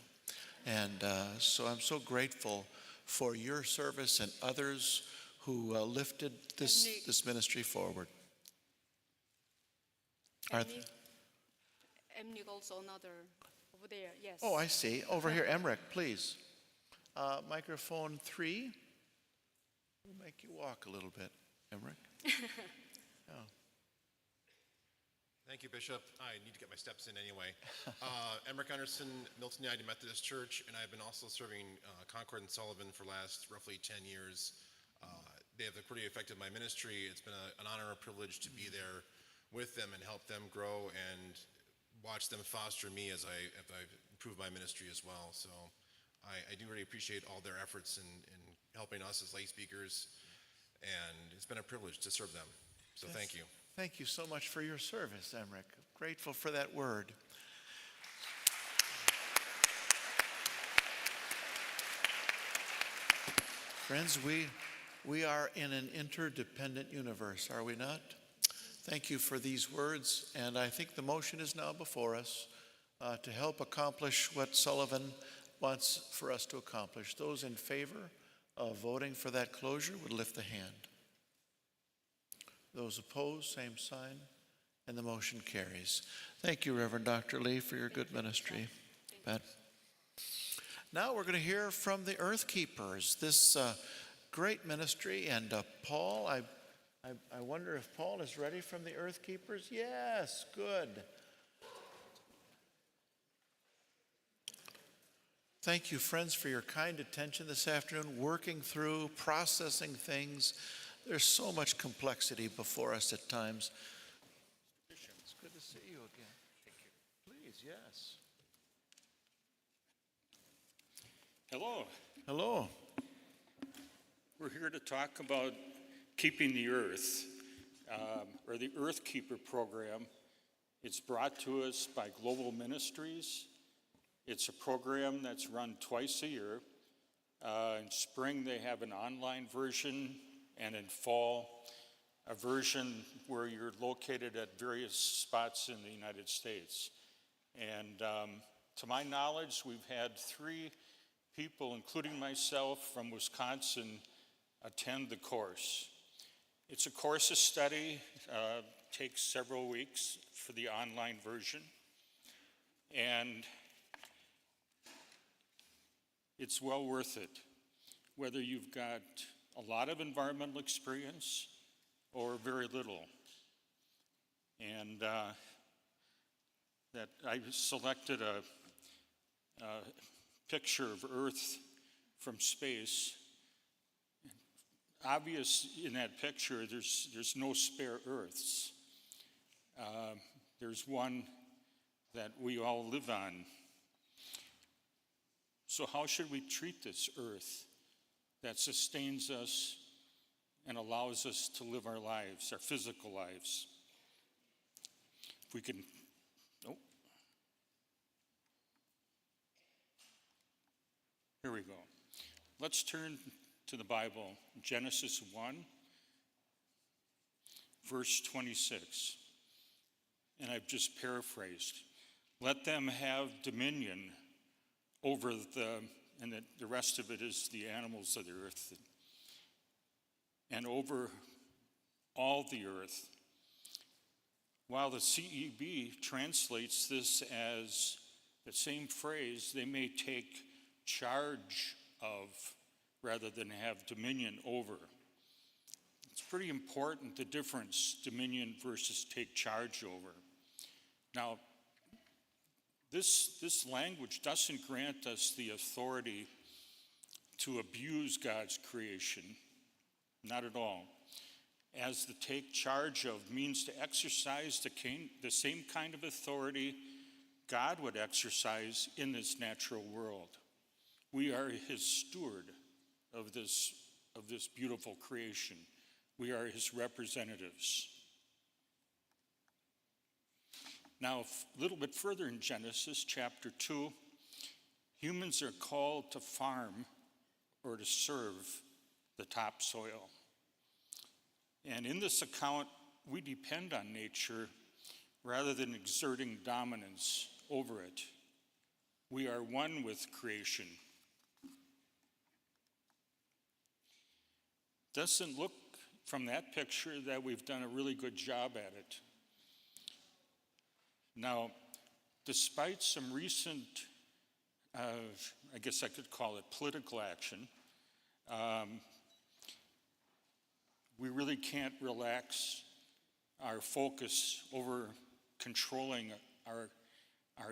And so I'm so grateful for your service and others who lifted this ministry forward. Emnick also another over there, yes. Oh, I see. Over here, Emmerich, please. Microphone 3. We'll make you walk a little bit, Emmerich. Oh. Thank you, Bishop. I need to get my steps in anyway. Emmerich Anderson, Milton United Methodist Church, and I've been also serving Concord and Sullivan for the last roughly 10 years. They have pretty affected my ministry. It's been an honor and a privilege to be there with them and help them grow and watch them foster me as I've improved my ministry as well. So I do really appreciate all their efforts in helping us as lay speakers, and it's been a privilege to serve them. So thank you. Thank you so much for your service, Emmerich. Grateful for that word. Friends, we are in an interdependent universe, are we not? Thank you for these words, and I think the motion is now before us to help accomplish what Sullivan wants for us to accomplish. Those in favor of voting for that closure would lift the hand. Those opposed, same sign, and the motion carries. Thank you, Reverend Dr. Lee, for your good ministry. Pat. Now we're going to hear from the Earth Keepers, this great ministry. And Paul, I wonder if Paul is ready from the Earth Keepers? Yes, good. Thank you, friends, for your kind attention this afternoon, working through, processing things. There's so much complexity before us at times. It's good to see you again. Thank you. Please, yes. Hello. Hello. We're here to talk about keeping the earth, or the Earth Keeper program. It's brought to us by Global Ministries. It's a program that's run twice a year. In spring, they have an online version, and in fall, a version where you're located at various spots in the United States. And to my knowledge, we've had 3 people, including myself, from Wisconsin, attend the course. It's a course of study, takes several weeks for the online version, and it's well worth it, whether you've got a lot of environmental experience or very little. And that I selected a picture of Earth from space. Obvious in that picture, there's no spare Earths. There's one that we all live on. So how should we treat this earth that sustains us and allows us to live our lives, our physical lives? If we can, oh, here we go. Let's turn to the Bible, Genesis 1, verse 26. And I've just paraphrased. Let them have dominion over and the rest of it is the animals of the earth, and over all the earth. While the CEB translates this as the same phrase, they may take charge of rather than have dominion over. It's pretty important, the difference, dominion versus take charge over. Now, this language doesn't grant us the authority to abuse God's creation, not at all. As the take charge of means to exercise the same kind of authority God would exercise in this natural world. We are his steward of this beautiful creation. We are his representatives. Now, a little bit further in Genesis chapter 2, humans are called to farm or to serve the topsoil. And in this account, we depend on nature rather than exerting dominance over it. We are one with creation. Doesn't look from that picture that we've done a really good job at it. Now, despite some recent, I guess I could call it political action, we really can't relax our focus over controlling our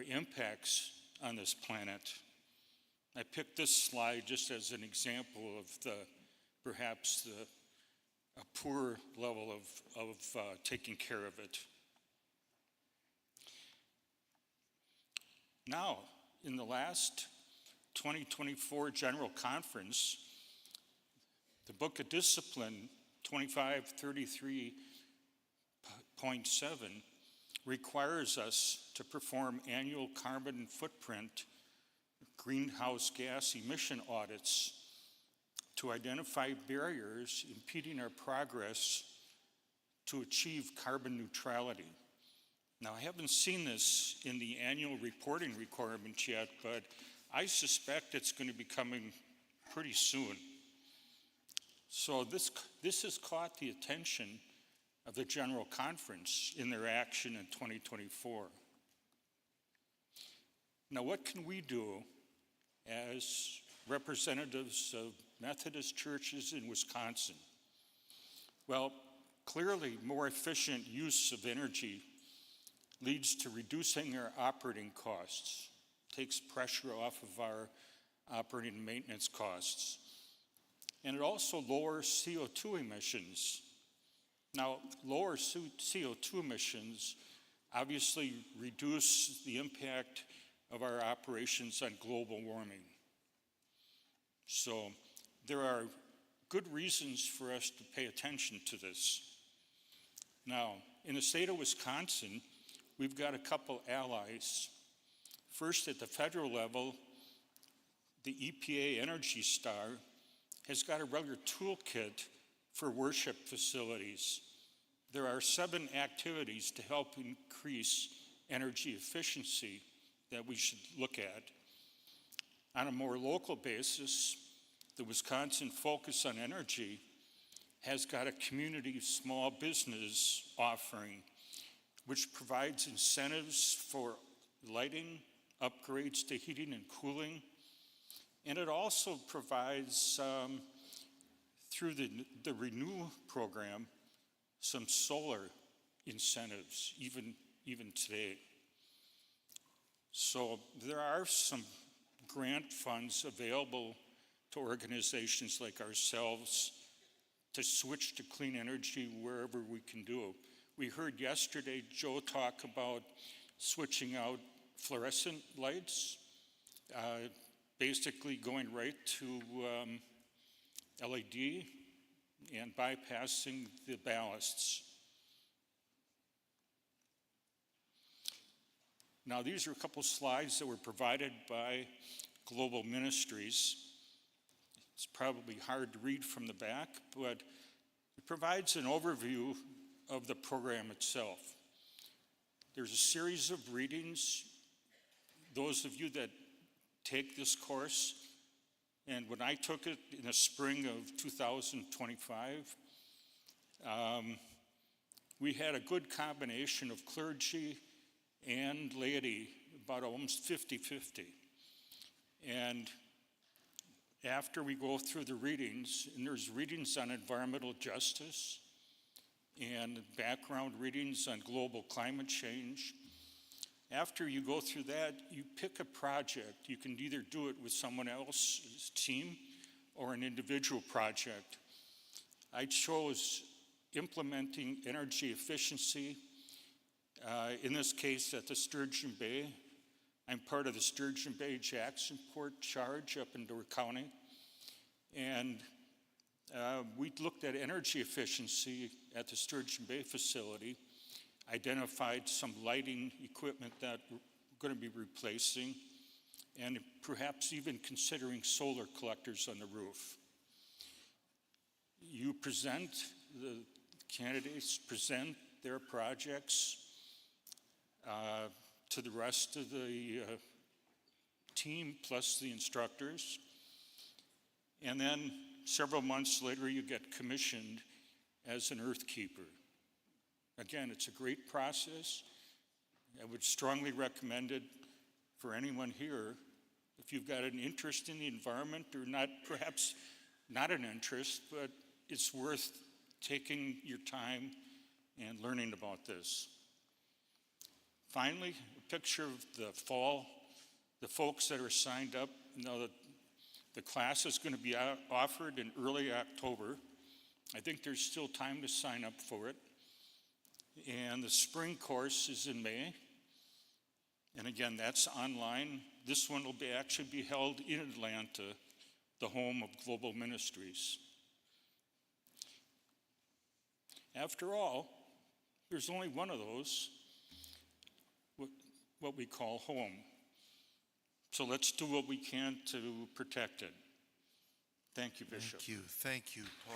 impacts on this planet. I picked this slide just as an example of perhaps a poor level of taking care of it. Now, in the last 2024 General Conference, the Book of Discipline 2533.7 requires us to perform annual carbon footprint greenhouse gas emission audits to identify barriers impeding our progress to achieve carbon neutrality. Now, I haven't seen this in the annual reporting requirements yet, but I suspect it's going to be coming pretty soon. So this has caught the attention of the General Conference in their action in 2024. Now, what can we do as representatives of Methodist churches in Wisconsin? Well, clearly, more efficient use of energy leads to reducing our operating costs, takes pressure off of our operating and maintenance costs, and it also lowers CO2 emissions. Now, lower CO2 emissions obviously reduce the impact of our operations on global warming. So there are good reasons for us to pay attention to this. Now, in the state of Wisconsin, we've got a couple allies. First, at the federal level, the EPA Energy Star has got a regular toolkit for worship facilities. There are 7 activities to help increase energy efficiency that we should look at. On a more local basis, the Wisconsin Focus on Energy has got a community small business offering which provides incentives for lighting, upgrades to heating and cooling, and it also provides, through the Renew program, some solar incentives, even today. So there are some grant funds available to organizations like ourselves to switch to clean energy wherever we can do. We heard yesterday Joe talk about switching out fluorescent lights. basically going right to LED and bypassing the ballasts. Now, these are a couple slides that were provided by Global Ministries. It's probably hard to read from the back, but it provides an overview of the program itself. There's a series of readings. Those of you that take this course, and when I took it in the spring of 2025, we had a good combination of clergy and laity, about almost 50-50. And after we go through the readings, and there's readings on environmental justice and background readings on global climate change. After you go through that, you pick a project. You can either do it with someone else's team or an individual project. I chose implementing energy efficiency, in this case at the Sturgeon Bay. I'm part of the Sturgeon Bay Jackson Port Charge up in Door County. And we looked at energy efficiency at the Sturgeon Bay facility, identified some lighting equipment that we're going to be replacing, and perhaps even considering solar collectors on the roof. You present, the candidates present their projects to the rest of the team plus the instructors. And then several months later, you get commissioned as an earth keeper. Again, it's a great process. I would strongly recommend it for anyone here. If you've got an interest in the environment, or not, perhaps not an interest, but it's worth taking your time and learning about this. Finally, a picture of the fall. The folks that are signed up, the class is going to be offered in early October. I think there's still time to sign up for it. And the spring course is in May. And again, that's online. This one will actually be held in Atlanta, the home of Global Ministries. After all, there's only one of those, what we call home. So let's do what we can to protect it. Thank you, Bishop. Thank you, Paul.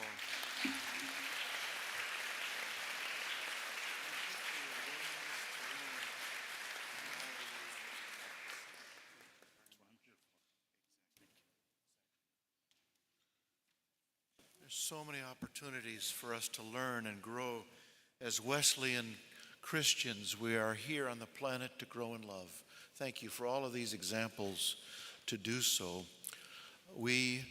There's so many opportunities for us to learn and grow as Wesleyan Christians. We are here on the planet to grow in love. Thank you for all of these examples to do so. We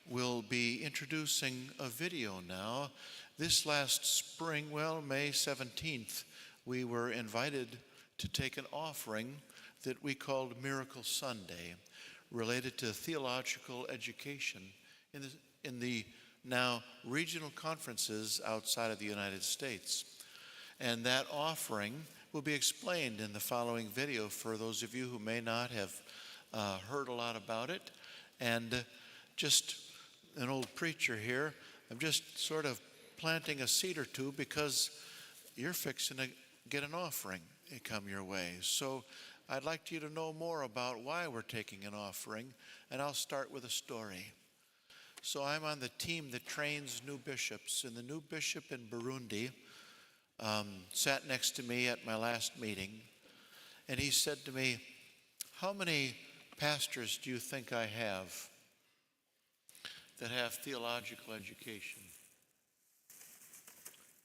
will be introducing a video now. This last spring, May 17th, we were invited to take an offering that we called Miracle Sunday, related to theological education in the now regional conferences outside of the United States. And that offering will be explained in the following video for those of you who may not have heard a lot about it. And just an old preacher here, I'm just sort of planting a seed or two because you're fixing to get an offering come your way. So I'd like you to know more about why we're taking an offering, and I'll start with a story. So I'm on the team that trains new bishops, and the new bishop in Burundi sat next to me at my last meeting, and he said to me, "How many pastors do you think I have that have theological education?"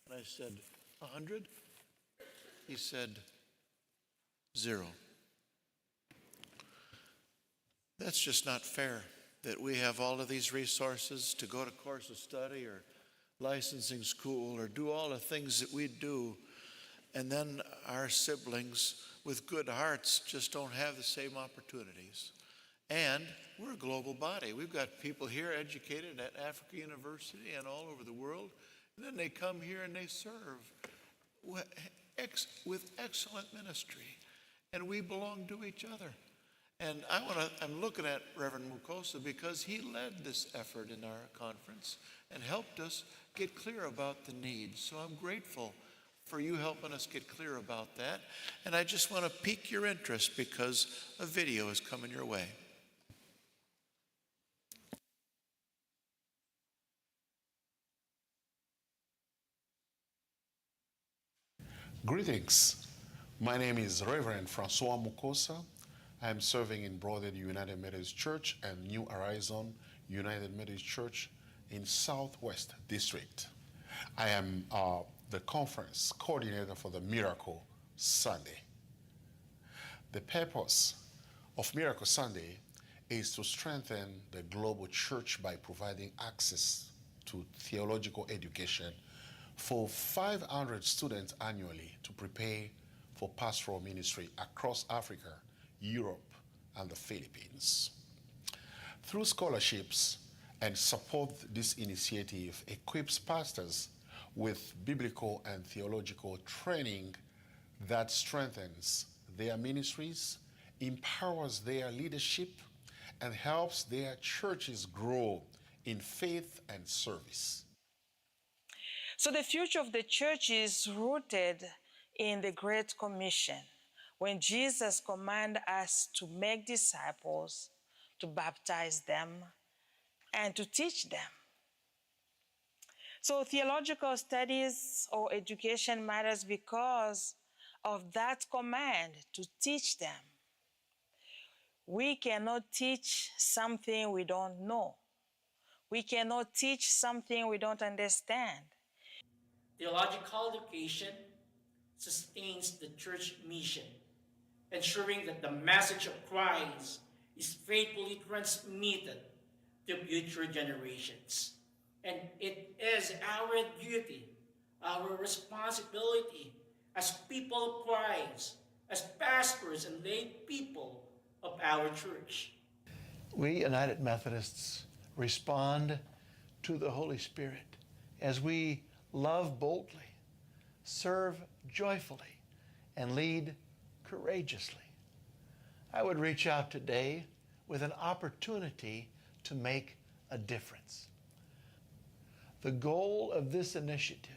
And I said, 100? He said, 0. That's just not fair that we have all of these resources to go to course of study or licensing school or do all the things that we do, and then our siblings with good hearts just don't have the same opportunities. And we're a global body. We've got people here educated at Africa University and all over the world, and then they come here and they serve with excellent ministry, and we belong to each other. And I'm looking at Reverend Mukosa because he led this effort in our conference and helped us get clear about the needs. So I'm grateful for you helping us get clear about that. And I just want to pique your interest because a video is coming your way. Greetings. My name is Reverend Francois Mukosa. I am serving in Broadhead United Methodist Church and New Horizon United Methodist Church in Southwest District. I am the conference coordinator for the Miracle Sunday. The purpose of Miracle Sunday is to strengthen the global church by providing access to theological education for 500 students annually to prepare for pastoral ministry across Africa, Europe, and the Philippines. Through scholarships and support, this initiative equips pastors with biblical and theological training that strengthens their ministries, empowers their leadership, and helps their churches grow in faith and service. So the future of the church is rooted in the Great Commission, when Jesus commanded us to make disciples, to baptize them, and to teach them. So theological studies or education matters because of that command to teach them. We cannot teach something we don't know. We cannot teach something we don't understand. Theological education sustains the church mission, ensuring that the message of Christ is faithfully transmitted to future generations. And it is our duty, our responsibility as people of Christ, as pastors and lay people of our church. We United Methodists respond to the Holy Spirit as we love boldly, serve joyfully, and lead courageously. I would reach out today with an opportunity to make a difference. The goal of this initiative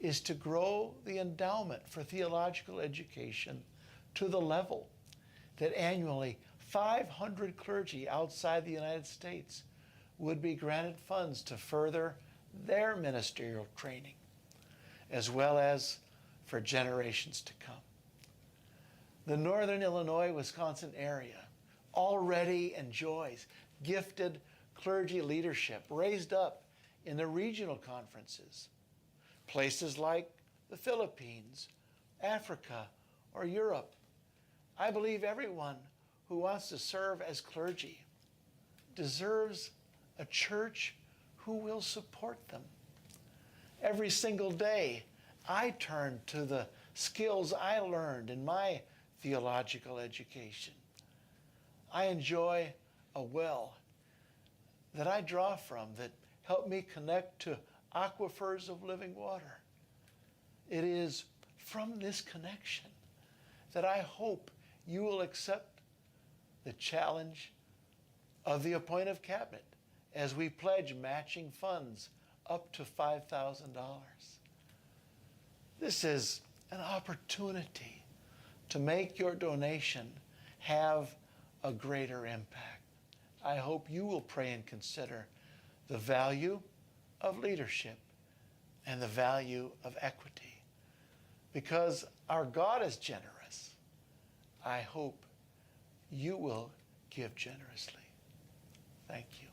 is to grow the endowment for theological education to the level that annually 500 clergy outside the United States would be granted funds to further their ministerial training, as well as for generations to come. The Northern Illinois-Wisconsin area already enjoys gifted clergy leadership raised up in the regional conferences. Places like the Philippines, Africa, or Europe. I believe everyone who wants to serve as clergy deserves a church who will support them. Every single day, I turn to the skills I learned in my theological education. I enjoy a well that I draw from that help me connect to aquifers of living water. It is from this connection that I hope you will accept the challenge of the appointive cabinet as we pledge matching funds up to $5,000. This is an opportunity to make your donation have a greater impact. I hope you will pray and consider the value of leadership and the value of equity. Because our God is generous, I hope you will give generously. Thank you.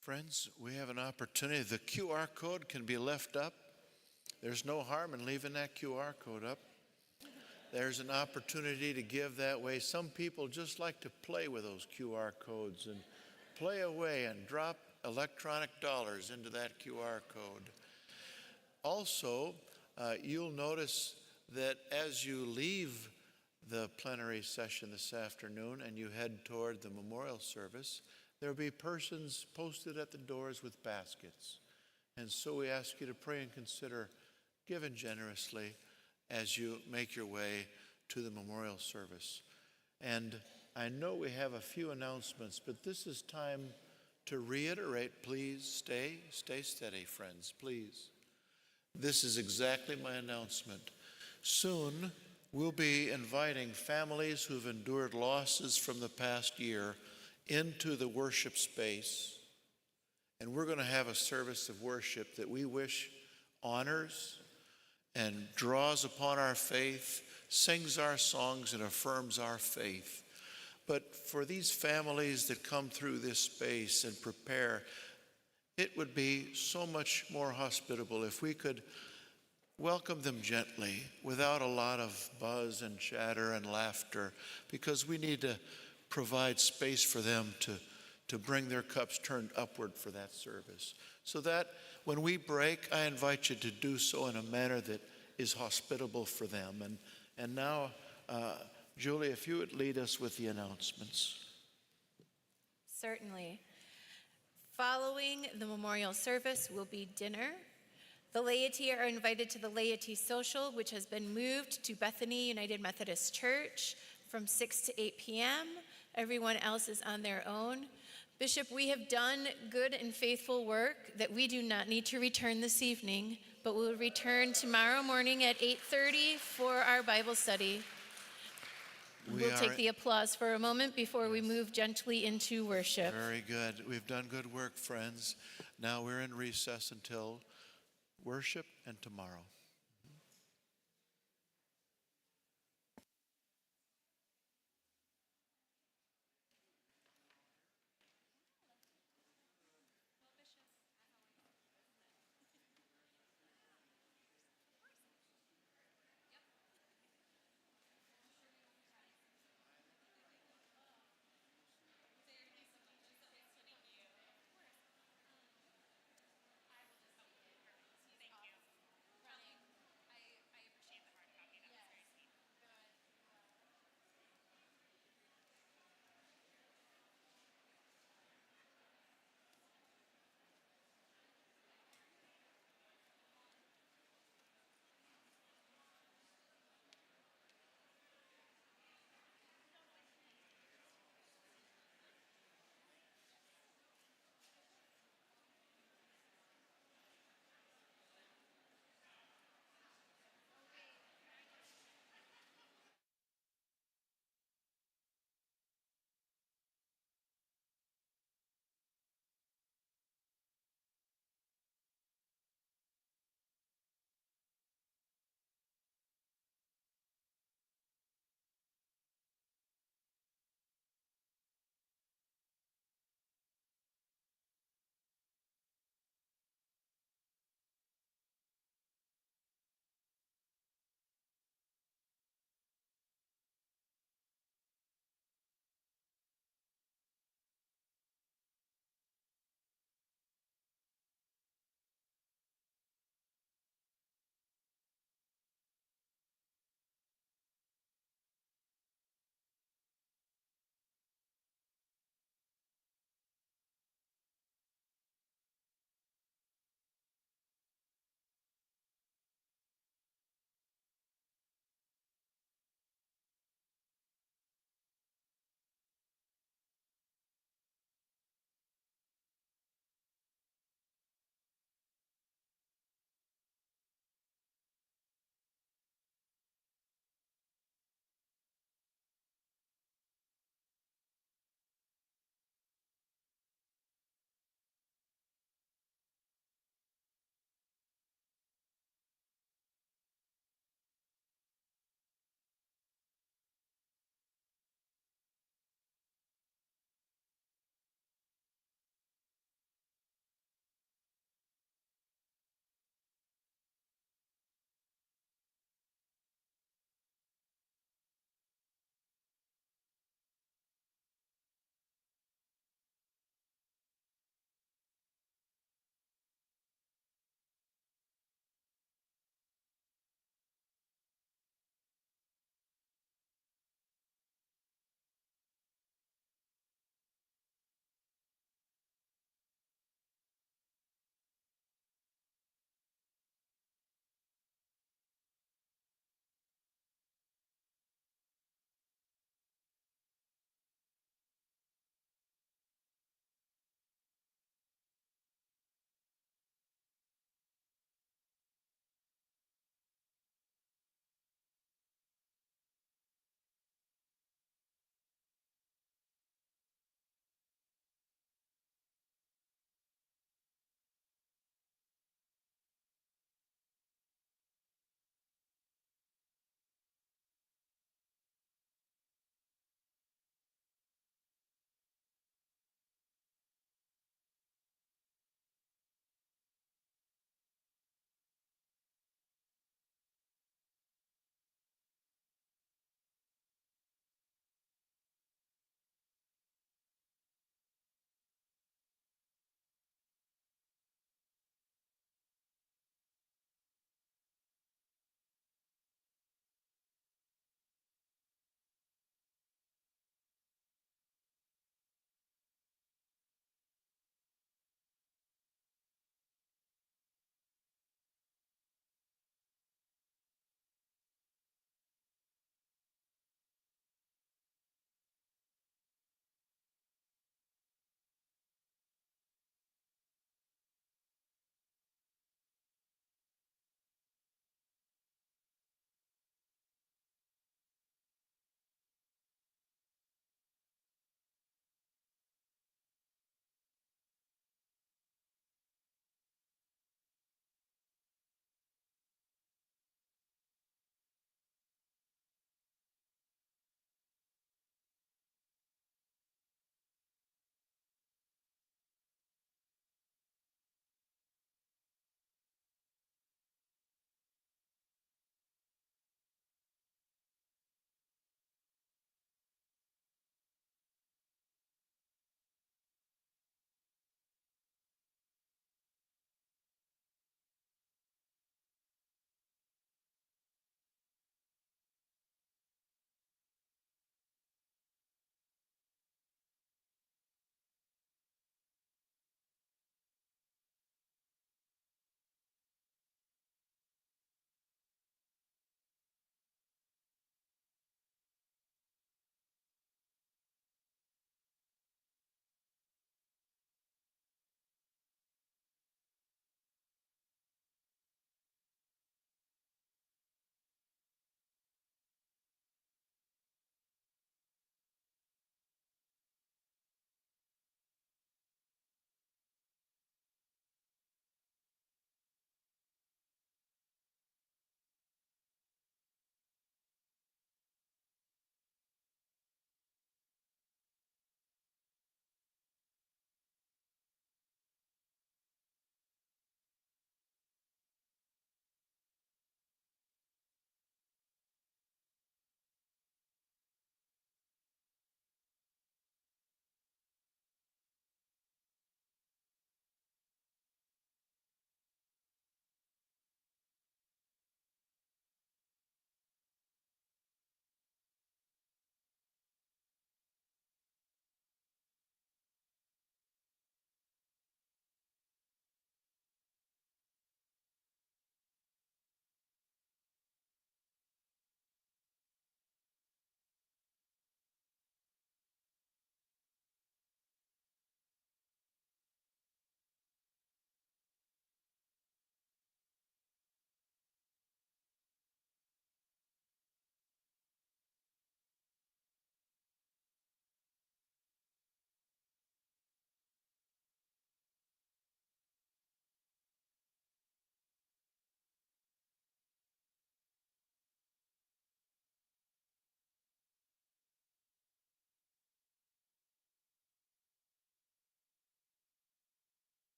Friends, we have an opportunity. The QR code can be left up. There's no harm in leaving that QR code up. There's an opportunity to give that way. Some people just like to play with those QR codes and play away and drop electronic dollars into that QR code. Also, you'll notice that as you leave the plenary session this afternoon and you head toward the memorial service, there will be persons posted at the doors with baskets. And so we ask you to pray and consider giving generously as you make your way to the memorial service. And I know we have a few announcements, but this is time to reiterate, please stay steady, friends, please. This is exactly my announcement. Soon, we'll be inviting families who've endured losses from the past year into the worship space. And we're going to have a service of worship that we wish honors and draws upon our faith, sings our songs, and affirms our faith. But for these families that come through this space and prepare, it would be so much more hospitable if we could welcome them gently without a lot of buzz and chatter and laughter, because we need to provide space for them to bring their cups turned upward for that service. So that when we break, I invite you to do so in a manner that is hospitable for them. And now, Julie, if you would lead us with the announcements. Certainly. Following the memorial service will be dinner. The laity are invited to the Laity Social, which has been moved to Bethany United Methodist Church from 6 to 8 p.m. Everyone else is on their own. Bishop, we have done good and faithful work that we do not need to return this evening, but we'll return tomorrow morning at 8:30 for our Bible study. We'll take the applause for a moment before we move gently into worship. Very good. We've done good work, friends. Now we're in recess until worship and tomorrow.